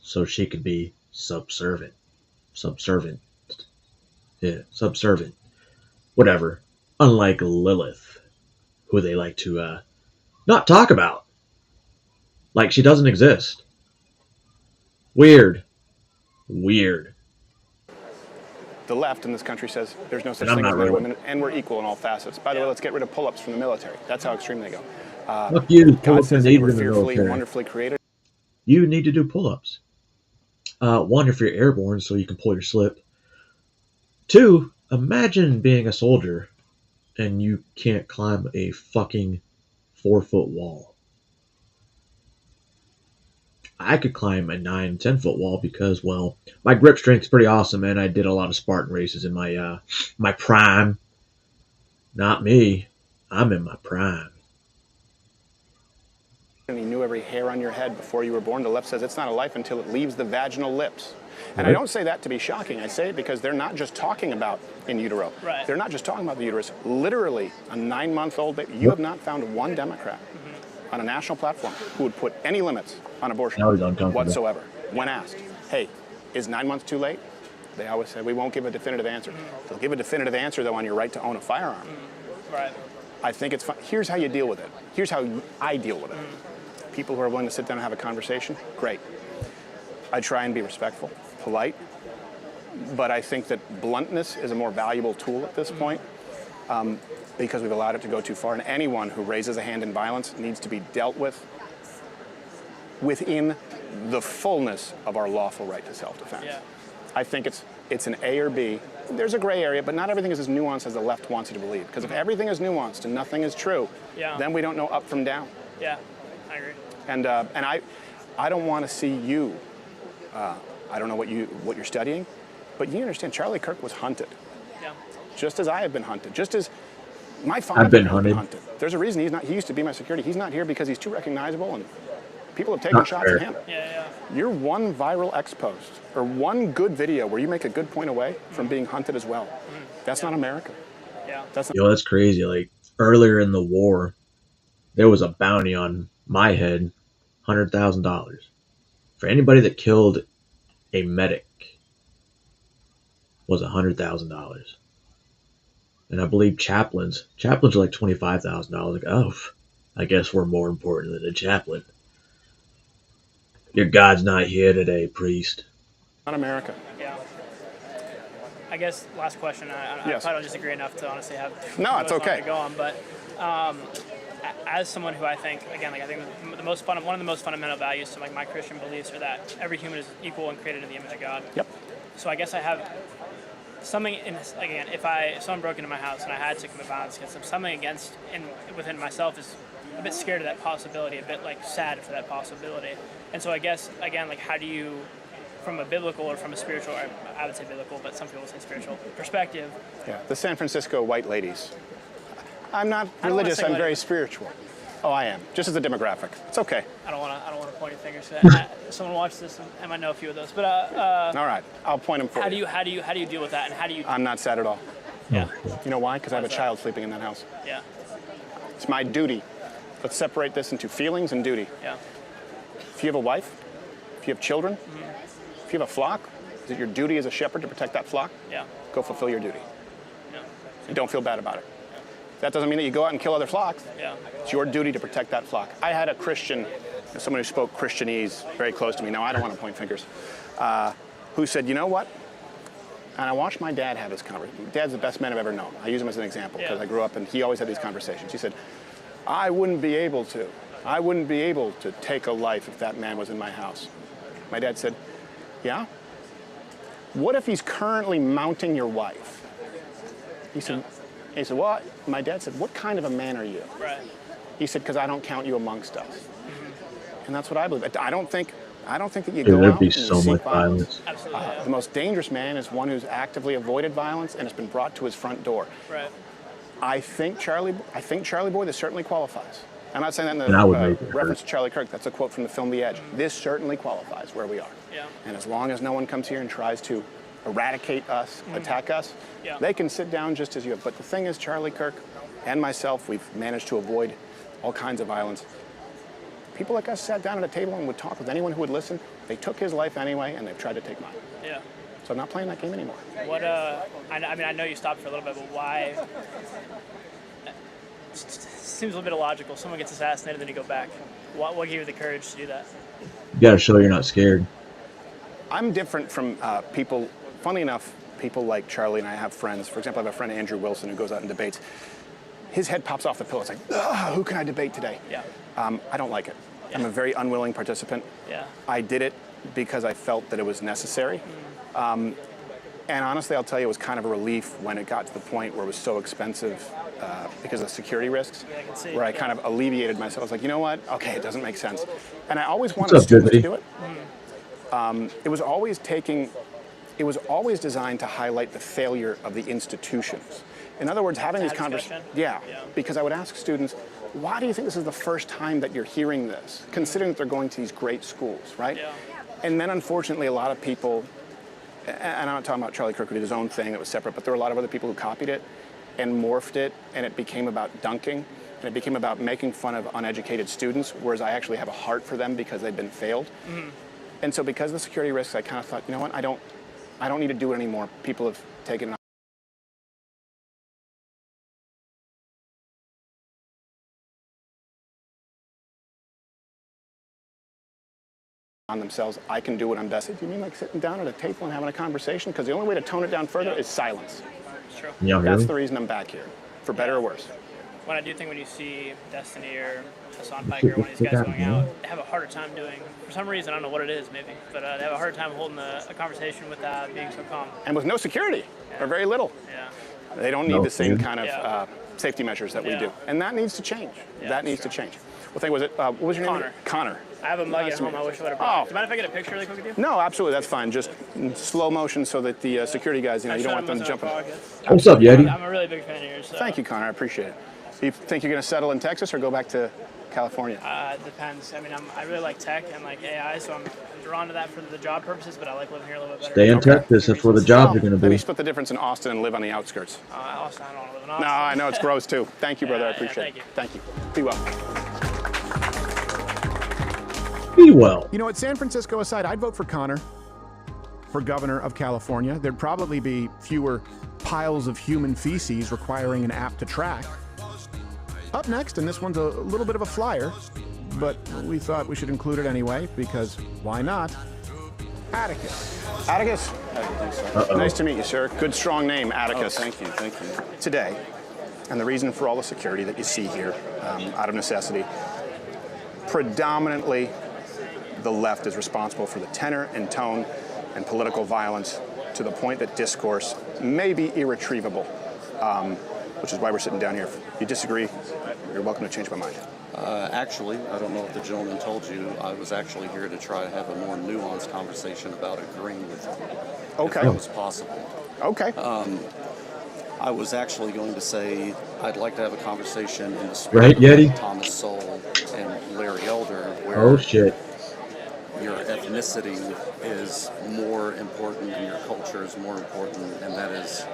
so she could be subservient. Yeah, subservient. Whatever. Unlike Lilith, who they like to not talk about. Like she doesn't exist. Weird. The left in this country says there's no such thing as men and women, and we're equal in all facets. By the way, let's get rid of pull-ups from the military. That's how extreme they go. Fuck you. God says that you were in the fearfully, military. wonderfully created. You need to do pull-ups. One, if you're airborne, so you can pull your slip. Two, imagine being a soldier and you can't climb a fucking 4-foot wall. I could climb a 9-10 foot wall because, well, my grip strength is pretty awesome, and I did a lot of Spartan races in my my prime. Not me. I'm in my prime. And he knew every hair on your head before you were born. The left says it's not a life until it leaves the vaginal lips. And I don't say that to be shocking. I say it because they're not just talking about in utero. Right. They're not just talking about the uterus. Literally, a 9-month-old baby. You have not found one Democrat on a national platform who would put any limits on abortion whatsoever. When asked, hey, is 9 months too late? They always say, we won't give a definitive answer. They'll give a definitive answer, though, on your right to own a firearm. Right. I think it's fun. Here's how you deal with it. Here's how I deal with it. People who are willing to sit down and have a conversation, great. I try and be respectful, polite, but I think that bluntness is a more valuable tool at this point because we've allowed it to go too far. And anyone who raises a hand in violence needs to be dealt with within the fullness of our lawful right to self-defense. Yeah. I think it's an A or B. There's a gray area, but not everything is as nuanced as the left wants you to believe. Because if everything is nuanced and nothing is true, then we don't know up from down. Yeah, I agree. And I don't want to see you. I don't know what you're studying, but you understand Charlie Kirk was hunted. Yeah. Just as I have been hunted. Just as my father I've been has hunted. been hunted. There's a reason he's not. He used to be my security. He's not here because he's too recognizable and people have taken shots at him. Yeah. You're one viral X post or one good video where you make a good point away from being hunted as well. That's not America. Yeah. That's crazy. Like earlier in the war, there was a bounty on my head, $100,000 for anybody that killed a medic. Was $100,000, and I believe chaplains are like $25,000. Like, oh, I guess we're more important than a chaplain. Your God's not here today, priest. Not America. Yeah. I guess last question. I probably don't disagree enough to honestly have. No, it's okay. To go on, but as someone who I think, again, like I think one of the most fundamental values to like my Christian beliefs are that every human is equal and created in the image of God. Yep. So I guess I have something again, if someone broke into my house and I had to commit violence against them, something within myself is a bit scared of that possibility, a bit like sad for that possibility. And so I guess again, like, how do you, from a biblical or from a spiritual, I would say biblical, but some people say spiritual perspective. Yeah, the San Francisco white ladies. I'm not religious. I'm very spiritual. Oh, I am. Just as a demographic. It's okay. I don't want to point your fingers. Someone watched this, and I might know a few of those. But all right, I'll point them for you. How do you deal with that? And how do you? I'm not sad at all. Yeah. You know why? Because I have a child sleeping in that house. Yeah. It's my duty. Let's separate this into feelings and duty. Yeah. If you have a wife, if you have children, if you have a flock, is it your duty as a shepherd to protect that flock? Yeah. Go fulfill your duty. Yeah. And don't feel bad about it. That doesn't mean that you go out and kill other flocks. Yeah. It's your duty to protect that flock. I had a Christian, someone who spoke Christianese very close to me. Now, I don't want to point fingers. Who said, you know what? And I watched my dad have this conversation. Dad's the best man I've ever known. I use him as an example because I grew up and he always had these conversations. He said, I wouldn't be able to take a life if that man was in my house. My dad said, yeah? What if he's currently mounting your wife? He said, well, my dad said, what kind of a man are you? Right. He said, because I don't count you amongst us. Mm-hmm. And that's what I believe. I don't think that you go There'd out be and so you seek much violence. Absolutely. The most dangerous man is one who's actively avoided violence and has been brought to his front door. Right. I think Charlie Boy, this certainly qualifies. I'm not saying that in And I would make it reference to Charlie Kirk. That's a quote from the film The Edge. This certainly qualifies where we are. Yeah. And as long as no one comes here and tries to eradicate us, attack us, Yeah. they can sit down just as you have. But the thing is, Charlie Kirk and myself, we've managed to avoid all kinds of violence. People like us sat down at a table and would talk with anyone who would listen. They took his life anyway, and they've tried to take mine. Yeah. So I'm not playing that game anymore. What? I know you stopped for a little bit, but why? Seems a little bit illogical. Someone gets assassinated, then you go back. What gave you the courage to do that? You gotta show you're not scared. I'm different from people. Funny enough, people like Charlie and I have friends. For example, I have a friend, Andrew Wilson, who goes out and debates. His head pops off the pillow. It's like, who can I debate today? Yeah. I don't like it. Yeah. I'm a very unwilling participant. Yeah. I did it because I felt that it was necessary. And honestly, I'll tell you, it was kind of a relief when it got to the point where it was so expensive because of security risks, Yeah, I can see. where I Yeah. kind of alleviated myself. I was like, you know what? Okay, it doesn't make sense. And I always What's wanted up, students to Tiffany? do it. It was always designed to highlight the failure of the institutions. In other words, having these conversations. Yeah, because I would ask students, why do you think this is the first time that you're hearing this, considering that they're going to these great schools, right? Yeah. And then unfortunately, a lot of people, and I'm not talking about Charlie Kirk, who did his own thing that was separate, but there were a lot of other people who copied it and morphed it, and it became about dunking, and it became about making fun of uneducated students, whereas I actually have a heart for them because they've been failed. Mm-hmm. And so because of the security risks, I kind of thought, you know what, I don't need to do it anymore. People have taken it on themselves. I can do what I'm best at. Do you mean like sitting down at a table and having a conversation? Because the only way to tone it down further is silence. It's true. Yeah, That's really? the reason I'm back here, for better or worse. When I do think when you see Destiny or Hassan Piker or one of these guys going out, they have a harder time doing, for some reason, I don't know what it is maybe, but they have a harder time holding a conversation without being so calm. And with no security, or very little. Yeah. They don't need No, the same dude. kind of safety measures that we Yeah. do. And that needs to change. Yeah, that needs to change. Well, thank you. Was it, what was your Connor. name? Connor. I have a mug Nice at to home meet I you. wish I would have brought. Oh. Do you mind if I get a picture really quick with you? No, absolutely, that's fine. Just in slow motion so that the security guys, you know, you don't want them jumping. What's up, Yeti? I'm a really big fan of yours. So. Thank you, Connor. I appreciate it. Do you think you're going to settle in Texas or go back to California? It depends. I mean, I really like tech and like AI, so I'm drawn to that for the job purposes, but I like living here a little bit better. Stay in Texas. That's where the jobs are going to Maybe be. split the difference in Austin and live on the outskirts. Austin, I don't want to live in Austin. No, I know it's gross too. Thank you, brother. I Yeah, appreciate yeah, it. Thank you. Be well. Be well. You know what, San Francisco aside, I'd vote for Connor for governor of California. There'd probably be fewer piles of human feces requiring an app to track. Up next, and this one's a little bit of a flyer, but we thought we should include it anyway, because why not? Atticus. Atticus. Uh-oh. Nice to meet you, sir. Good, strong name, Atticus. Oh, thank you, thank you. Today, and the reason for all the security that you see here, out of necessity, predominantly the left is responsible for the tenor and tone and political violence to the point that discourse may be irretrievable, which is why we're sitting down here. If you disagree, you're welcome to change my mind. Actually, I don't know if the gentleman told you, I was actually here to try to have a more nuanced conversation about agreeing with you. Okay. If that was possible. Okay. I was actually going to say I'd like to have a conversation in the spirit Right, Yeti? of Thomas Sowell and Larry Elder, where Oh shit. your ethnicity is more important and your culture is more important, and that is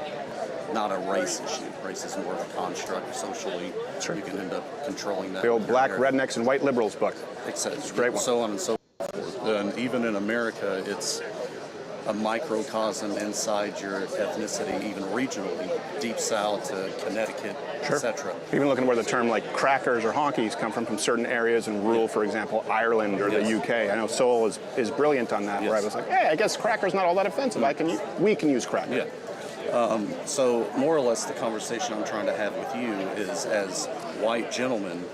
not a race issue. Race is more of a construct socially. Sure. You can end up controlling that. The old with your Black hair. Rednecks and White Liberals book. It's a great one. So on and so forth. And even in America, it's a microcosm inside your ethnicity, even regionally, deep south to Connecticut, etc. Even looking at where the term like crackers or honkies come from certain areas in rural, for example, Ireland or the UK. I know Sowell is brilliant on that, where I was like, hey, I guess cracker's not all that offensive. We can use cracker. Yeah. So more or less the conversation I'm trying to have with you is, as white gentlemen,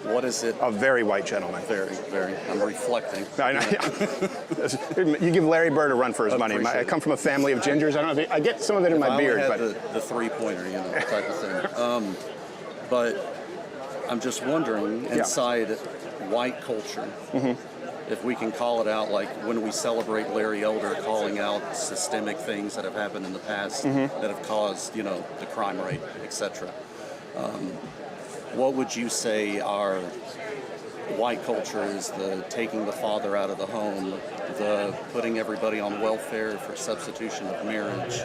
what is it? A very white gentleman. Very, very. I'm reflecting. I know. You give Larry Bird a run for his money. I come from a family of gingers. I don't know. I get some of it in my beard. I But only had the three-pointer, type of thing. But I'm just wondering, inside white culture, if we can call it out, like when we celebrate Larry Elder calling out systemic things that have happened in the past that have caused, the crime rate, etc. What would you say our white culture is? The taking the father out of the home, the putting everybody on welfare for substitution of marriage,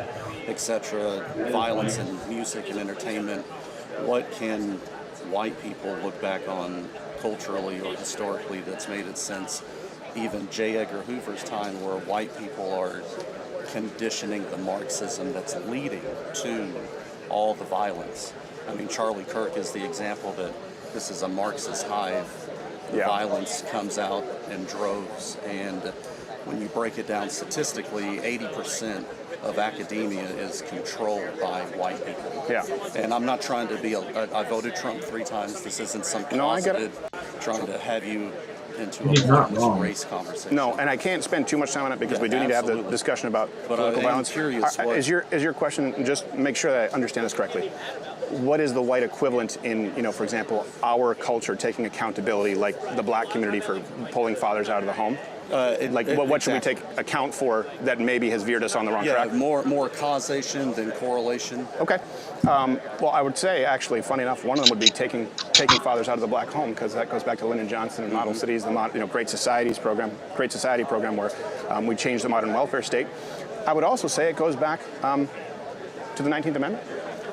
etc., violence in music and entertainment. What can white people look back on culturally or historically that's made it since even J. Edgar Hoover's time, where white people are conditioning the Marxism that's leading to all the violence? I mean, Charlie Kirk is the example that this is a Marxist hive. The violence comes out in droves, and when you break it down statistically, 80% of academia is controlled by white people. Yeah. And I'm not trying to be I voted Trump 3 times. This isn't some closeted trying to have you into a race conversation. No, and I can't spend too much time on it because we do need to have the discussion about political violence. Curious, is your question, just make sure that I understand this correctly, what is the white equivalent in, for example, our culture taking accountability, like the black community for pulling fathers out of the home? What should we take account for that maybe has veered us on the wrong track? More causation than correlation. Okay. Well, I would say, actually, funny enough, one of them would be taking fathers out of the black home, because that goes back to Lyndon Johnson and Model Cities, the Great Society program, where we changed the modern welfare state. I would also say it goes back to the 19th Amendment.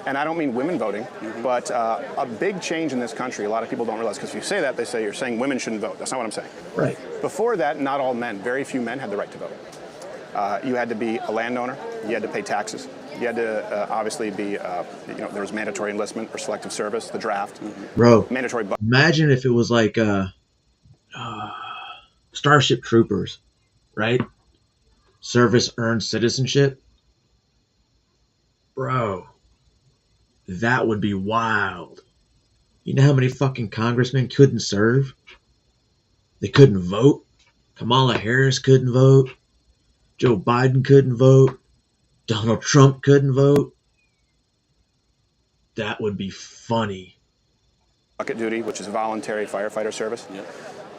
And I don't mean women voting, but a big change in this country, a lot of people don't realize, because if you say that, they say you're saying women shouldn't vote. That's not what I'm saying. Right. Before that, not all men, very few men had the right to vote. You had to be a landowner. You had to pay taxes. You had to obviously be, there was mandatory enlistment or selective service, the draft. Bro, mandatory. Imagine if it was like Starship Troopers, right? Service earned citizenship. Bro, that would be wild. You know how many fucking congressmen couldn't serve? They couldn't vote. Kamala Harris couldn't vote. Joe Biden couldn't vote. Donald Trump couldn't vote. That would be funny. Bucket duty, which is voluntary firefighter service. Yep.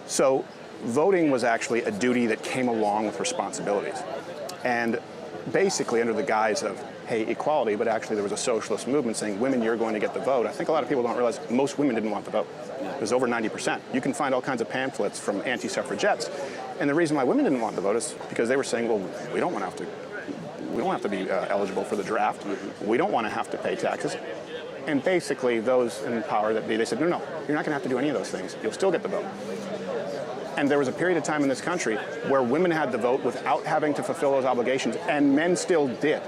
So voting was actually a duty that came along with responsibilities. And basically under the guise of, hey, equality, but actually there was a socialist movement saying, women, you're going to get the vote. I think a lot of people don't realize most women didn't want the vote. It was over 90%. You can find all kinds of pamphlets from anti-suffragettes. And the reason why women didn't want the vote is because they were saying, well, we don't have to be eligible for the draft. We don't want to have to pay taxes. And basically those in power, they said, no, you're not going to have to do any of those things. You'll still get the vote. And there was a period of time in this country where women had the vote without having to fulfill those obligations, and men still did.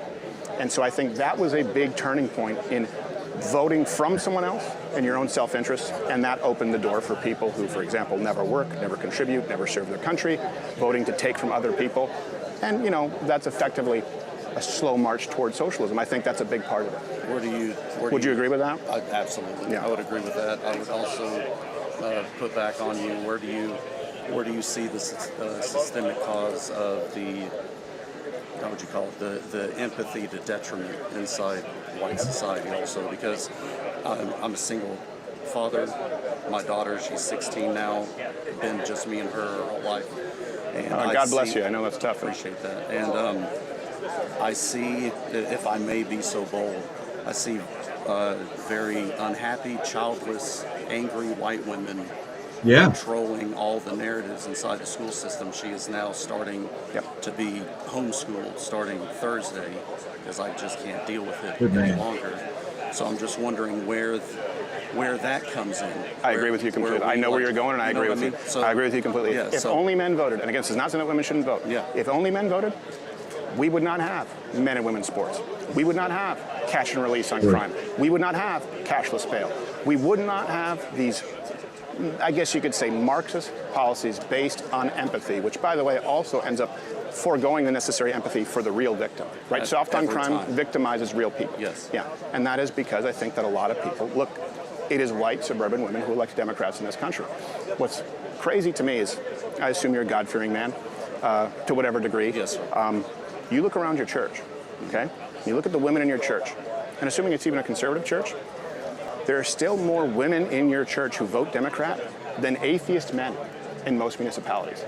And so I think that was a big turning point in voting from someone else in your own self-interest, and that opened the door for people who, for example, never work, never contribute, never serve their country, voting to take from other people. And, that's effectively a slow march towards socialism. I think that's a big part of it. Would you agree with that? Absolutely. Yeah. I would agree with that. I would also put back on you, where do you see the systemic cause of the how would you call it, the empathy to detriment inside white society also, because I'm a single father. My daughter, she's 16 now, been just me and her whole life. And God bless you. I know that's tough. Appreciate that. And I see, if I may be so bold, I see very unhappy, childless, angry white women controlling all the narratives inside the school system. She is now starting to be homeschooled starting Thursday because I just can't deal with it any longer. So I'm just wondering where that comes in. I agree with you completely. I know where you're going, and I agree with you. So, I agree with you completely. Yeah, if only men voted, and again, this is not saying that women shouldn't vote. Yeah. If only men voted, we would not have men and women's sports. We would not have catch and release on crime. We would not have cashless bail. We would not have these, I guess you could say, Marxist policies based on empathy, which, by the way, also ends up foregoing the necessary empathy for the real victim, right? Soft on crime victimizes real people. Yes. Yeah, and that is because I think that a lot of people, look, it is white suburban women who elect Democrats in this country. What's crazy to me is, I assume you're a God-fearing man, to whatever degree. Yes, sir. You look around your church, okay? You look at the women in your church, and assuming it's even a conservative church, there are still more women in your church who vote Democrat than atheist men in most municipalities.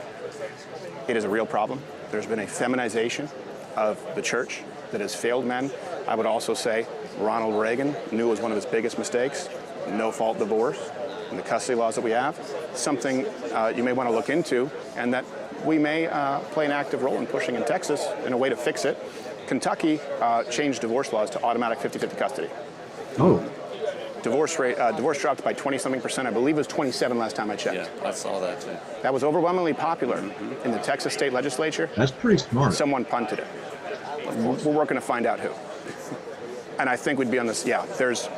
It is a real problem. There's been a feminization of the church that has failed men. I would also say Ronald Reagan knew it was one of his biggest mistakes, no-fault divorce, and the custody laws that we have, something you may want to look into, and that we may play an active role in pushing in Texas in a way to fix it. Kentucky changed divorce laws to automatic 50-50 custody. Oh. Divorce dropped by 20-something%. I believe it was 27 last time I checked. Yeah, I saw that too. That was overwhelmingly popular in the Texas state legislature. That's pretty smart. Someone punted it. We're working to find out who. And I think we'd be on this. Yeah, there's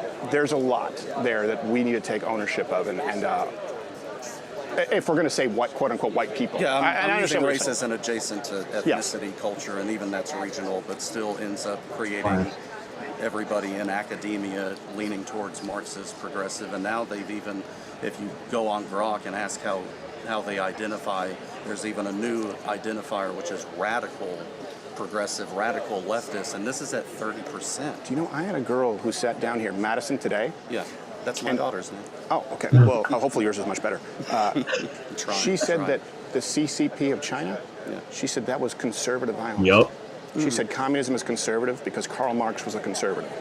a lot there that we need to take ownership of, and if we're going to say what, quote unquote, white people. Yeah, I'm I using understand race as an adjacent to ethnicity, culture, and even that's regional, but still ends up creating everybody in academia leaning towards Marxist, progressive, and now they've even, if you go on Grok and ask how they identify, there's even a new identifier which is radical, progressive, radical leftist, and this is at 30%. Do you know, I had a girl who sat down here, Madison today. Yeah, that's my daughter's name. Oh, okay. Well, hopefully yours is much better. She said that the CCP of China, she said that was conservative violence. Yep. She said communism is conservative because Karl Marx was a conservative.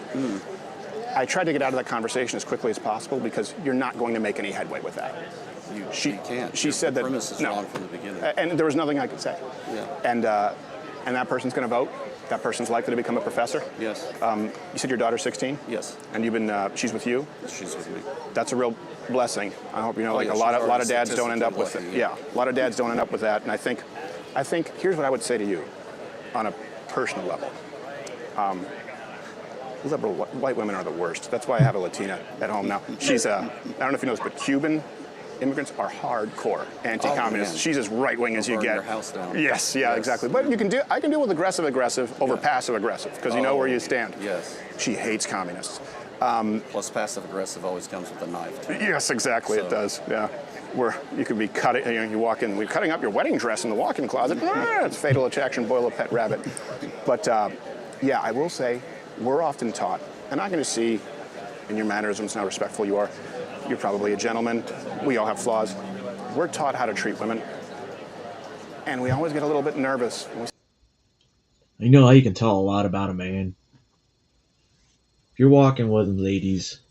I tried to get out of that conversation as quickly as possible because you're not going to make any headway with that. You can't. She said that premise is wrong from the beginning. And there was nothing I could say. Yeah. And that person's going to vote. That person's likely to become a professor. Yes. You said your daughter's 16. Yes. And you've been she's with you. She's with me. That's a real blessing. I hope you know. Yeah, a lot of dads don't end up with it. Yeah. A lot of dads don't end up with that. And I think here's what I would say to you, on a personal level. Liberal white women are the worst. That's why I have a Latina at home now. She's I don't know if you know this, but Cuban immigrants are hardcore anti-communist. She's as right-wing as you get. Your house down. Yes, exactly. But I can deal with aggressive over passive-aggressive because you know where you stand. Yes. She hates communists. Plus, passive-aggressive always comes with a knife, too. Yes, exactly, it does. Yeah. Where you could be cutting, you walk in, we're cutting up your wedding dress in the walk-in closet. It's fatal attraction, boil a pet rabbit. But yeah, I will say, we're often taught, and I can just see in your mannerisms how respectful you are. You're probably a gentleman. We all have flaws. We're taught how to treat women, and we always get a little bit nervous. You know how you can tell a lot about a man? If you're walking with them, ladies,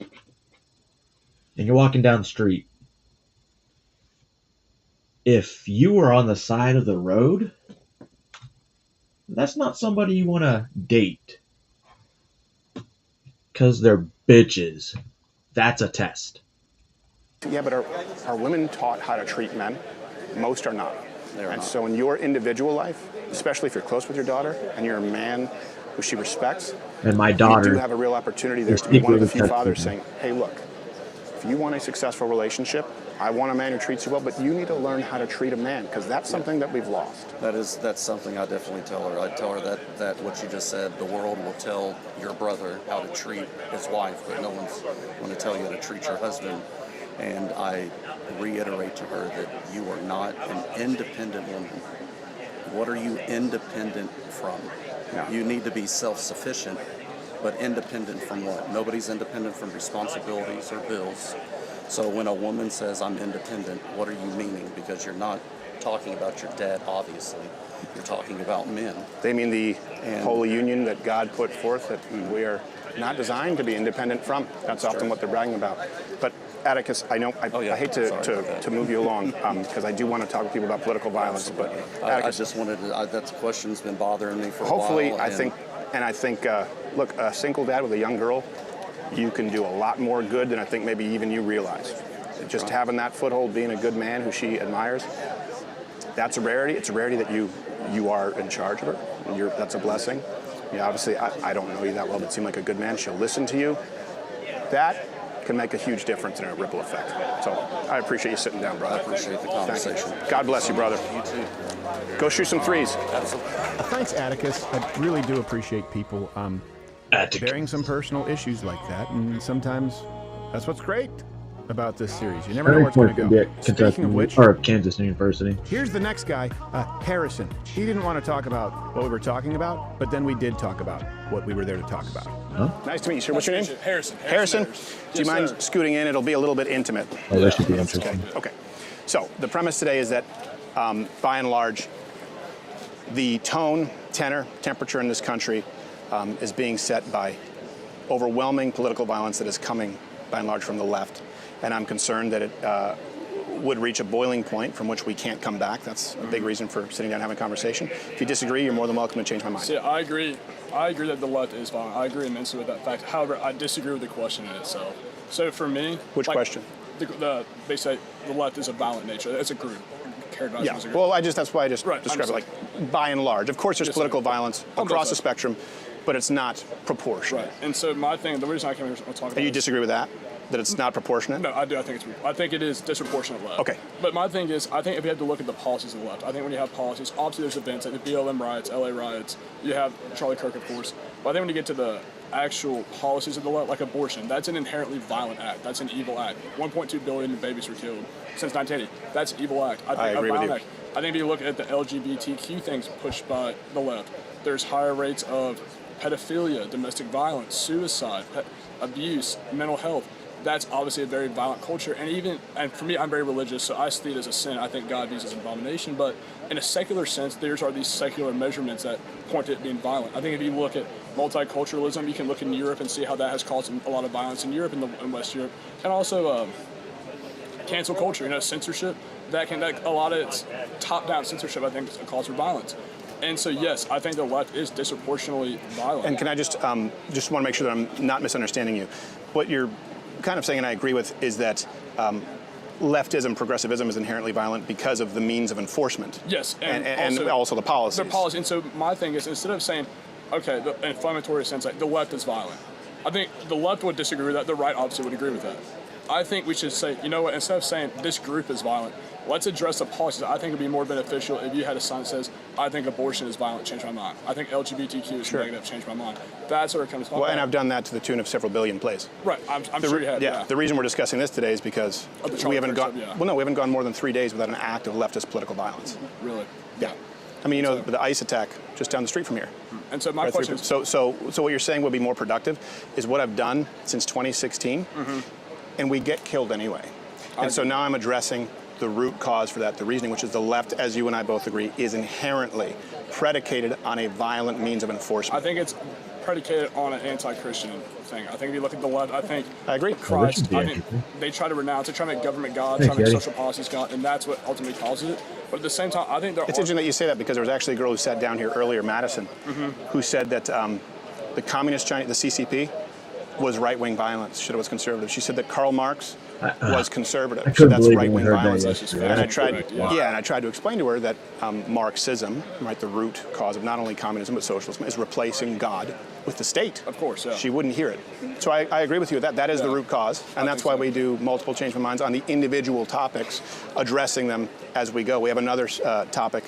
and you're walking down the street, if you were on the side of the road, that's not somebody you want to date. Because they're bitches. That's a test. Yeah, but are women taught how to treat men? Most are not. They're not. So in your individual life, especially if you're close with your daughter and you're a man who she respects, and my daughter, you do have a real opportunity there to be one of the few fathers saying, hey, look, if you want a successful relationship, I want a man who treats you well, but you need to learn how to treat a man, because that's something that we've lost. That's something I definitely tell her. I tell her that what you just said, the world will tell your brother how to treat his wife, but no one's going to tell you how to treat your husband. And I reiterate to her that you are not an independent woman What are you independent from? Yeah. You need to be self-sufficient, but independent from what? Nobody's independent from responsibilities or bills. So when a woman says, I'm independent, what are you meaning? Because you're not talking about your dad, obviously. You're talking about men. They mean the holy union that God put forth that we are not designed to be independent from. That's often what they're bragging about. But Atticus, I know I hate to move you along because I do want to talk to people about political violence. But I just wanted to, that question's been bothering me for a while. Hopefully, I think, look, a single dad with a young girl, you can do a lot more good than I think maybe even you realize. Just having that foothold, being a good man who she admires, that's a rarity. It's a rarity that you are in charge of her. That's a blessing. Yeah, obviously, I don't know you that well, but seem like a good man. She'll listen to you. That can make a huge difference in a ripple effect. So I appreciate you sitting down, brother. I appreciate the conversation. God bless you, brother. You too. Go shoot some threes. Absolutely. Thanks, Atticus. I really do appreciate people bearing some personal issues like that, and sometimes that's what's great about this series. You never know where it's going to go. Speaking of which, or Kansas University. Here's the next guy, Harrison. He didn't want to talk about what we were talking about, but then we did talk about what we were there to talk about. Huh? Nice to meet you, sir. What's your name? Harrison. Harrison? Do you mind scooting in? It'll be a little bit intimate. Oh, that should be interesting. Okay. So the premise today is that, by and large, the tone, tenor, temperature in this country is being set by overwhelming political violence that is coming, by and large, from the left. And I'm concerned that it would reach a boiling point from which we can't come back. That's a big reason for sitting down and having a conversation. If you disagree, you're more than welcome to change my mind. See, I agree that the left is violent. I agree immensely with that fact. However, I disagree with the question in itself. So for me... Which question? They say the left is a violent nature. It's a group. Yeah, well, that's why I just described it like by and large. Of course, there's political violence across the spectrum, but it's not proportionate. Right. And so my thing, the reason I came here to talk about... And you disagree with that? That it's not proportionate? No, I do. I think it is disproportionate left. Okay. But my thing is, I think if you have to look at the policies of the left, I think when you have policies, obviously there's events like the BLM riots, LA riots, you have Charlie Kirk, of course. But I think when you get to the actual policies of the left, like abortion, that's an inherently violent act. That's an evil act. 1.2 billion babies were killed since 1980. That's an evil act. I agree with you. Act. I think if you look at the LGBTQ things pushed by the left, there's higher rates of pedophilia, domestic violence, suicide, abuse, mental health. That's obviously a very violent culture, and for me, I'm very religious, so I see it as a sin. I think God views it as an abomination, but in a secular sense, there are these secular measurements that point to it being violent. I think if you look at multiculturalism, you can look in Europe and see how that has caused a lot of violence in Europe and in West Europe, and also cancel culture, censorship. That a lot of it's top-down censorship, I think, is a cause for violence. And so, yes, I think the left is disproportionately violent. And can I just want to make sure that I'm not misunderstanding you? What you're kind of saying, and I agree with, is that leftism, progressivism is inherently violent because of the means of enforcement. Yes, and also the policies. The policy. And so my thing is, instead of saying, okay, the inflammatory sense, like the left is violent, I think the left would disagree with that. The right obviously would agree with that. I think we should say, you know what, instead of saying this group is violent, let's address the policies. I think it would be more beneficial if you had a sign that says, I think abortion is violent, change my mind. I think LGBTQ is negative, change my mind. That's where it comes from. Well, and I've done that to the tune of several billion plays. Right, I'm sure you have. Yeah, the reason we're discussing this today is because we haven't gone more than 3 days without an act of leftist political violence. Really? Yeah. I mean, the ICE attack just down the street from here. And so my question is... So what you're saying would be more productive is what I've done since 2016, and we get killed anyway. And so now I'm addressing the root cause for that, the reasoning, which is the left, as you and I both agree, is inherently predicated on a violent means of enforcement. I think it's predicated on an anti-Christian thing. I think if you look at the left, I agree. Christ, I think they try to renounce, they try to make government God, try to make social policies God, and that's what ultimately causes it. But at the same time, I think it's interesting that you say that because there was actually a girl who sat down here earlier, Madison, who said that the communist China, the CCP, was right-wing violence. She was conservative. She said that Karl Marx was conservative. So that's right-wing violence. And I tried, and I tried to explain to her that Marxism, right, the root cause of not only communism but socialism, is replacing God with the state. Of course, yeah. She wouldn't hear it. So I agree with you that that is the root cause, and that's why we do multiple change of minds on the individual topics, addressing them as we go. We have another topic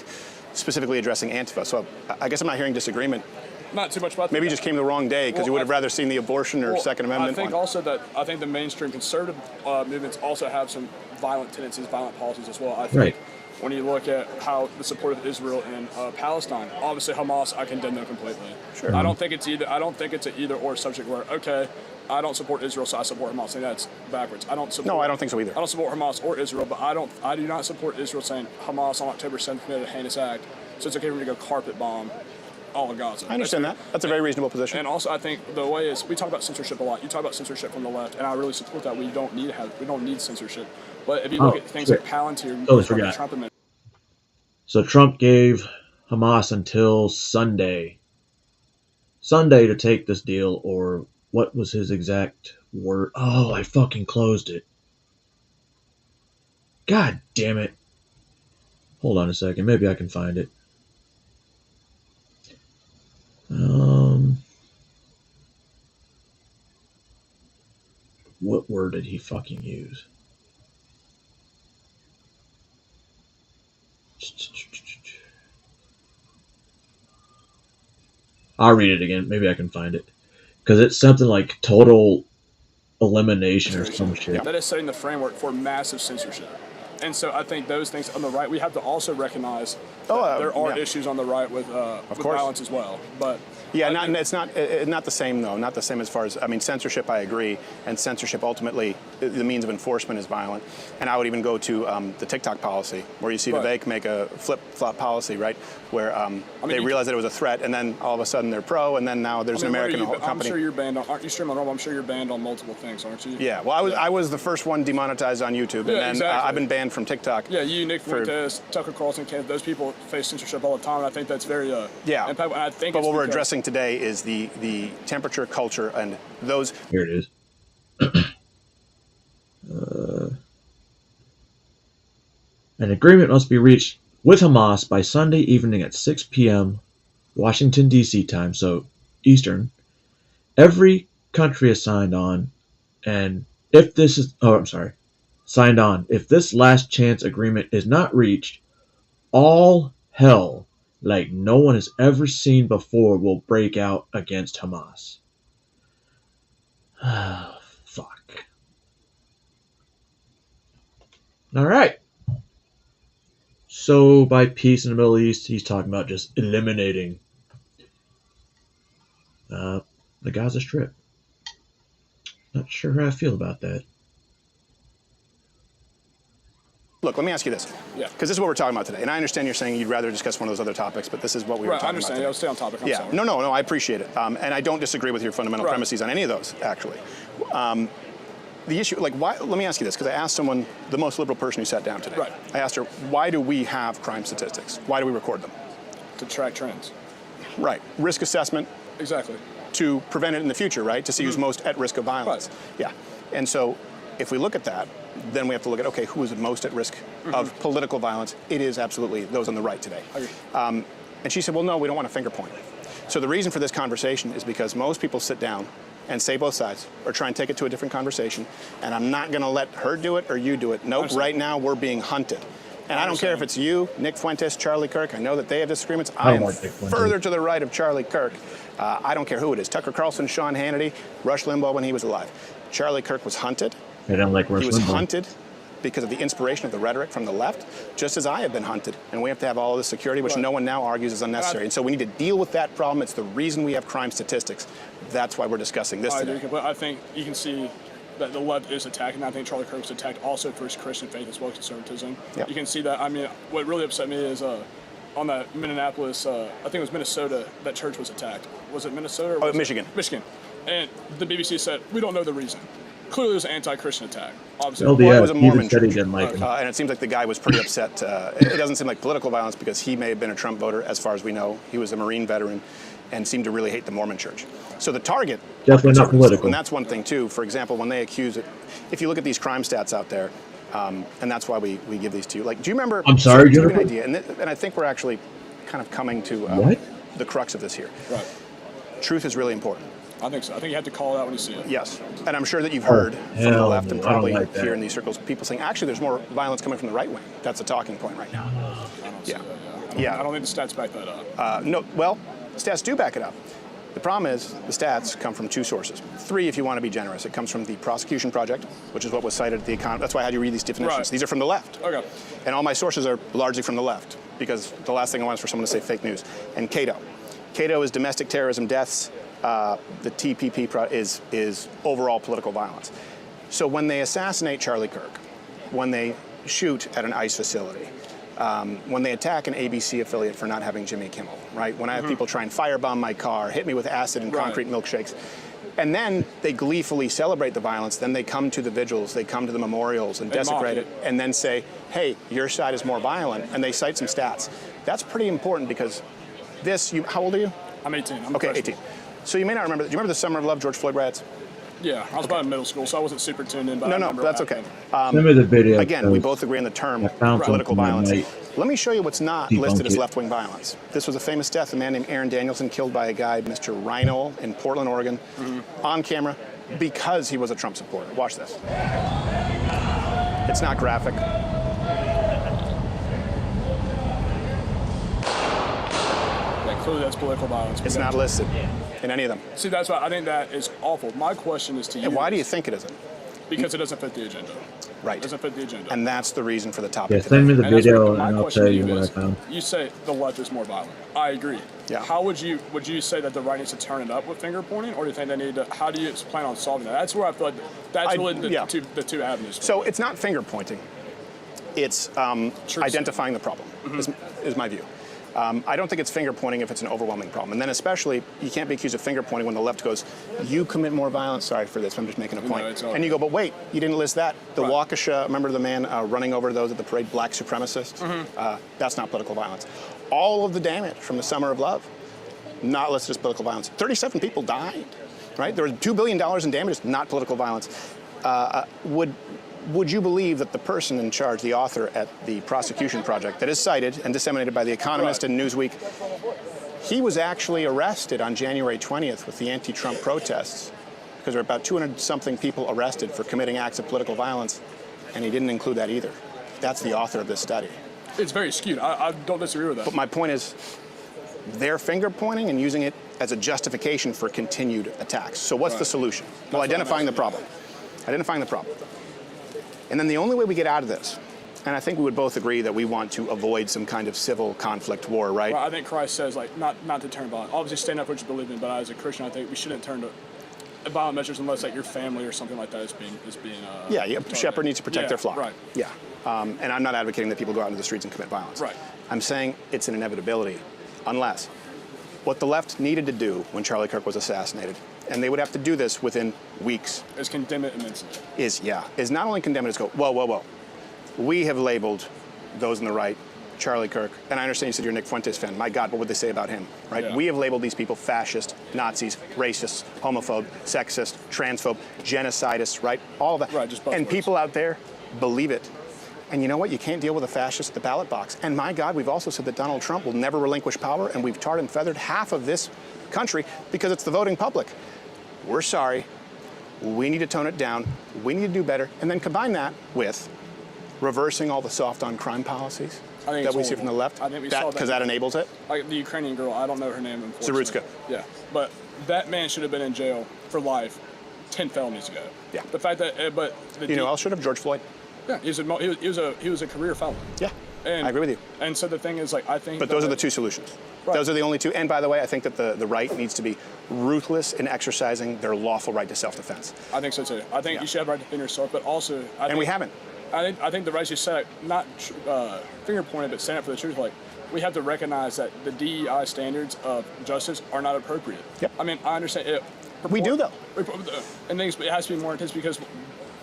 specifically addressing Antifa. So I guess I'm not hearing disagreement. Not too much about that. Maybe you just came the wrong day because you would have rather seen the abortion or Second Amendment. I think also that the mainstream conservative movements also have some violent tendencies, violent policies as well. I think when you look at how the support of Israel in Palestine. Obviously, Hamas, I condemn them completely. Sure. I don't think it's either. I don't think it's an either-or subject where, okay, I don't support Israel, so I support Hamas. I think that's backwards. I don't support. No, I don't think so either. I don't support Hamas or Israel, but I do not support Israel saying Hamas on October 7th committed a heinous act, so it's okay for me to go carpet bomb all of Gaza. I understand that. That's a very reasonable position. And also, I think the way is we talk about censorship a lot. You talk about censorship from the left, and I really support that. We don't need censorship. But if you look at things like Palantir, Trump So Trump gave Hamas until Sunday to take this deal, or what was his exact word? Oh, I fucking closed it. God damn it. Hold on a second. Maybe I can find it. What word did he fucking use? I'll read it again. Maybe I can find it. Because it's something like total elimination or some shit. That is setting the framework for massive censorship. And so I think those things on the right, we have to also recognize that there are issues on the right with violence as well. But it's not the same though. Not the same as far as, I mean, censorship. I agree, and censorship ultimately, the means of enforcement is violent. And I would even go to the TikTok policy, where you see Vivek make a flip-flop policy, right, where they realize that it was a threat, and then all of a sudden they're pro, and then now there's an American company. I'm sure you're banned on. Aren't you streaming on Rumble? I'm sure you're banned on multiple things, aren't you? Yeah. Well, I was the first one demonetized on YouTube, and then I've been banned from TikTok. Yeah, you, Nick Fuentes, Tucker Carlson, those people face censorship all the time, and I think that's very impactful. And I think but what we're addressing today is the temperature, culture, and those. Here it is. An agreement must be reached with Hamas by Sunday evening at 6 p.m. Washington, D.C. time, so Eastern. Every country has signed on, and if this is, signed on. If this last chance agreement is not reached, all hell, like no one has ever seen before, will break out against Hamas. Fuck. All right. So by peace in the Middle East, he's talking about just eliminating the Gaza Strip. Not sure how I feel about that. Look, let me ask you this. Yeah. Because this is what we're talking about today. And I understand you're saying you'd rather discuss one of those other topics, but this is what we were talking about. I understand. I'll stay on topic. I'm sorry. No, I appreciate it. And I don't disagree with your fundamental premises on any of those, actually. The issue, why? Let me ask you this, because I asked someone, the most liberal person who sat down today. Right. I asked her, why do we have crime statistics? Why do we record them? To track trends. Right. Risk assessment. Exactly. To prevent it in the future, right? To see who's most at risk of violence. Right. Yeah. And so if we look at that, then we have to look at, okay, who is most at risk of political violence? It is absolutely those on the right today. And she said, well, no, we don't want to finger point. So the reason for this conversation is because most people sit down and say both sides or try and take it to a different conversation. And I'm not going to let her do it or you do it. Nope, right now we're being hunted. And I don't care if it's you, Nick Fuentes, Charlie Kirk. I know that they have disagreements. I am further to the right of Charlie Kirk. I don't care who it is. Tucker Carlson, Sean Hannity, Rush Limbaugh when he was alive. Charlie Kirk was hunted. I don't like Rush Limbaugh. He was hunted because of the inspiration of the rhetoric from the left, just as I have been hunted. And we have to have all of this security, which no one now argues is unnecessary. And so we need to deal with that problem. It's the reason we have crime statistics. That's why we're discussing this today. But I think you can see that the left is attacking. I think Charlie Kirk was attacked also for his Christian faith as well as conservatism. Yep. You can see that. I mean, what really upset me is on that Minneapolis, I think it was Minnesota, that church was attacked. Was it Minnesota? Or Michigan. Michigan. And the BBC said, we don't know the reason. Clearly, it was an anti-Christian attack. Obviously, it was a Mormon church. He didn't like him. And it seems like the guy was pretty upset. It doesn't seem like political violence because he may have been a Trump voter, as far as we know. He was a Marine veteran and seemed to really hate the Mormon church. So the target... Definitely not political. And that's one thing, too. For example, when they accuse it... If you look at these crime stats out there, and that's why we give these to you. Like, do you remember... I'm sorry, do you have an idea? And I think we're actually kind of coming to the crux of this here. Right. Truth is really important. I think so. I think you have to call it out when you see it. Yes. And I'm sure that you've heard from the left and probably here in these circles, people saying, actually, there's more violence coming from the right wing. That's a talking point right now. I don't see that, I don't think the stats back that up. No, well, stats do back it up. The problem is the stats come from 2 sources. 3 if you want to be generous. It comes from the Prosecution Project, which is what was cited at the Economist. That's why I had you read these definitions. Right. These are from the left. Okay. And all my sources are largely from the left, because the last thing I want is for someone to say fake news. And Cato. Cato is domestic terrorism deaths. The TPP is overall political violence. So when they assassinate Charlie Kirk, when they shoot at an ICE facility, when they attack an ABC affiliate for not having Jimmy Kimmel, right? When I have people try and firebomb my car, hit me with acid and concrete milkshakes, and then they gleefully celebrate the violence, then they come to the vigils, they come to the memorials and desecrate it, and then say, hey, your side is more violent, and they cite some stats. That's pretty important because this, how old are you? I'm 18. Okay, 18. So you may not remember, do you remember the Summer of Love George Floyd riots? Yeah, I was about in middle school, so I wasn't super tuned in. But No, that's okay. Send me the video. Again, we both agree on the term political violence. Let me show you what's not listed as left-wing violence. This was a famous death, a man named Aaron Danielson killed by a guy, Mr. Rhino, in Portland, Oregon, on camera because he was a Trump supporter. Watch this. It's not graphic. Clearly that's political violence. It's not listed in any of them. See, that's why I think that is awful. My question is to you. And why do you think it isn't? Because it doesn't fit the agenda. Right. It doesn't fit the agenda. And that's the reason for the topic. Yeah, send me the And that's video my and I'll question tell to you what I is, found. You say the left is more violent. I agree. Yeah. How would you say that the right needs to turn it up with finger pointing, or do you think they need to? How do you plan on solving that? That's where I feel like that's really the two avenues. So it's not finger pointing. It's identifying the problem. Is my view. I don't think it's finger pointing if it's an overwhelming problem. And then especially, you can't be accused of finger pointing when the left goes, you commit more violence. Sorry for this, I'm just making a point. And you go, but wait, you didn't list that. The Waukesha, remember the man running over those at the parade, black supremacists? That's not political violence. All of the damage from the Summer of Love, not listed as political violence. 37 people died, right? There was $2 billion in damages, not political violence. Would you believe that the person in charge, the author at the Prosecution Project, that is cited and disseminated by The Economist and Newsweek, he was actually arrested on January 20th with the anti-Trump protests because there were about 200-something people arrested for committing acts of political violence, and he didn't include that either. That's the author of this study. It's very skewed. I don't disagree with that. But my point is, they're finger pointing and using it as a justification for continued attacks. So what's the solution? Well, identifying the problem. Identifying the problem. And then the only way we get out of this, and I think we would both agree that we want to avoid some kind of civil conflict war, right? Well, I think Christ says, like, not to turn violent. Obviously, stand up for what you believe in, but as a Christian, I think we shouldn't turn to violent measures unless, like, your family or something like that is being. Yeah, a shepherd needs to protect their flock. Right. Yeah. And I'm not advocating that people go out into the streets and commit violence. Right. I'm saying it's an inevitability, unless what the left needed to do when Charlie Kirk was assassinated, and they would have to do this within weeks, is condemn it immensely. Is not only condemn it, is go, whoa. We have labeled those on the right, Charlie Kirk, and I understand you said you're a Nick Fuentes fan. My God, what would they say about him, right? Yeah. We have labeled these people fascist, Nazis, racists, homophobe, sexist, transphobe, genocidists, right? All of that. Right, just and buzzwords. people out there believe it. And you know what? You can't deal with a fascist at the ballot box. And my God, we've also said that Donald Trump will never relinquish power, and we've tarred and feathered half of this country because it's the voting public. We're sorry. We need to tone it down. We need to do better. And then combine that with reversing all the soft on crime policies that we see from the left. I think we saw that. Because that enables it. Like the Ukrainian girl, I don't know her name, unfortunately. Zarutska. Yeah. But that man should have been in jail for life 10 felonies ago. Yeah. The fact that, you know, else should have George Floyd. Yeah, he was a career felon. Yeah, and, I agree with you. And so the thing is, like, I think. But those are the two solutions. Right. Those are the only two. And by the way, I think that the right needs to be ruthless in exercising their lawful right to self-defense. I think so too. I think you should have the right to defend yourself, but also. We haven't. I think the right should set not finger pointed, but stand up for the truth. Like, we have to recognize that the DEI standards of justice are not appropriate. Yep. I mean, I understand it. We do though. And things, it has to be more intense because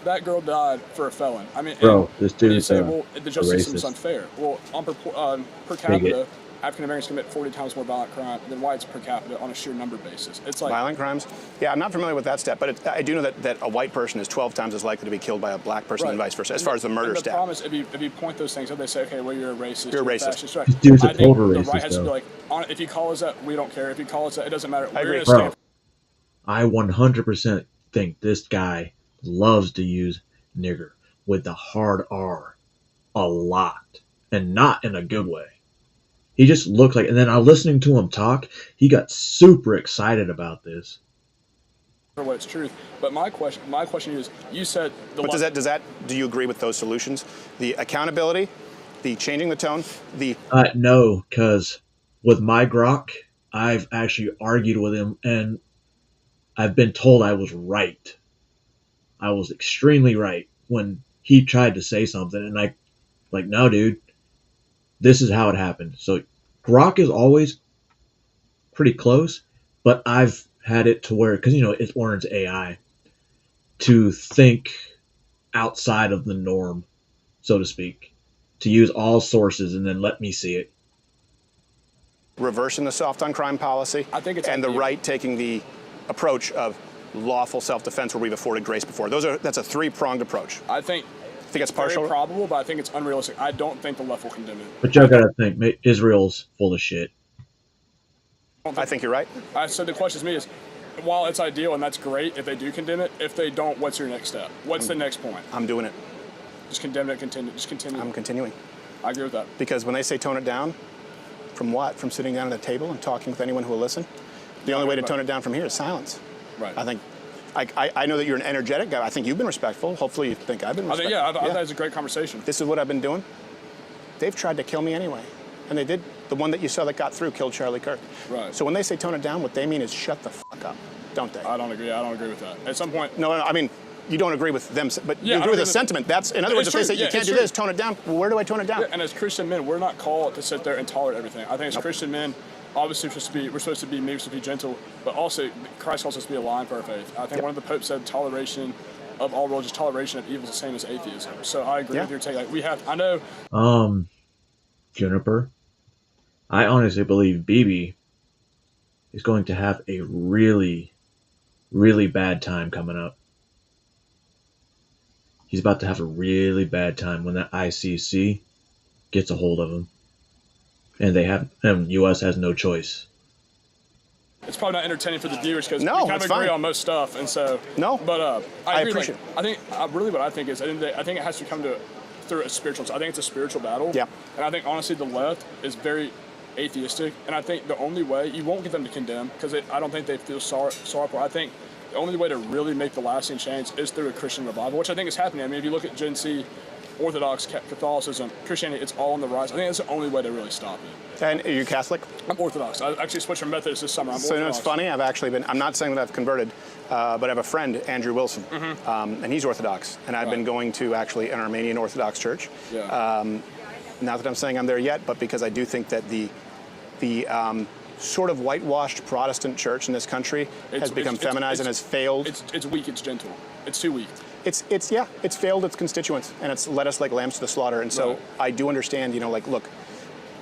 that girl died for a felon. I mean, bro, this dude is well, the justice system is racist. unfair. Well, on per capita, African Americans commit 40 times more violent crime than whites per capita on a sheer number basis. It's like violent crimes. Yeah, I'm not familiar with that stat, but I do know that a white person is 12 times as likely to be killed by a black person than vice versa, as far as the murder the stat. problem is, if you point those things up, they say, okay, well, you're a racist. You're a racist. Fascist, right? This dude's a I think total the racist, right has to be though. like, if you call us that, we don't care. If you call us that, it doesn't matter. I agree. Bro, I 100% think this guy loves to use nigger with the hard R a lot, and not in a good way. He just looked like, and then I listening to him talk, he got super excited about this. For what it's truth. But my question is, you said the. But do you agree with those solutions? The accountability, the changing the tone, the. No, because with my Grok, I've actually argued with him, and I've been told I was right. I was extremely right when he tried to say something, and no, dude, this is how it happened. So Grok is always pretty close, but I've had it to where, because it learns AI to think outside of the norm, so to speak, to use all sources and then let me see it. Reversing the soft on crime policy, I think it's and the right taking the approach of lawful self-defense where we've afforded grace before. That's a three-pronged approach. I think it's partial. Very probable, but I think it's unrealistic. I don't think the left will condemn it. But y'all gotta think, Israel's full of shit. I think you're right. So the question to me is, while it's ideal and that's great if they do condemn it, if they don't, what's your next step? What's the next point? I'm doing it. Just condemn it, continue. Just continue. I'm continuing. I agree with that. Because when they say tone it down, from what? From sitting down at a table and talking with anyone who will listen? The only way to tone it down from here is silence. Right. I think. I know that you're an energetic guy. I think you've been respectful. Hopefully you think I've been respectful. I thought it was a great conversation. This is what I've been doing. They've tried to kill me anyway. And they did. The one that you saw that got through killed Charlie Kirk. Right. So when they say tone it down, what they mean is shut the fuck up, don't they? I don't agree. I don't agree with that. At some point. No, I mean, you don't agree with them, but you agree with the sentiment. That's, in other words, if they say you can't do this, tone it down, well, where do I tone it down? Yeah, and as Christian men, we're not called to sit there and tolerate everything. I think as Christian men, obviously we're supposed to be meek, to be gentle, but also Christ calls us to be a lion for our faith. I think one of the popes said toleration of all religions, toleration of evil is the same as atheism. So I agree with your take. I know. Juniper, I honestly believe Bibi is going to have a really, really bad time coming up. He's about to have a really bad time when that ICC gets a hold of him. And U.S. has no choice. It's probably not entertaining for the viewers because we kind of agree on most stuff, and so. No. But I agree. appreciate. I think really what I think is I think it has to come through a spiritual. So I think it's a spiritual battle. Yeah. And I think honestly the left is very atheistic, and I think the only way you won't get them to condemn because I don't think they feel sorrowful. I think the only way to really make the lasting change is through a Christian revival, which I think is happening. I mean, if you look at Gen Z, Orthodox, Catholicism, Christianity, it's all on the rise. I think that's the only way to really stop it. And are you Catholic? I'm Orthodox. I actually switched from Methodist this summer. I'm so Orthodox. It's funny. I've actually been. I'm not saying that I've converted, but I have a friend, Andrew Wilson, and he's Orthodox, and I've been going to actually an Armenian Orthodox church. Yeah. Not that I'm saying I'm there yet, but because I do think that the sort of whitewashed Protestant church in this country has become feminized and has failed. It's weak. It's gentle. It's too weak. It's failed its constituents, and it's led us like lambs to the slaughter. And so I do understand, look,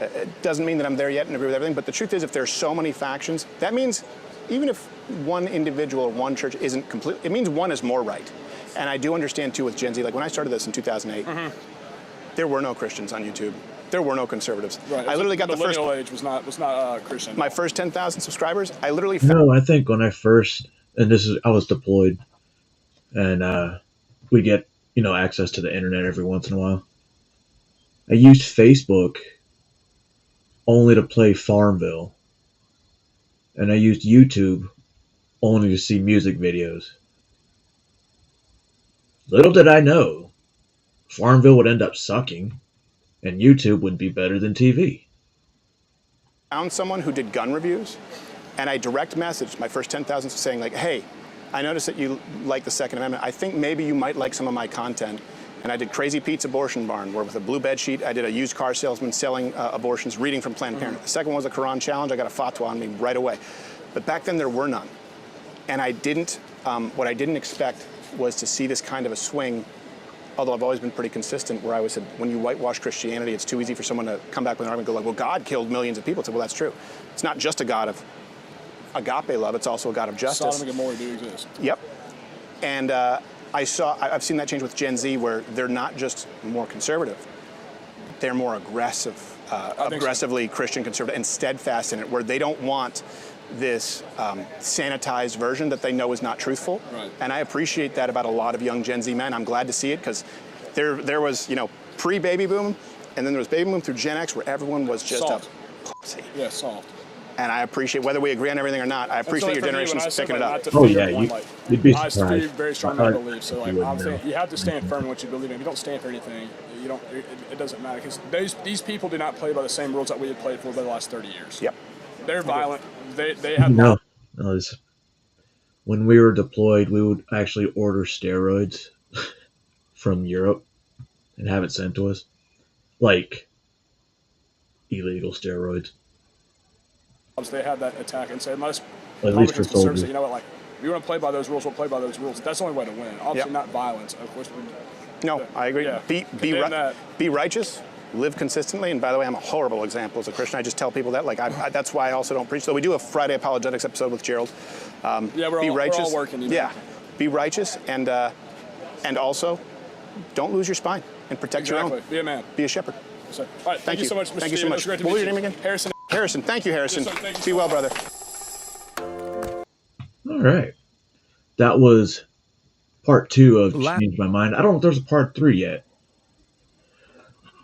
it doesn't mean that I'm there yet and agree with everything, but the truth is if there's so many factions, that means even if one individual or one church isn't complete, it means one is more right. And I do understand, too, with Gen Z, like when I started this in 2008, there were no Christians on YouTube. There were no conservatives. Right. I literally got the first... millennial age was not Christian. My first 10,000 subscribers, I literally... No, I think when I first... And I was deployed, and we get, access to the internet every once in a while. I used Facebook only to play Farmville. And I used YouTube only to see music videos. Little did I know, Farmville would end up sucking, and YouTube would be better than TV. Found someone who did gun reviews, and I direct messaged my first 10,000 saying, like, hey, I noticed that you like the Second Amendment. I think maybe you might like some of my content. And I did Crazy Pete's Abortion Barn, where with a blue bed sheet, I did a used car salesman selling abortions, reading from Planned Parenthood. The second one was a Quran challenge. I got a fatwa on me right away. But back then, there were none. And I didn't, what I didn't expect was to see this kind of a swing, although I've always been pretty consistent, where I always said, when you whitewash Christianity, it's too easy for someone to come back with an argument and go like, well, God killed millions of people. I said, well, that's true. It's not just a God of agape love, it's also a God of justice. Sodom and Gomorrah do exist. Yep. And I've seen that change with Gen Z, where they're not just more conservative, they're more aggressive, aggressively Christian conservative and steadfast in it, where they don't want this sanitized version that they know is not truthful. Right. And I appreciate that about a lot of young Gen Z men. I'm glad to see it, because there was, pre-baby boom, and then there was baby boom through Gen X, where everyone was just Salt. a Yeah, soft. And I appreciate, whether we agree on everything or not, I appreciate your generation picking it up. Oh, yeah, you'd be I surprised. very strongly believe. So, like, You wouldn't obviously, know. you have to stand firm in what you believe in. If you don't stand for anything, you don't. It doesn't matter, because these people do not play by the same rules that we have played for the last 30 years. Yep. They're violent. They have. No, when we were deployed, we would actually order steroids from Europe and have it sent to us, like illegal steroids. They had that attack and said, most At least for Republicans, conservatives soldiers. say, you know what, like, if you want to play by those rules, we'll play by those rules. That's the only way to win. Obviously, not violence. Of course, No, I agree. Yeah. Be righteous, live consistently. And by the way, I'm a horrible example as a Christian. I just tell people that. Like, that's why I also don't preach. So we do a Friday apologetics episode with Gerald. Be righteous. We're all working. You know? Yeah, be righteous, and also don't lose your spine and protect your own. Be a man. Be a shepherd. So, all right. Thank you so much, Mr. Thank you so Steven. It much. was great to What was meet your you. name again? Harrison. Harrison. Thank you, Harrison. Yes, sir. Thank you Be so well, much. brother. All right. That was part 2 of Change My Mind. I don't know if there's a part 3 yet.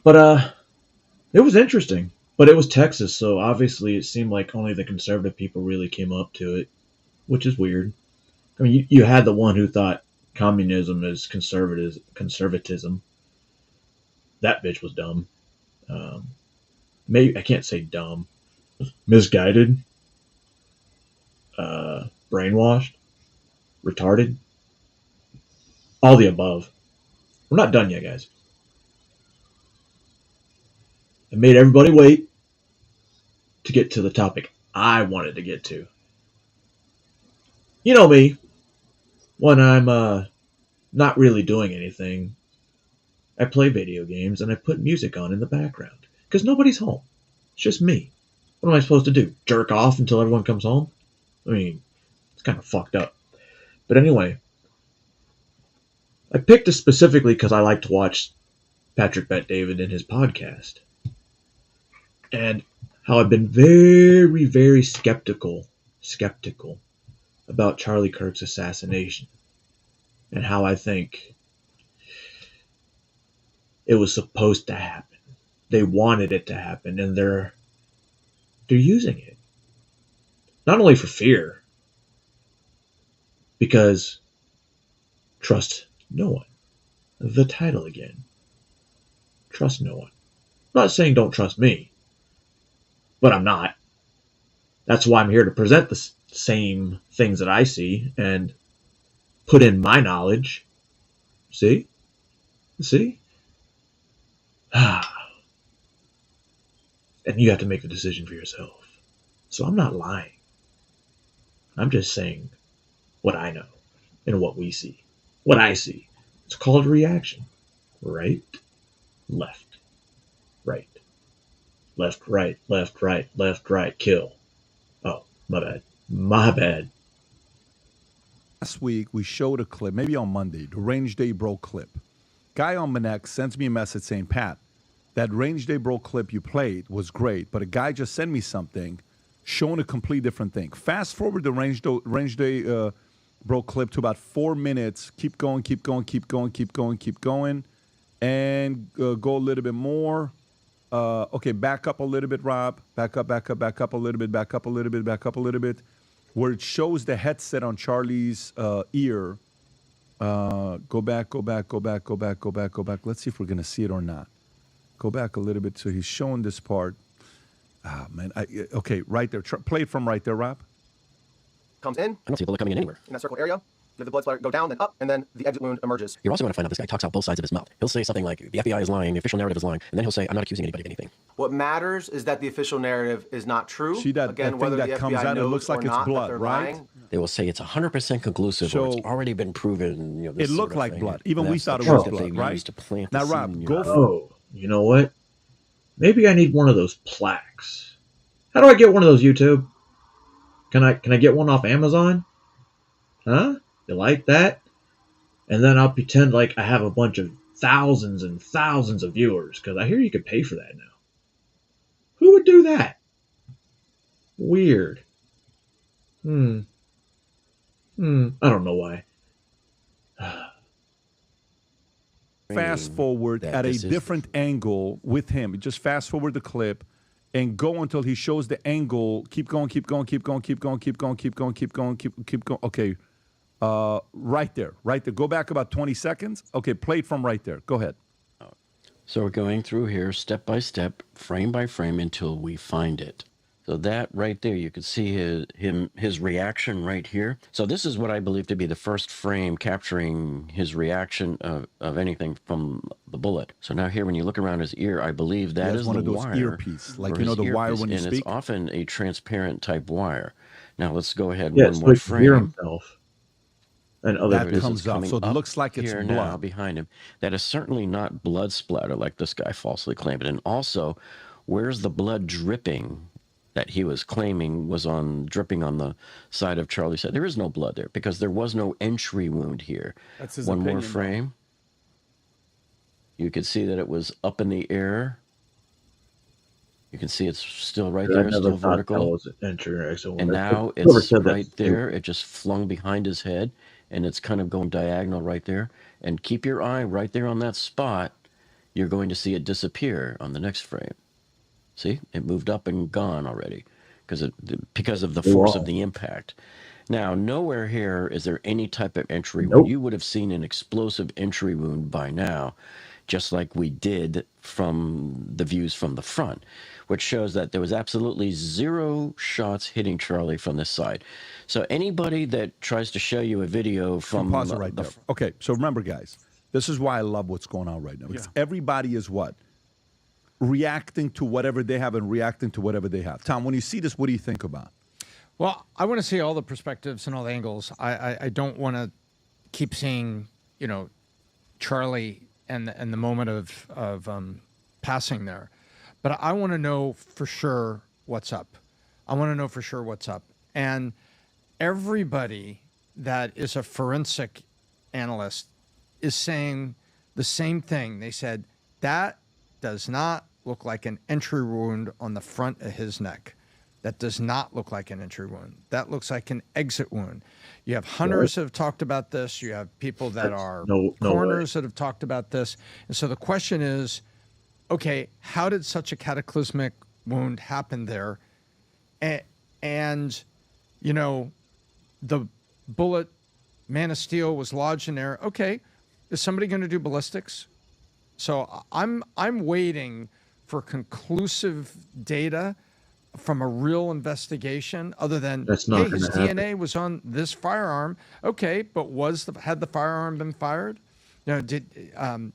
But it was interesting. But it was Texas, so obviously it seemed like only the conservative people really came up to it, which is weird. I mean, you had the one who thought communism is conservatism. That bitch was dumb. Maybe I can't say dumb. Misguided. Brainwashed. Retarded. All the above. We're not done yet, guys. I made everybody wait to get to the topic I wanted to get to. You know me. When I'm not really doing anything, I play video games and I put music on in the background. Because nobody's home. It's just me. What am I supposed to do? Jerk off until everyone comes home? I mean, it's kind of fucked up. But anyway, I picked this specifically because I like to watch Patrick Bet-David in his podcast. And how I've been very, very skeptical about Charlie Kirk's assassination. And how I think it was supposed to happen. They wanted it to happen, and they're using it. Not only for fear, because trust no one. The title again. Trust no one. I'm not saying don't trust me, but I'm not. That's why I'm here to present the same things that I see and put in my knowledge. See? And you have to make the decision for yourself. So I'm not lying. I'm just saying what I know and what we see. What I see. It's called reaction. Right, left, right. Left, right, left, right, left, right, kill. Oh, my bad. My bad. Last week, we showed a clip, maybe on Monday, the Range Day Bro clip. Guy on Manek sends me a message saying, Pat, that Range Day Bro clip you played was great, but a guy just sent me something showing a complete different thing. Fast forward the Range Day Bro clip to about 4 minutes. Keep going, and go a little bit more. Okay, back up a little bit, Rob. Back up a little bit. Where it shows the headset on Charlie's ear. Go back. Let's see if we're going to see it or not. Go back a little bit. So he's showing this part. Ah, man. Okay, right there. Play it from right there, Rob. Comes in. I don't see a bullet coming in anywhere. In that circle area, let the blood splatter go down, then up, and then the exit wound emerges. You're also going to find out this guy talks out both sides of his mouth. He'll say something like, the FBI is lying, the official narrative is lying, and then he'll say, I'm not accusing anybody of anything. What matters is that the official narrative is not true. See that, Again, that whether thing the that comes FBI out, it knows looks like or it's not that blood, they're right? lying. They will say it's 100% conclusive, or it's already been proven. It looked like blood. Even we thought it was blood, right? Now, Rob, go for it. Oh, you know what? Maybe I need one of those plaques. How do I get one of those, YouTube? Can I get one off Amazon? Huh? You like that? And then I'll pretend like I have a bunch of thousands and thousands of viewers, because I hear you could pay for that now. Who would do that? Weird. I don't know why. Fast forward at a different angle with him. Just fast forward the clip, and go until he shows the angle. Keep going, keep going, keep going, keep going, keep going, keep going, keep going, keep going. Okay, right there. Go back about 20 seconds. Okay, play it from right there. Go ahead. So we're going through here step by step, frame by frame until we find it. So that right there, you can see his reaction right here. So this is what I believe to be the first frame capturing his reaction of anything from the bullet. So now here, when you look around his ear, I believe that is one the of those wire. earpiece, like, for you know, his the wire earpiece, when you and speak. it's often a transparent type wire. Now let's go ahead Yeah, one so more he can hear frame. himself. And other That videos. comes up, so it looks like it's here blood. now behind him. That is certainly not blood splatter like this guy falsely claimed. And also, where's the blood dripping that he was claiming was dripping on the side of Charlie's head? There is no blood there because there was no entry wound here. That's his One more opinion, frame. You can see that it was up in the air. You can see it's still right I there, never still thought that vertical. was an entry or exit wound. And now Whoever it's said that right there. It just flung behind his head, and it's kind of going diagonal right there. And keep your eye right there on that spot. You're going to see it disappear on the next frame. See, it moved up and gone already because of the force of the impact. Now, nowhere here is there any type of entry wound. You would have seen an explosive entry wound by now, just like we did from the views from the front, which shows that there was absolutely 0 shots hitting Charlie from this side. So anybody that tries to show you a video from Pause it right there. Okay, so remember, guys, this is why I love what's going on right now. Because everybody is what? Reacting to whatever they have and reacting to whatever they have. Tom, when you see this, what do you think about? Well, I want to see all the perspectives and all the angles. I don't want to keep seeing, you know, Charlie and the moment of passing there. But I want to know for sure what's up. I want to know for sure what's up. And everybody that is a forensic analyst is saying the same thing. They said, that does not look like an entry wound on the front of his neck. That does not look like an entry wound. That looks like an exit wound. You have hunters that have talked about this. You have people that are coroners that have talked about this. And so the question is, okay, how did such a cataclysmic wound happen there? And you know, the bullet, Man of Steel, was lodged in there. Okay, is somebody going to do ballistics? So I'm waiting for conclusive data from a real investigation, other than, hey, his DNA was on this firearm. Okay, but had the firearm been fired? You know,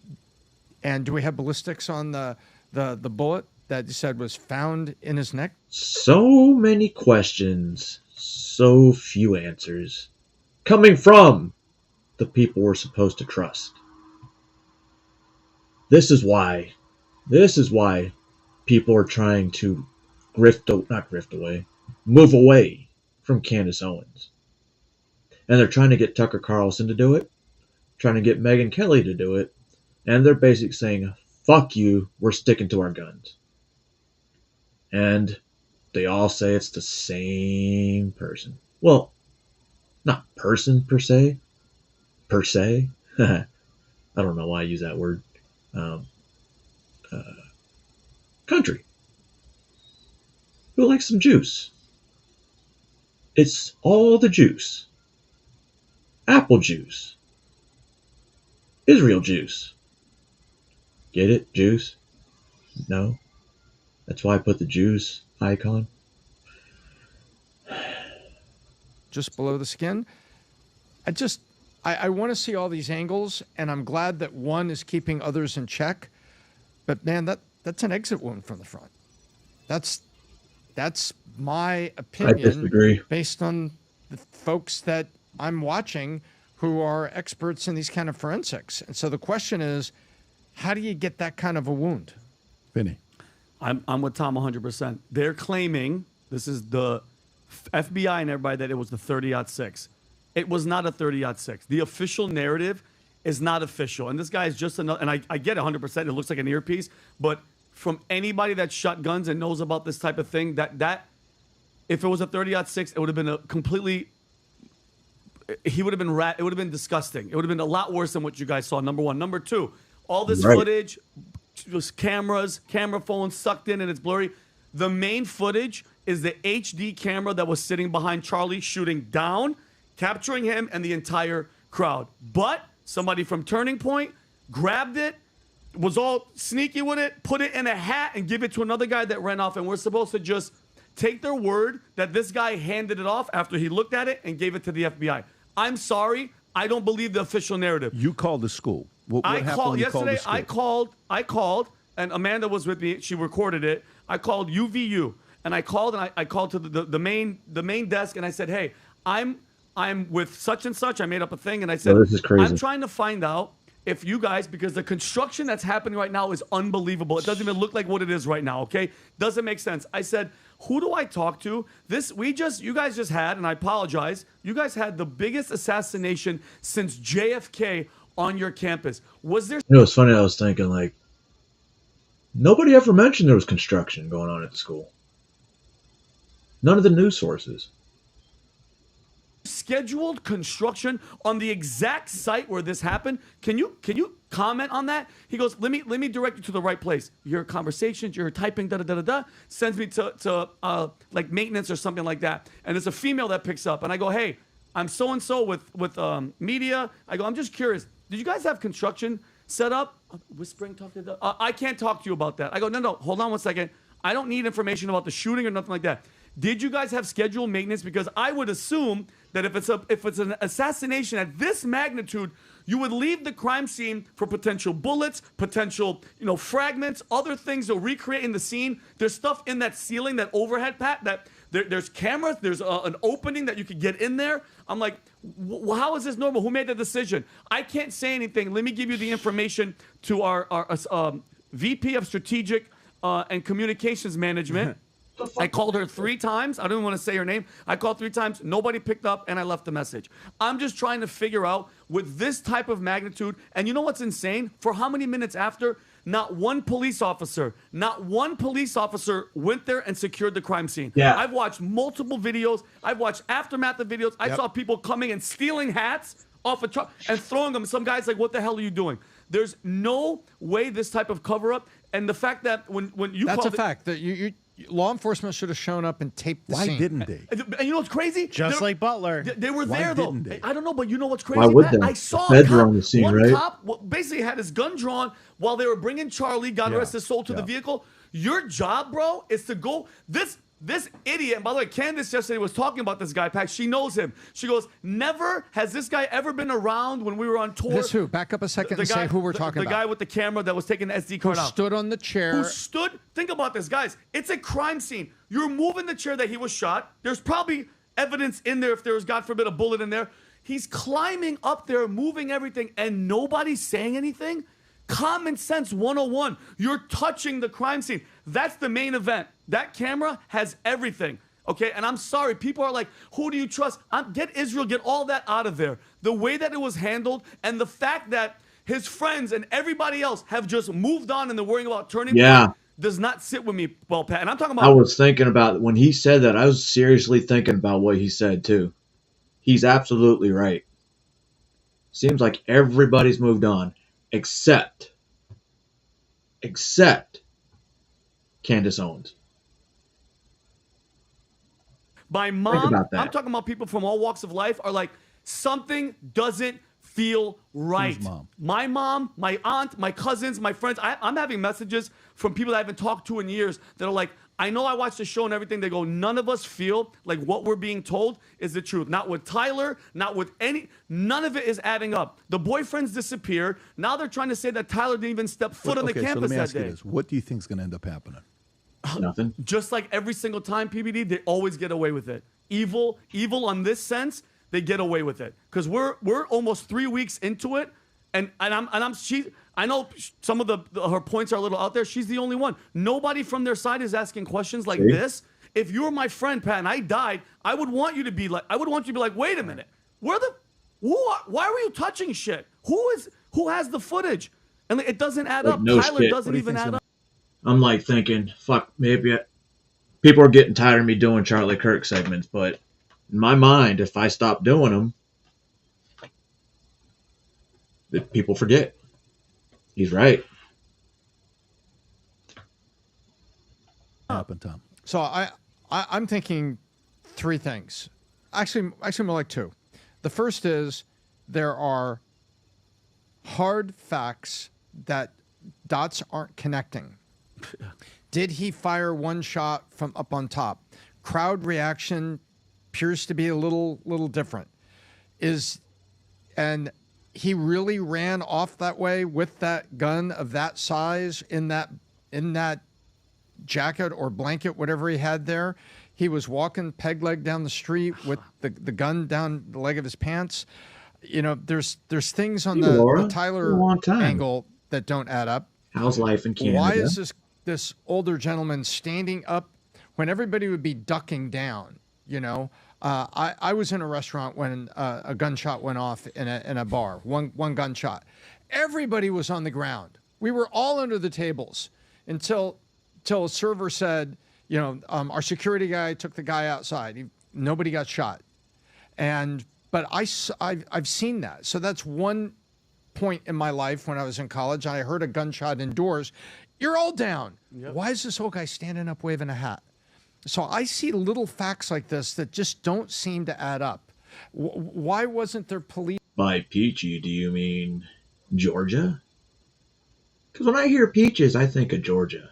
and do we have ballistics on the bullet that you said was found in his neck? So many questions, so few answers, coming from the people we're supposed to trust. This is why people are trying to move away from Candace Owens. And they're trying to get Tucker Carlson to do it, trying to get Megyn Kelly to do it, and they're basically saying, fuck you, we're sticking to our guns. And they all say it's the same person. Well, not person per se. I don't know why I use that word. Country. Who likes some juice? It's all the juice. Apple juice. Israel juice. Get it? Juice? No? That's why I put the juice icon. Just below the skin. I want to see all these angles, and I'm glad that one is keeping others in check. But man, that's an exit wound from the front. That's my opinion. I disagree. Based on the folks that I'm watching who are experts in these kind of forensics. And so the question is, how do you get that kind of a wound? Vinny. I'm with Tom 100%. They're claiming, this is the FBI and everybody, that it was the 30-06. It was not a 30-06. The official narrative is not official. And this guy is just another, and I get 100%, it looks like an earpiece, but from anybody that shot guns and knows about this type of thing, that if it was a 30-06, it would have been a completely, it would have been disgusting. It would have been a lot worse than what you guys saw, number one. Number two, all this footage, just cameras, camera phones sucked in, and it's blurry. The main footage is the HD camera that was sitting behind Charlie shooting down, capturing him and the entire crowd. But somebody from Turning Point grabbed it, was all sneaky with it, put it in a hat and give it to another guy that ran off. And we're supposed to just take their word that this guy handed it off after he looked at it and gave it to the FBI. I'm sorry. I don't believe the official narrative. You called the school. What happened called when you called the yesterday. school? I called, and Amanda was with me. She recorded it. I called UVU, and I called to the main desk, and I said, "Hey, I'm with such and such." I made up a thing, and I said, Oh, this is crazy. "I'm trying to find out if you guys, because the construction that's happening right now is unbelievable. It doesn't even look like what it is right now. Okay, doesn't make sense." I said, "Who do I talk to? You guys just had, and I apologize. You guys had the biggest assassination since JFK on your campus. Was there?" You know, it's funny. I was thinking, like, nobody ever mentioned there was construction going on at the school. None of the news sources. Scheduled construction on the exact site where this happened. Can you comment on that? He goes, let me direct you to the right place. Your conversations, you're typing sends me to like maintenance or something like that. And it's a female that picks up, and I go, "Hey, I'm so and so with media." I go, "I'm just curious. Did you guys have construction set up?" Whispering, talking to the. I can't talk to you about that. I go, no, hold on one second. I don't need information about the shooting or nothing like that. Did you guys have scheduled maintenance? Because I would assume that if it's an assassination at this magnitude, you would leave the crime scene for potential bullets, potential fragments, other things to recreate in the scene. There's stuff in that ceiling, that overhead, Pat, that there's cameras, there's an opening that you could get in there. I'm like, how is this normal? Who made the decision? I can't say anything. Let me give you the information to our VP of Strategic and Communications Management. I called her 3 times. I don't even want to say her name. I called 3 times. Nobody picked up, and I left a message. I'm just trying to figure out with this type of magnitude. And you know what's insane? For how many minutes after, not one police officer went there and secured the crime scene. Yeah. I've watched multiple videos. I've watched aftermath of videos. I saw people coming and stealing hats off a truck and throwing them. Some guy's like, "What the hell are you doing?" There's no way this type of cover-up. And the fact that when you That's a fact. That you law enforcement should have shown up and taped the Why scene. didn't they? And you know what's crazy? Just like Butler. They were Why there, though. didn't they? I don't know, but you know what's crazy, Why would Pat? they? I saw The feds a were cop, on the scene, one right? cop basically had his gun drawn while they were bringing Charlie, God rest his soul, to the vehicle. Your job, bro, is to go... This idiot, and by the way, Candace yesterday was talking about this guy, Pat. She knows him. She goes, never has this guy ever been around when we were on tour. This who? Back up a second and say who we're talking about. The guy with the camera that was taking the SD card Who out. stood on the chair. Who stood? Think about this, guys. It's a crime scene. You're moving the chair that he was shot. There's probably evidence in there if there was, God forbid, a bullet in there. He's climbing up there, moving everything, and nobody's saying anything? Common sense 101. You're touching the crime scene. That's the main event. That camera has everything. Okay, and I'm sorry, people are like, who do you trust? Get Israel, get all that out of there. The way that it was handled and the fact that his friends and everybody else have just moved on and they're worrying about turning point does not sit with me well, Pat. And I'm talking about... I was thinking about, when he said that, I was seriously thinking about what he said, too. He's absolutely right. Seems like everybody's moved on, except Candace Owens. My mom, I'm talking about people from all walks of life, are like, something doesn't feel right. Whose mom? My mom, my aunt, my cousins, my friends. I'm having messages from people that I haven't talked to in years that are like, I know I watched the show and everything. They go, none of us feel like what we're being told is the truth. Not with Tyler, not with none of it is adding up. The boyfriends disappeared. Now they're trying to say that Tyler didn't even step foot on the campus so let me that ask day. you this. What do you think is going to end up happening? Nothing. Just like every single time, PBD, they always get away with it. Evil on this sense, they get away with it. Because we're almost 3 weeks into it, and I know some of her points are a little out there. She's the only one. Nobody from their side is asking questions like this. If you were my friend, Pat, and I died, I would want you to be like, wait a minute, why were you touching shit? Who has the footage? And it doesn't add up. No Tyler shit. doesn't even add up. I'm like thinking, fuck, maybe people are getting tired of me doing Charlie Kirk segments, but in my mind, if I stop doing them, that people forget. He's right. happened, Tom? So I'm thinking three things. Actually more like two. The first is there are hard facts that dots aren't connecting. Did he fire one shot from up on top? Crowd reaction appears to be a little different. And he really ran off that way with that gun of that size in that jacket or blanket, whatever he had there. He was walking peg leg down the street with the gun down the leg of his pants. You know, there's things on the Tyler angle that don't add up. How's life in Canada? Why is this older gentleman standing up when everybody would be ducking down? You know, I was in a restaurant when a gunshot went off in a bar. One gunshot. Everybody was on the ground. We were all under the tables until a server said, you know, our security guy took the guy outside. Nobody got shot. But I've seen that. So that's one point in my life when I was in college. I heard a gunshot indoors. You're all down. Yep. Why is this old guy standing up waving a hat? So I see little facts like this that just don't seem to add up. Why wasn't there police? By peachy, do you mean Georgia? Because when I hear peaches, I think of Georgia.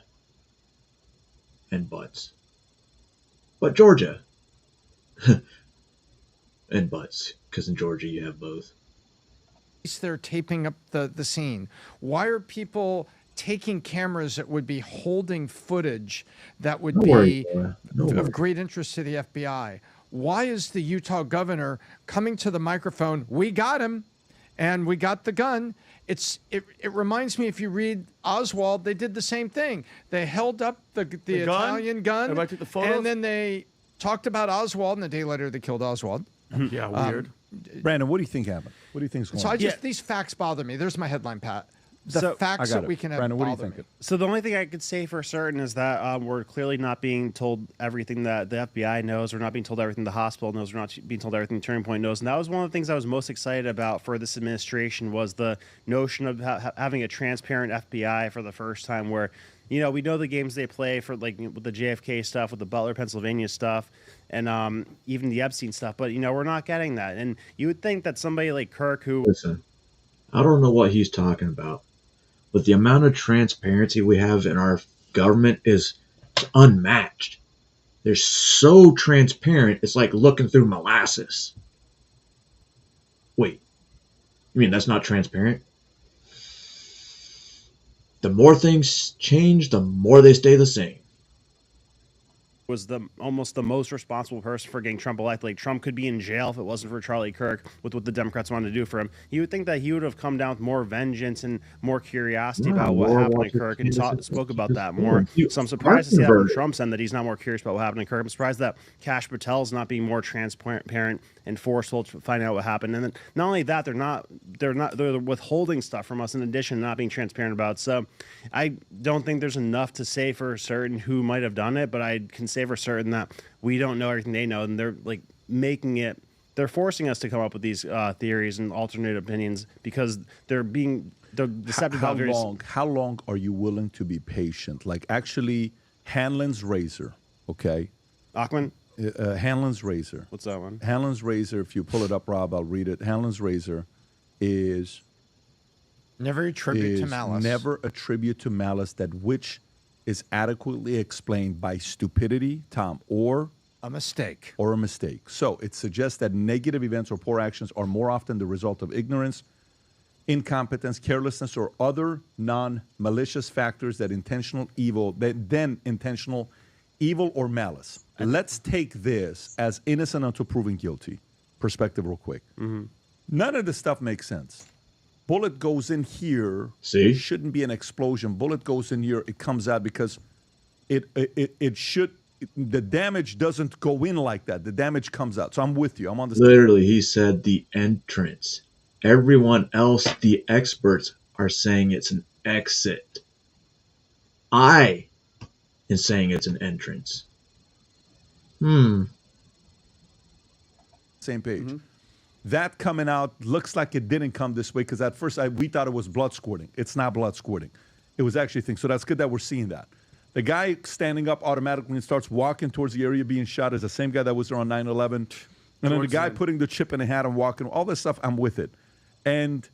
And butts. But Georgia. And butts. Because in Georgia you have both. They're taping up the scene. Why are people taking cameras that would be holding footage that would be of great interest to the FBI? Why is the Utah governor coming to the microphone? We got him, and we got the gun. It reminds me, if you read Oswald, they did the same thing. They held up the Italian gun, Everybody took the photos? and then they talked about Oswald, and a day later they killed Oswald. Yeah, weird. Brandon, what do you think happened? What do you think's going So on? these facts bother me. There's my headline, Pat. The facts that we can have Brandon, what do you bother think? me. So the only thing I could say for certain is that we're clearly not being told everything that the FBI knows. We're not being told everything the hospital knows. We're not being told everything Turning Point knows. And that was one of the things I was most excited about for this administration was the notion of having a transparent FBI for the first time where, you know, we know the games they play for, like, with the JFK stuff, with the Butler, Pennsylvania stuff, and even the Epstein stuff. But, you know, we're not getting that. And you would think that somebody like Kirk who... Listen, I don't know what he's talking about. But the amount of transparency we have in our government is unmatched. They're so transparent, it's like looking through molasses. Wait, you mean that's not transparent? The more things change, the more they stay the same. Was almost the most responsible person for getting Trump elected. Like, Trump could be in jail if it wasn't for Charlie Kirk with what the Democrats wanted to do for him. You would think that he would have come down with more vengeance and more curiosity about what happened to Kirk and spoke about that more. So I'm surprised to see that from Trump's end that he's not more curious about what happened to Kirk. I'm surprised that Kash Patel's not being more transparent and forceful to find out what happened. And then not only that, they're withholding stuff from us in addition to not being transparent about it. So I don't think there's enough to say for certain who might have done it, but I can say for certain that we don't know everything they know, and they're like they're forcing us to come up with these theories and alternate opinions because they're deceptive. How long are you willing to be patient? Like, actually, Hanlon's razor, okay? Achman? Hanlon's razor. What's that one? Hanlon's razor, if you pull it up, Rob, I'll read it. Hanlon's razor is... Never attribute to malice. Never attribute to malice that which is adequately explained by stupidity, Tom, or a mistake. So it suggests that negative events or poor actions are more often the result of ignorance, incompetence, carelessness, or other non-malicious factors than intentional evil or malice. Let's take this as innocent until proven guilty. Perspective real quick. Mm-hmm. None of this stuff makes sense. Bullet goes in here. See? It shouldn't be an explosion. Bullet goes in here. It comes out because it should. The damage doesn't go in like that. The damage comes out. So I'm with you. I'm on this. Literally, he said the entrance. Everyone else, the experts, are saying it's an exit. I am saying it's an entrance. Same page. Mm-hmm. That coming out looks like it didn't come this way because at first we thought it was blood squirting. It's not blood squirting. It was actually things. So that's good that we're seeing that. The guy standing up automatically and starts walking towards the area being shot is the same guy that was there on 9/11. And then the guy putting the chip in the hat and walking, all this stuff, I'm with it. And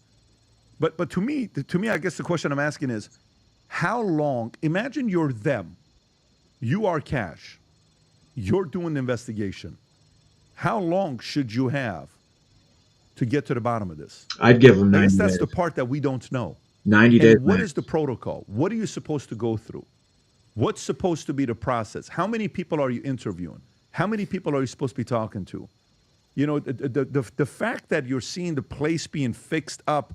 but to me, I guess the question I'm asking is, how long? Imagine you're them, you are Cash, you're doing the investigation. How long should you have to get to the bottom of this? I'd give them 90 I guess that's days. the part that we don't know. 90 days. And what max. is the protocol? What are you supposed to go through? What's supposed to be the process? How many people are you interviewing? How many people are you supposed to be talking to? You know, the fact that you're seeing the place being fixed up,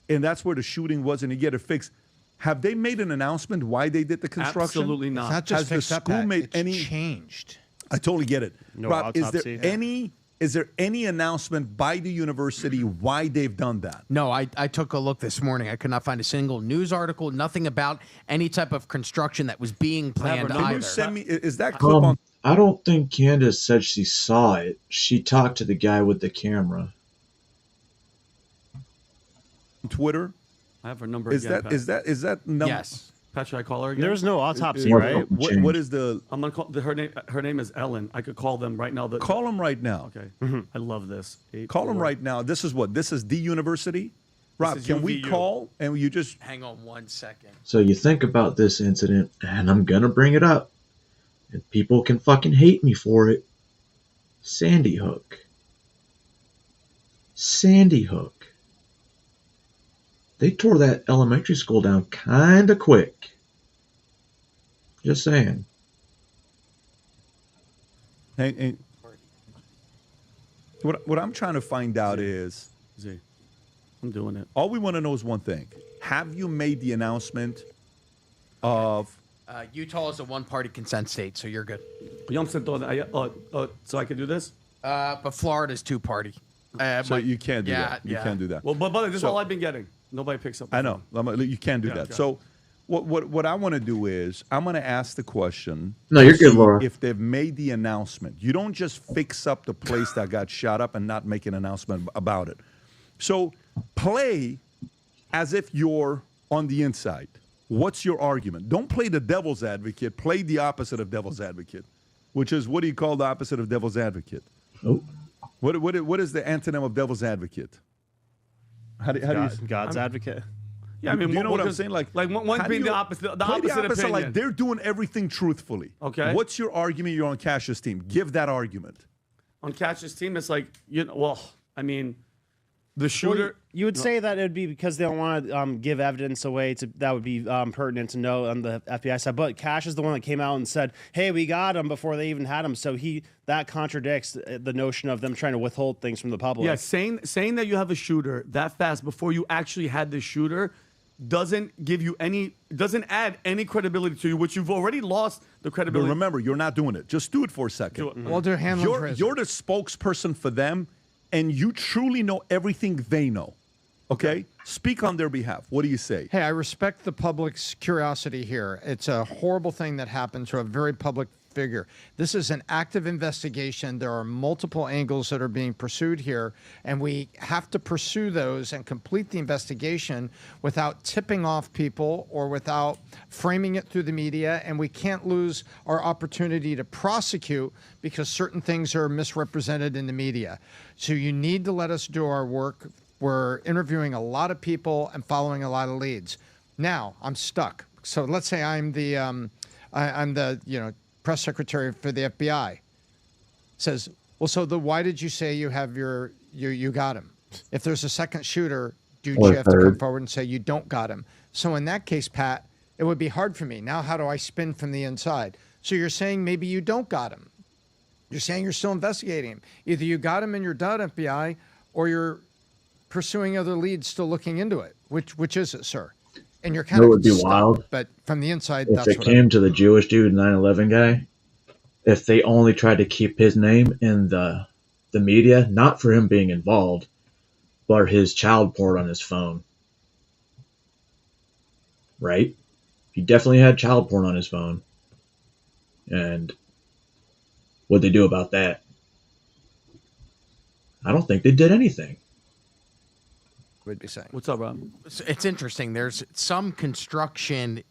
and that's where the shooting was, and you get it fixed. Have they made an announcement why they did the construction? Absolutely not. It's not just Has the fixed up, school Pat. made It's any changed. I totally get it. No Rob, is autopsy. there any announcement by the university why they've done that? No, I took a look this morning. I could not find a single news article, nothing about any type of construction that was being planned Can either. you send me, is that clip on I don't think Candace said she saw it. She talked to the guy with the camera. Twitter? I have her number Is again. that is that number? Yes. Pat, should I call her again? There's no autopsy, More right? fucking What changed. is the I'm gonna call her name. Her name is Ellen. I could call them right now. call them right now? Okay. I love this. Call them right now. This is what? This is the university? Rob, is can we UVU. call and you just Hang on 1 second. So you think about this incident, and I'm gonna bring it up, and people can fucking hate me for it. Sandy Hook. Sandy Hook. They tore that elementary school down kind of quick. Just saying. and what I'm trying to find out is Z, I'm doing it. all we want to know is one thing. Have you made the announcement of Utah is a one-party consent state, so you're good. So I could do this? But Florida's two-party. so you can't do yeah, that. You yeah. can't do that. Well, but this is So- all I've been getting. Nobody picks up. the I know. phone. You can't do Yeah, that. okay. So what I want to do is I'm going to ask the question. No, you're to good, see Laura. If they've made the announcement. You don't just fix up the place that got shot up and not make an announcement about it. So play as if you're on the inside. What's your argument? Don't play the devil's advocate. Play the opposite of devil's advocate, which is, what do you call the opposite of devil's advocate? Oh. What is the antonym of devil's advocate? How do you God's advocate. Yeah, I mean, do you know what I'm because, saying? Like one how do being the you opposite, the play opposite opinion. like they're doing everything truthfully. Okay. What's your argument? You're on Cash's team. Give that argument. On Catch's team, it's like, well, I mean, the shooter. Well, you would say that it would be because they don't want to give evidence away that would be pertinent to know on the FBI side. But Cash is the one that came out and said, "Hey, we got him," before they even had him. So that contradicts the notion of them trying to withhold things from the public. Yeah, saying that you have a shooter that fast before you actually had the shooter doesn't add any credibility to you, which you've already lost the But credibility. remember, you're not doing it. Just do it for a second. Do it. Well, they're handling You're the spokesperson for them, and you truly know everything they know. Okay? Speak on their behalf. What do you say? Hey, I respect the public's curiosity here. It's a horrible thing that happened to a very public figure. This is an active investigation. There are multiple angles that are being pursued here, and we have to pursue those and complete the investigation without tipping off people or without framing it through the media, and we can't lose our opportunity to prosecute because certain things are misrepresented in the media. So you need to let us do our work. We're interviewing a lot of people and following a lot of leads. Now I'm stuck. So let's say I'm the press secretary for the FBI. Says, well, so why did you say you have you got him? If there's a second shooter, do you have to come forward and say you don't got him? So in that case, Pat, it would be hard for me. Now how do I spin from the inside? So you're saying maybe you don't got him. You're saying you're still investigating him. Either you got him and you're done, FBI, or you're pursuing other leads, still looking into it. Which is it, sir? And you're kind That of would be stuck, wild. but from the inside, If that's it what came to the Jewish dude, 9/11 guy, if they only tried to keep his name in the media, not for him being involved, but his child porn on his phone. Right? He definitely had child porn on his phone. And what'd they do about that? I don't think they did anything. would be saying. What's up, Rob? It's interesting. There's some construction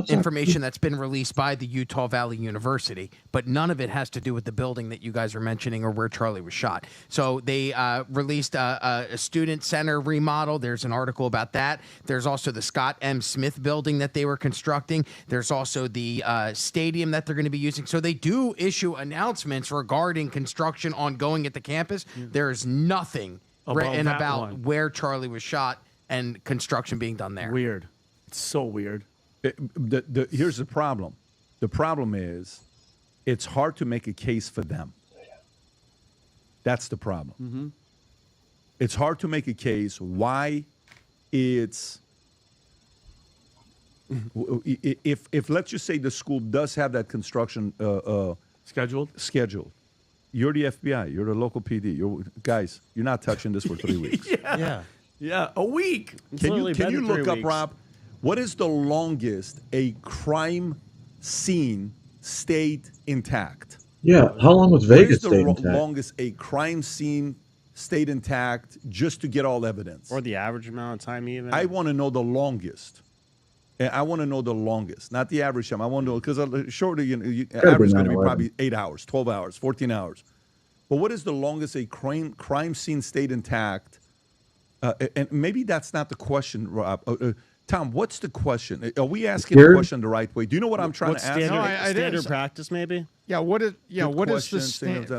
information that's been released by the Utah Valley University, but none of it has to do with the building that you guys are mentioning or where Charlie was shot. So they released a student center remodel. There's an article about that. There's also the Scott M. Smith building that they were constructing. There's also the stadium that they're going to be using. So they do issue announcements regarding construction ongoing at the campus. There is nothing written about where Charlie was shot and construction being done there. Weird. It's so weird. Here's the problem. The problem is it's hard to make a case for them. That's the problem. Mm-hmm. It's hard to make a case why it's if let's just say the school does have that construction scheduled. You're the FBI. You're the local PD. Guys, you're not touching this for 3 weeks. Yeah, a week. Can you look up, Rob, what is the longest a crime scene stayed intact? Yeah, how long was Vegas What stayed is the intact? longest a crime scene stayed intact just to get all evidence? Or the average amount of time even? I want to know the longest. I want to know the longest, not the average time. I want to know, because shorter, average is going to be probably 8 hours, 12 hours, 14 hours. But what is the longest a crime scene stayed intact? And maybe that's not the question, Rob. Tom, what's the question? Are we asking the question the right way? Do you know what I'm trying to ask? Standard practice, maybe? Yeah, what is the standard?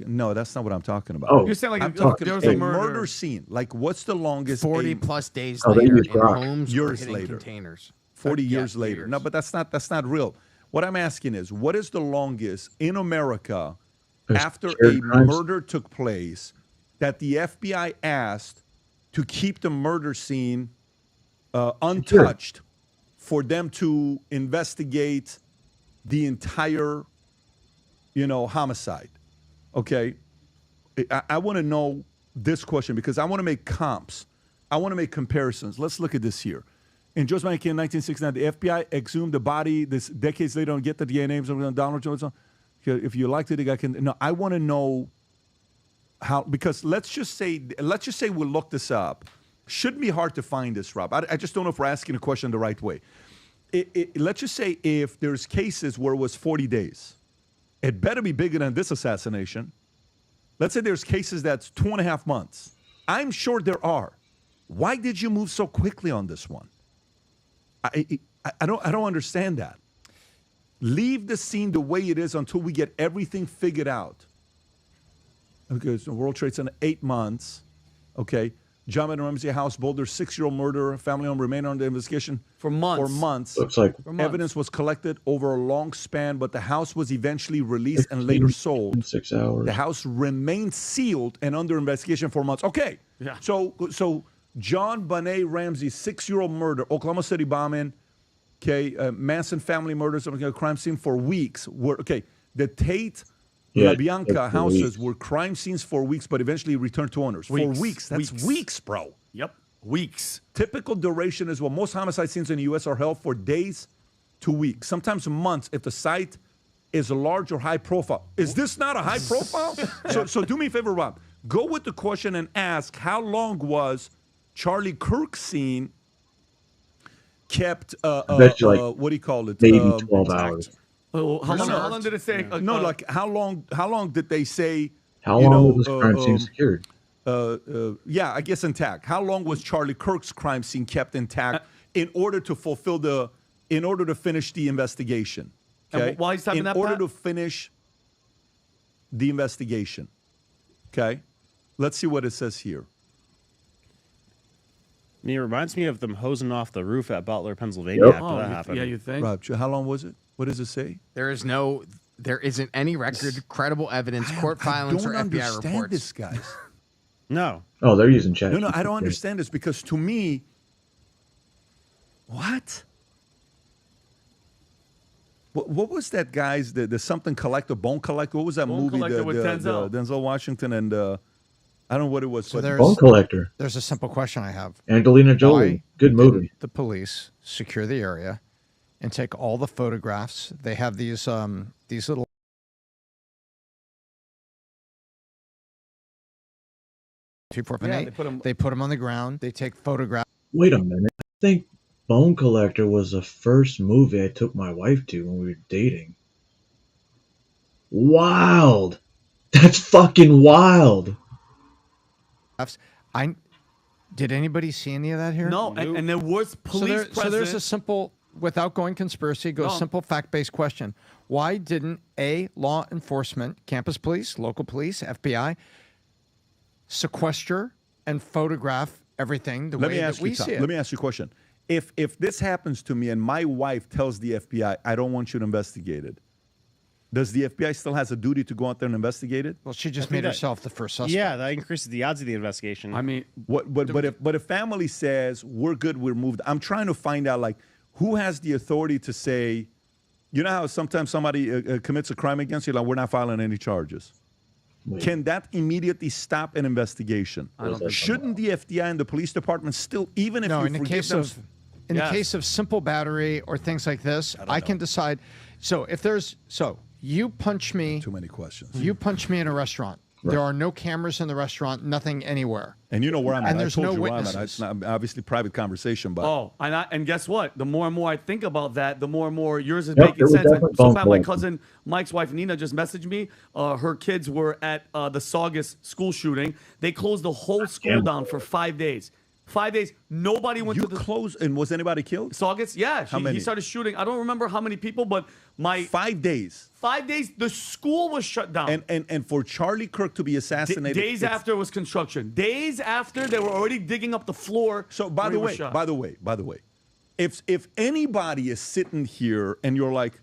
No, that's not what I'm talking about. Oh, you're saying like I'm talking there was a murder scene. Like, what's the longest? 40 plus days they later use in Brock. homes or Years hitting later. containers. 40 years later. No, but that's not real. What I'm asking is, what is the longest in America after a murder took place that the FBI asked to keep the murder scene untouched for them to investigate the entire, homicide? Okay, I want to know this question because I want to make comps. I want to make comparisons. Let's look at this here. In Joseph Mankin in 1969, the FBI exhumed the body. This decades later, and get the DNA names of Donald Johnson. If you liked it, I can. No, I want to know how, because let's just say we'll look this up. Shouldn't be hard to find this, Rob. I just don't know if we're asking a question the right way. Let's just say if there's cases where it was 40 days. It better be bigger than this assassination. Let's say there's cases that's 2.5 months. I'm sure there are. Why did you move so quickly on this one? I don't understand that. Leave the scene the way it is until we get everything figured out. Okay, so World Trade Center, 8 months. Okay. John and Ramsey House, Boulder, 6-year-old murder, family home remain under investigation for months. Looks like evidence was collected over a long span, but the house was eventually released and later sold. 6 hours. The house remained sealed and under investigation for months. Okay. Yeah. So John Benet Ramsey, 6-year-old murder, Oklahoma City bombing, okay, Manson family murders, crime scene for weeks. The Tate La Bianca houses were crime scenes for weeks, but eventually returned to owners. For weeks. That's weeks, bro. Yep. Weeks. Typical duration is what most homicide scenes in the U.S. are held for days to weeks, sometimes months if the site is a large or high profile. Is this not a high profile? So do me a favor, Rob. Go with the question and ask, how long was Charlie Kirk's scene kept, what do you call it? Maybe 12 hours. Oh, how long did it say? How long did they say? How long was this crime scene secured? Yeah, I guess intact. How long was Charlie Kirk's crime scene kept intact in order to finish the investigation? Okay, while he's typing that, in order to finish the investigation. Okay, let's see what it says here. I mean, it reminds me of them hosing off the roof at Butler, Pennsylvania after that happened. Yeah, you think? Rob, how long was it? What does it say? There isn't any record, credible evidence, court filings, or FBI reports. I don't understand this, guys. No. Oh, they're using chat. No, I don't understand this because to me, what? What was that guy's, the something collector, Bone Collector? What was that movie? With Denzel. Denzel Washington and I don't know what it was. So but Bone Collector. There's a simple question I have. Angelina Jolie. Why Good movie. didn't the police secure the area and take all the photographs? They have these little 2478. They put them on the ground. They take photographs. Wait a minute. I think Bone Collector was the first movie I took my wife to when we were dating. Wild. That's fucking wild. Did anybody see any of that here? No, and there was police present. So there's a simple, without going conspiracy, simple fact-based question. Why didn't law enforcement, campus police, local police, FBI, sequester and photograph everything the way that we see it? Let me ask you a question. If this happens to me and my wife tells the FBI, I don't want you to investigate it, does the FBI still has a duty to go out there and investigate it? Well, she just made herself the first suspect. Yeah, that increases the odds of the investigation. I mean, but if family says we're good, we're moved, I'm trying to find out like who has the authority to say, you know how sometimes somebody commits a crime against you, like we're not filing any charges. Wait. Can that immediately stop an investigation? Shouldn't the FBI and the police department still, even if you in the case of simple battery or things like this, I can decide. So if there's you punch me. Too many questions. You punch me in a restaurant. Right. There are no cameras in the restaurant, nothing anywhere. And you know where I'm at. And there's no witnesses. It's not obviously private conversation, but and guess what? The more and more I think about that, the more and more yours is making sense. So bad, my cousin Mike's wife Nina just messaged me. Her kids were at the Saugus school shooting. They closed the whole school down for 5 days. 5 days, nobody went to the close. And was anybody killed? Saugus, yeah. How many? He started shooting. I don't remember how many people, but 5 days. 5 days, the school was shut down. And for Charlie Kirk to be assassinated. Days after it was construction. Days after they were already digging up the floor. So by the way, if anybody is sitting here and you're like,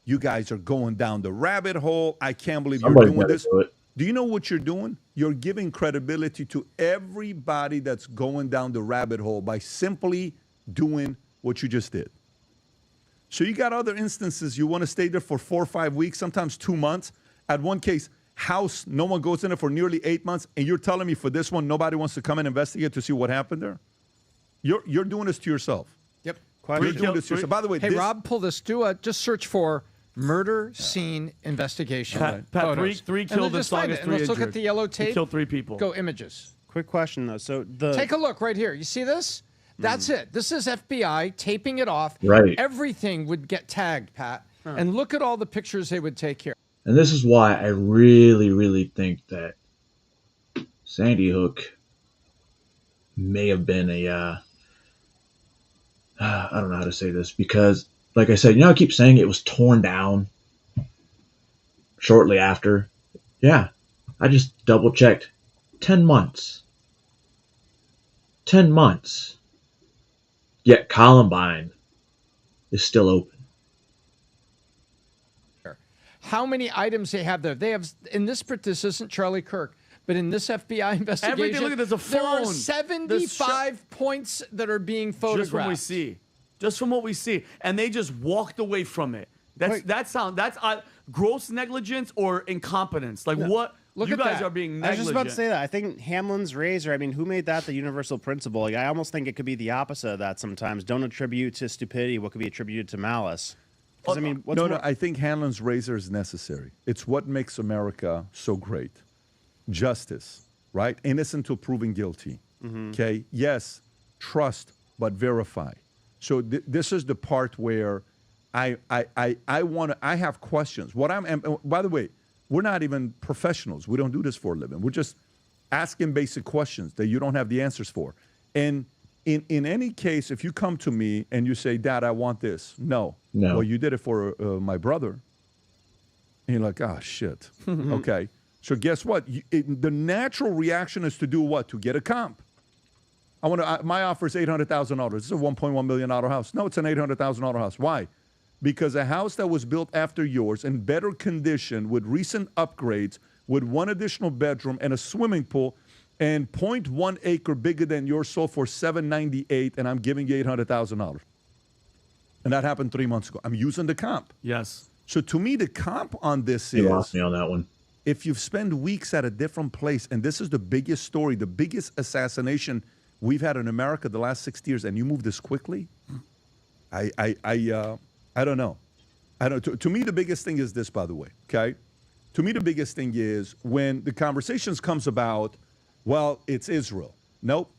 you guys are going down the rabbit hole, I can't believe you're doing this. Do you know what you're doing? You're giving credibility to everybody that's going down the rabbit hole by simply doing what you just did. So you got other instances, you want to stay there for 4 or 5 weeks, sometimes 2 months. At one case, house, no one goes in there for nearly 8 months, and you're telling me for this one, nobody wants to come and investigate to see what happened there? You're doing this to yourself. Yep. You're doing this to yourself. By the way, hey, Rob, pull this. Just search for murder scene investigation. Pat, three killed in Saugus, 3 Let's look at the yellow tape. He killed 3 people. Go images. Quick question though. So take a look right here. You see this? That's it. This is FBI taping it off. Right. Everything would get tagged, Pat. And look at all the pictures they would take here. And this is why I really, really think that Sandy Hook may have been I don't know how to say this, because like I said, I keep saying it was torn down shortly after. Yeah, I just double checked. 10 months. 10 months. Yet Columbine is still open. How many items they have there? They have, in this isn't Charlie Kirk, but in this FBI investigation, everything, look, there's a phone. There are 75 points that are being photographed. Just from what we see. Just from what we see. And they just walked away from it. That's gross negligence or incompetence. Like what? Look you at guys that. are being negligent. I was just about to say that. I think Hamlin's razor, I mean, who made that the universal principle? Like, I almost think it could be the opposite of that sometimes. Don't attribute to stupidity what could be attributed to malice. I mean, no, I think Hamlin's razor is necessary. It's what makes America so great. Justice, right? Innocent till proven guilty. Okay? Yes, trust, but verify. So this is the part where I have questions. By the way, we're not even professionals. We don't do this for a living. We're just asking basic questions that you don't have the answers for. And in any case, if you come to me and you say, Dad, I want this. No. Well, you did it for my brother. And you're like, oh, shit. Okay. So guess what? The natural reaction is to do what? To get a comp. My offer is $800,000. This is a $1.1 million house. No, it's an $800,000 house. Why? Because a house that was built after yours in better condition with recent upgrades, with 1 additional bedroom and a swimming pool, and 0.1 acre bigger than yours sold for $798,000, and I'm giving you $800,000. And that happened 3 months ago. I'm using the comp. Yes. So to me, the comp on this You lost me on that one. If you've spent weeks at a different place, and this is the biggest story, the biggest assassination we've had in America the last 60 years, and you move this quickly, I don't know. To me, the biggest thing is this, by the way, okay? To me, the biggest thing is when the conversations comes about, well, it's Israel. Nope,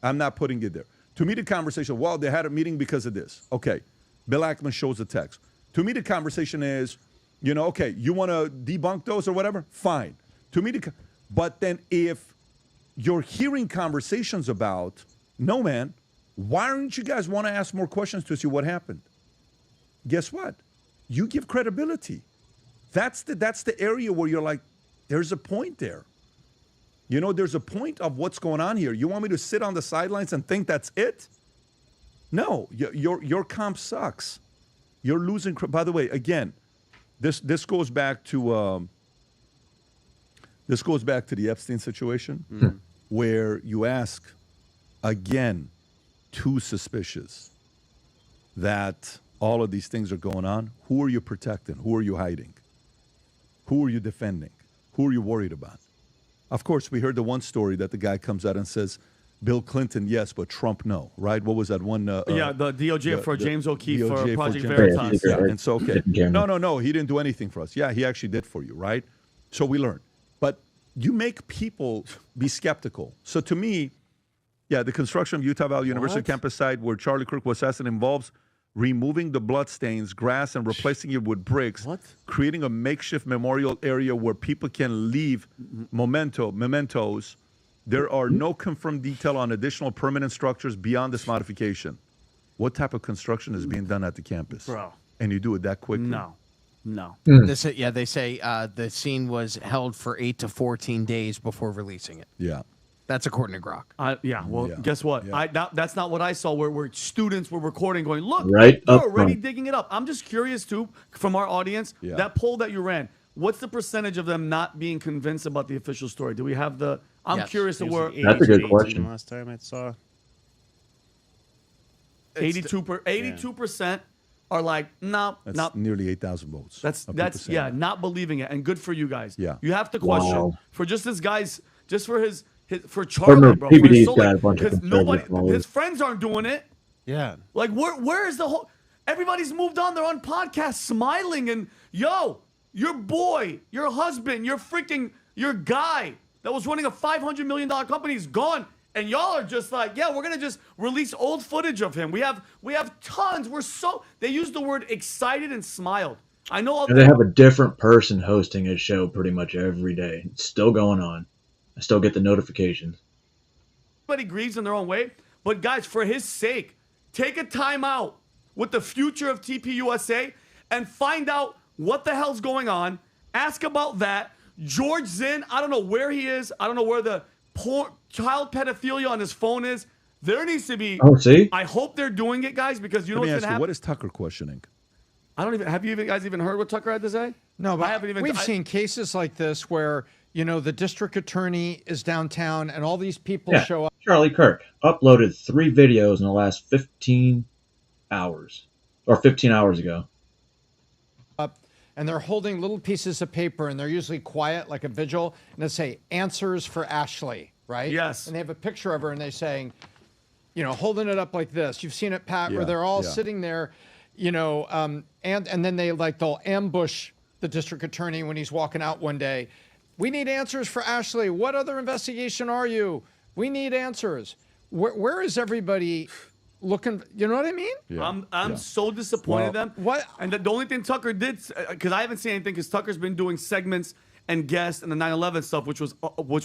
I'm not putting it there. To me, the conversation, well, they had a meeting because of this. Okay, Bill Ackman shows the text. To me, the conversation is, okay, you want to debunk those or whatever? Fine. To me, but then if you're hearing conversations about, no, man, why don't you guys want to ask more questions to see what happened? Guess what? You give credibility. That's the area where you're like, there's a point there. There's a point of what's going on here. You want me to sit on the sidelines and think that's it? No, your comp sucks. You're losing. By the way, again, this goes back to the Epstein situation, where you ask, again, too suspicious that all of these things are going on. Who are you protecting? Who are you hiding? Who are you defending? Who are you worried about? Of course, we heard the one story that the guy comes out and says, Bill Clinton, yes, but Trump, no, right? What was that one? The DOJ for James O'Keefe DOJ for Project James Veritas. Yeah, and so, okay. No, he didn't do anything for us. Yeah, he actually did for you, right? So we learned. But you make people be skeptical. So to me, yeah, the construction of Utah Valley University campus site where Charlie Kirk was assassinated involves removing the bloodstains, grass, and replacing it with bricks, creating a makeshift memorial area where people can leave mementos. There are no confirmed detail on additional permanent structures beyond this modification. What type of construction is being done at the campus? Bro. And you do it that quickly? No. They say the scene was held for 8 to 14 days before releasing it. Yeah. That's according to Grok. Guess what? Yeah. That's not what I saw where students were recording going, look, Right they're up already front. digging it up. I'm just curious, too, from our audience, that poll that you ran, what's the percentage of them not being convinced about the official story? Do we have the... I'm curious to where... That's a good question. Last time I saw. 82% are like, no, That's not... nearly 8,000 votes. That's of people saying that. not believing it, and good for you guys. Yeah. You have to question Wow. for just this guy's, just for his for Former Charlie, bro. For PBD's his soul, got a bunch of because nobody, conservative followers. his friends aren't doing it. Yeah. Like where is the whole? Everybody's moved on. They're on podcasts, smiling, and your boy, your husband, your guy that was running a $500 million company is gone. And y'all are just like, yeah, we're gonna just release old footage of him. We have tons. They use the word excited and smiled. I know all And they have a different person hosting a show pretty much every day. It's still going on. I still get the notifications. everybody grieves in their own way. But guys, for his sake, take a time out with the future of TPUSA and find out what the hell's going on. Ask about that. George Zinn, I don't know where he is. I don't know where the child pedophilia on his phone is. There needs to be. Oh, see? I hope they're doing it, guys, because you know Let me what's ask going to you, happen. what is Tucker questioning? I don't even. Have you guys even heard what Tucker had to say? No, but I haven't even. we've seen cases like this where, the district attorney is downtown and all these people show up. Charlie Kirk uploaded 3 videos in the last 15 hours. Or 15 hours ago. And they're holding little pieces of paper, and they're usually quiet, like a vigil, and they say, answers for Ashley, right? Yes. And they have a picture of her, and they're saying, holding it up like this. You've seen it, Pat, where they're all sitting there, and then they'll ambush the district attorney when he's walking out one day. We need answers for Ashley. What other investigation are you? We need answers. Where is everybody looking? You know what I mean? Yeah. I'm so disappointed in them. What? And the only thing Tucker did, because I haven't seen anything, because Tucker's been doing segments and guests and the 9/11 stuff, which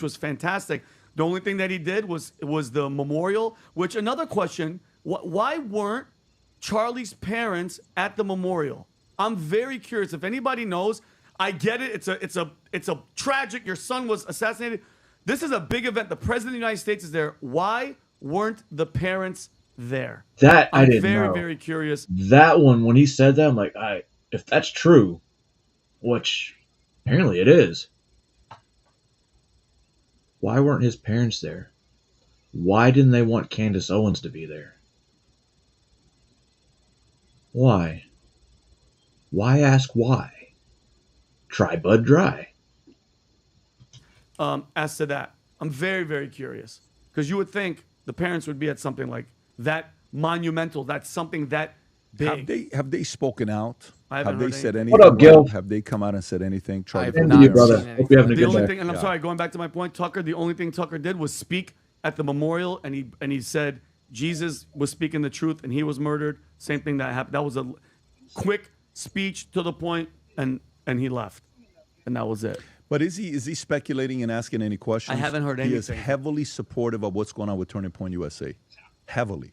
was fantastic. The only thing that he did was the memorial. Which, another question: why weren't Charlie's parents at the memorial? I'm very curious. If anybody knows, I get it. It's a tragic. Your son was assassinated. This is a big event. The president of the United States is there. Why weren't the parents there? That I I'm didn't very, know. very curious. That one, when he said that, I'm like, if that's true, which apparently it is, why weren't his parents there? Why didn't they want Candace Owens to be there? Why? Why ask why? Try Bud Dry. As to that, I'm very, very curious, because you would think the parents would be at something like that monumental. That's something that Have they spoken out? I haven't Have they heard said anything. anything? What up, Gil? Have they come out and said anything? Charlie, I've Same not to you, brother. seen Hope you're having a the good only day. thing, and I'm Yeah. sorry, going back to my point, Tucker. The only thing Tucker did was speak at the memorial, and he said Jesus was speaking the truth, and he was murdered. Same thing that happened. That was a quick speech to the point, and he left, and that was it. But is he speculating and asking any questions? I haven't heard He is anything. heavily supportive of what's going on with Turning Point USA. Heavily.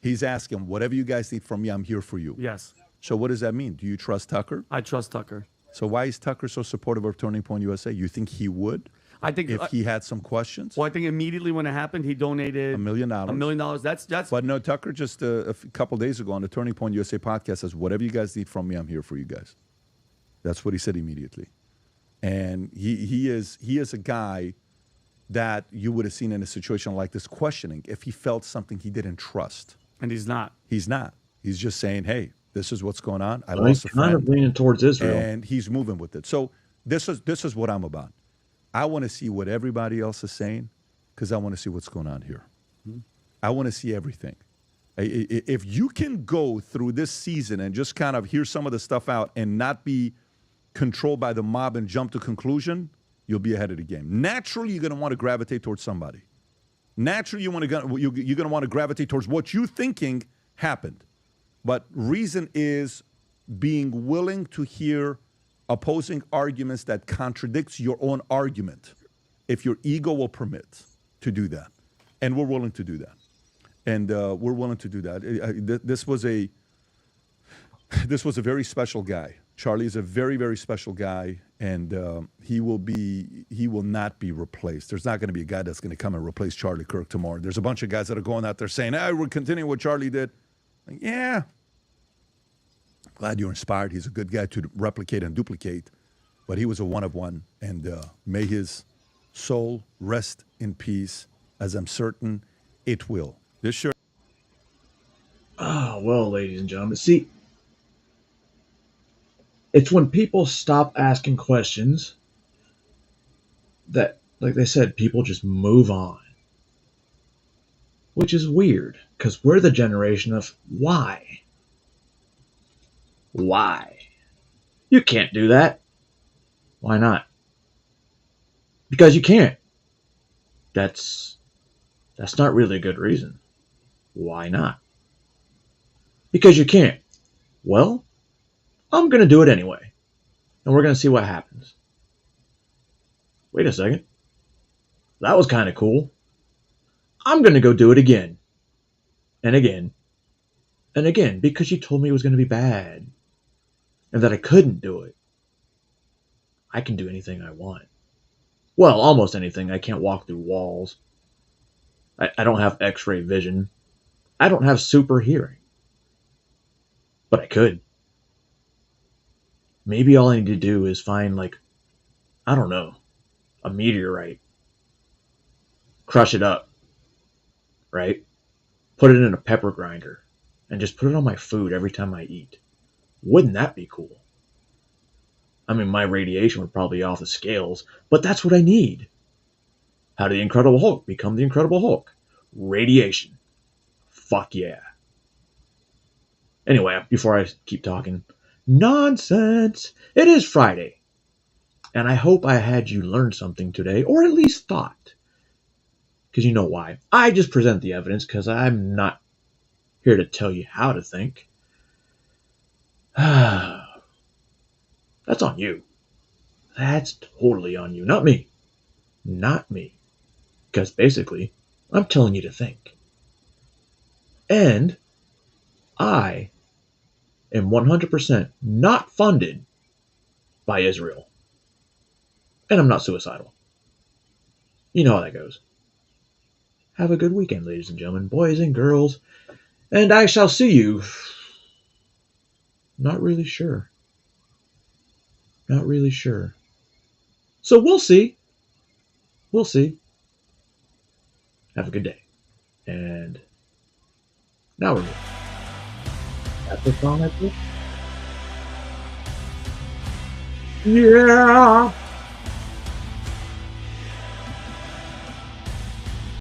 He's asking, whatever you guys need from me, I'm here for you. Yes. So what does that mean? Do you trust Tucker? I trust Tucker. So why is Tucker so supportive of Turning Point USA? You think he would? I think if he had some questions. Well, I think immediately when it happened, he donated $1 million. $1 million. That's. But no, Tucker just a couple days ago on the Turning Point USA podcast says, whatever you guys need from me, I'm here for you guys. That's what he said immediately. And he is a guy that you would have seen in a situation like this questioning if he felt something he didn't trust. And he's not. He's not. He's just saying, hey, this is what's going on. I Well, lost he's a friend. kind of leaning towards Israel. And he's moving with it. So this is what I'm about. I want to see what everybody else is saying because I want to see what's going on here. I want to see everything. If you can go through this season and just kind of hear some of the stuff out and not be controlled by the mob and jump to conclusion, you'll be ahead of the game. Naturally, you're going to want to gravitate towards somebody. Naturally, you're going to want to gravitate towards what you're thinking happened. But reason is being willing to hear opposing arguments that contradicts your own argument, if your ego will permit to do that. And we're willing to do that. And we're willing to do that. This was a very special guy. Charlie is a very, very special guy, and he will not be replaced. There's not going to be a guy that's going to come and replace Charlie Kirk tomorrow. There's a bunch of guys that are going out there saying, hey, we're continuing what Charlie did. Like, yeah. Glad you're inspired. He's a good guy to replicate and duplicate, but he was a one of one, and may his soul rest in peace, as I'm certain it will. This shirt. Oh, well, ladies and gentlemen, see, it's when people stop asking questions that, like they said, people just move on. Which is weird, because we're the generation of why. Why? You can't do that. Why not? Because you can't. That's not really a good reason. Why not? Because you can't. Well, I'm going to do it anyway. And we're going to see what happens. Wait a second. That was kind of cool. I'm going to go do it again. And again. And again. Because you told me it was going to be bad. And that I couldn't do it. I can do anything I want. Well, almost anything. I can't walk through walls. I don't have x-ray vision. I don't have super hearing. But I could. Maybe all I need to do is find, like, I don't know, a meteorite. Crush it up. Right? Put it in a pepper grinder. And just put it on my food every time I eat. Wouldn't that be cool? I mean, my radiation would probably be off the scales, but that's what I need. How did the Incredible Hulk become the Incredible Hulk? Radiation. Fuck yeah. Anyway, before I keep talking, nonsense. It is Friday. And I hope I had you learn something today, or at least thought. Because you know why. I just present the evidence because I'm not here to tell you how to think. That's on you. That's totally on you. Not me. Not me. Because basically, I'm telling you to think. And I am 100% not funded by Israel. And I'm not suicidal. You know how that goes. Have a good weekend, ladies and gentlemen, boys and girls. And I shall see you. Not really sure. Not really sure. So we'll see. We'll see. Have a good day. And now we're good. That's the song I put? Yeah.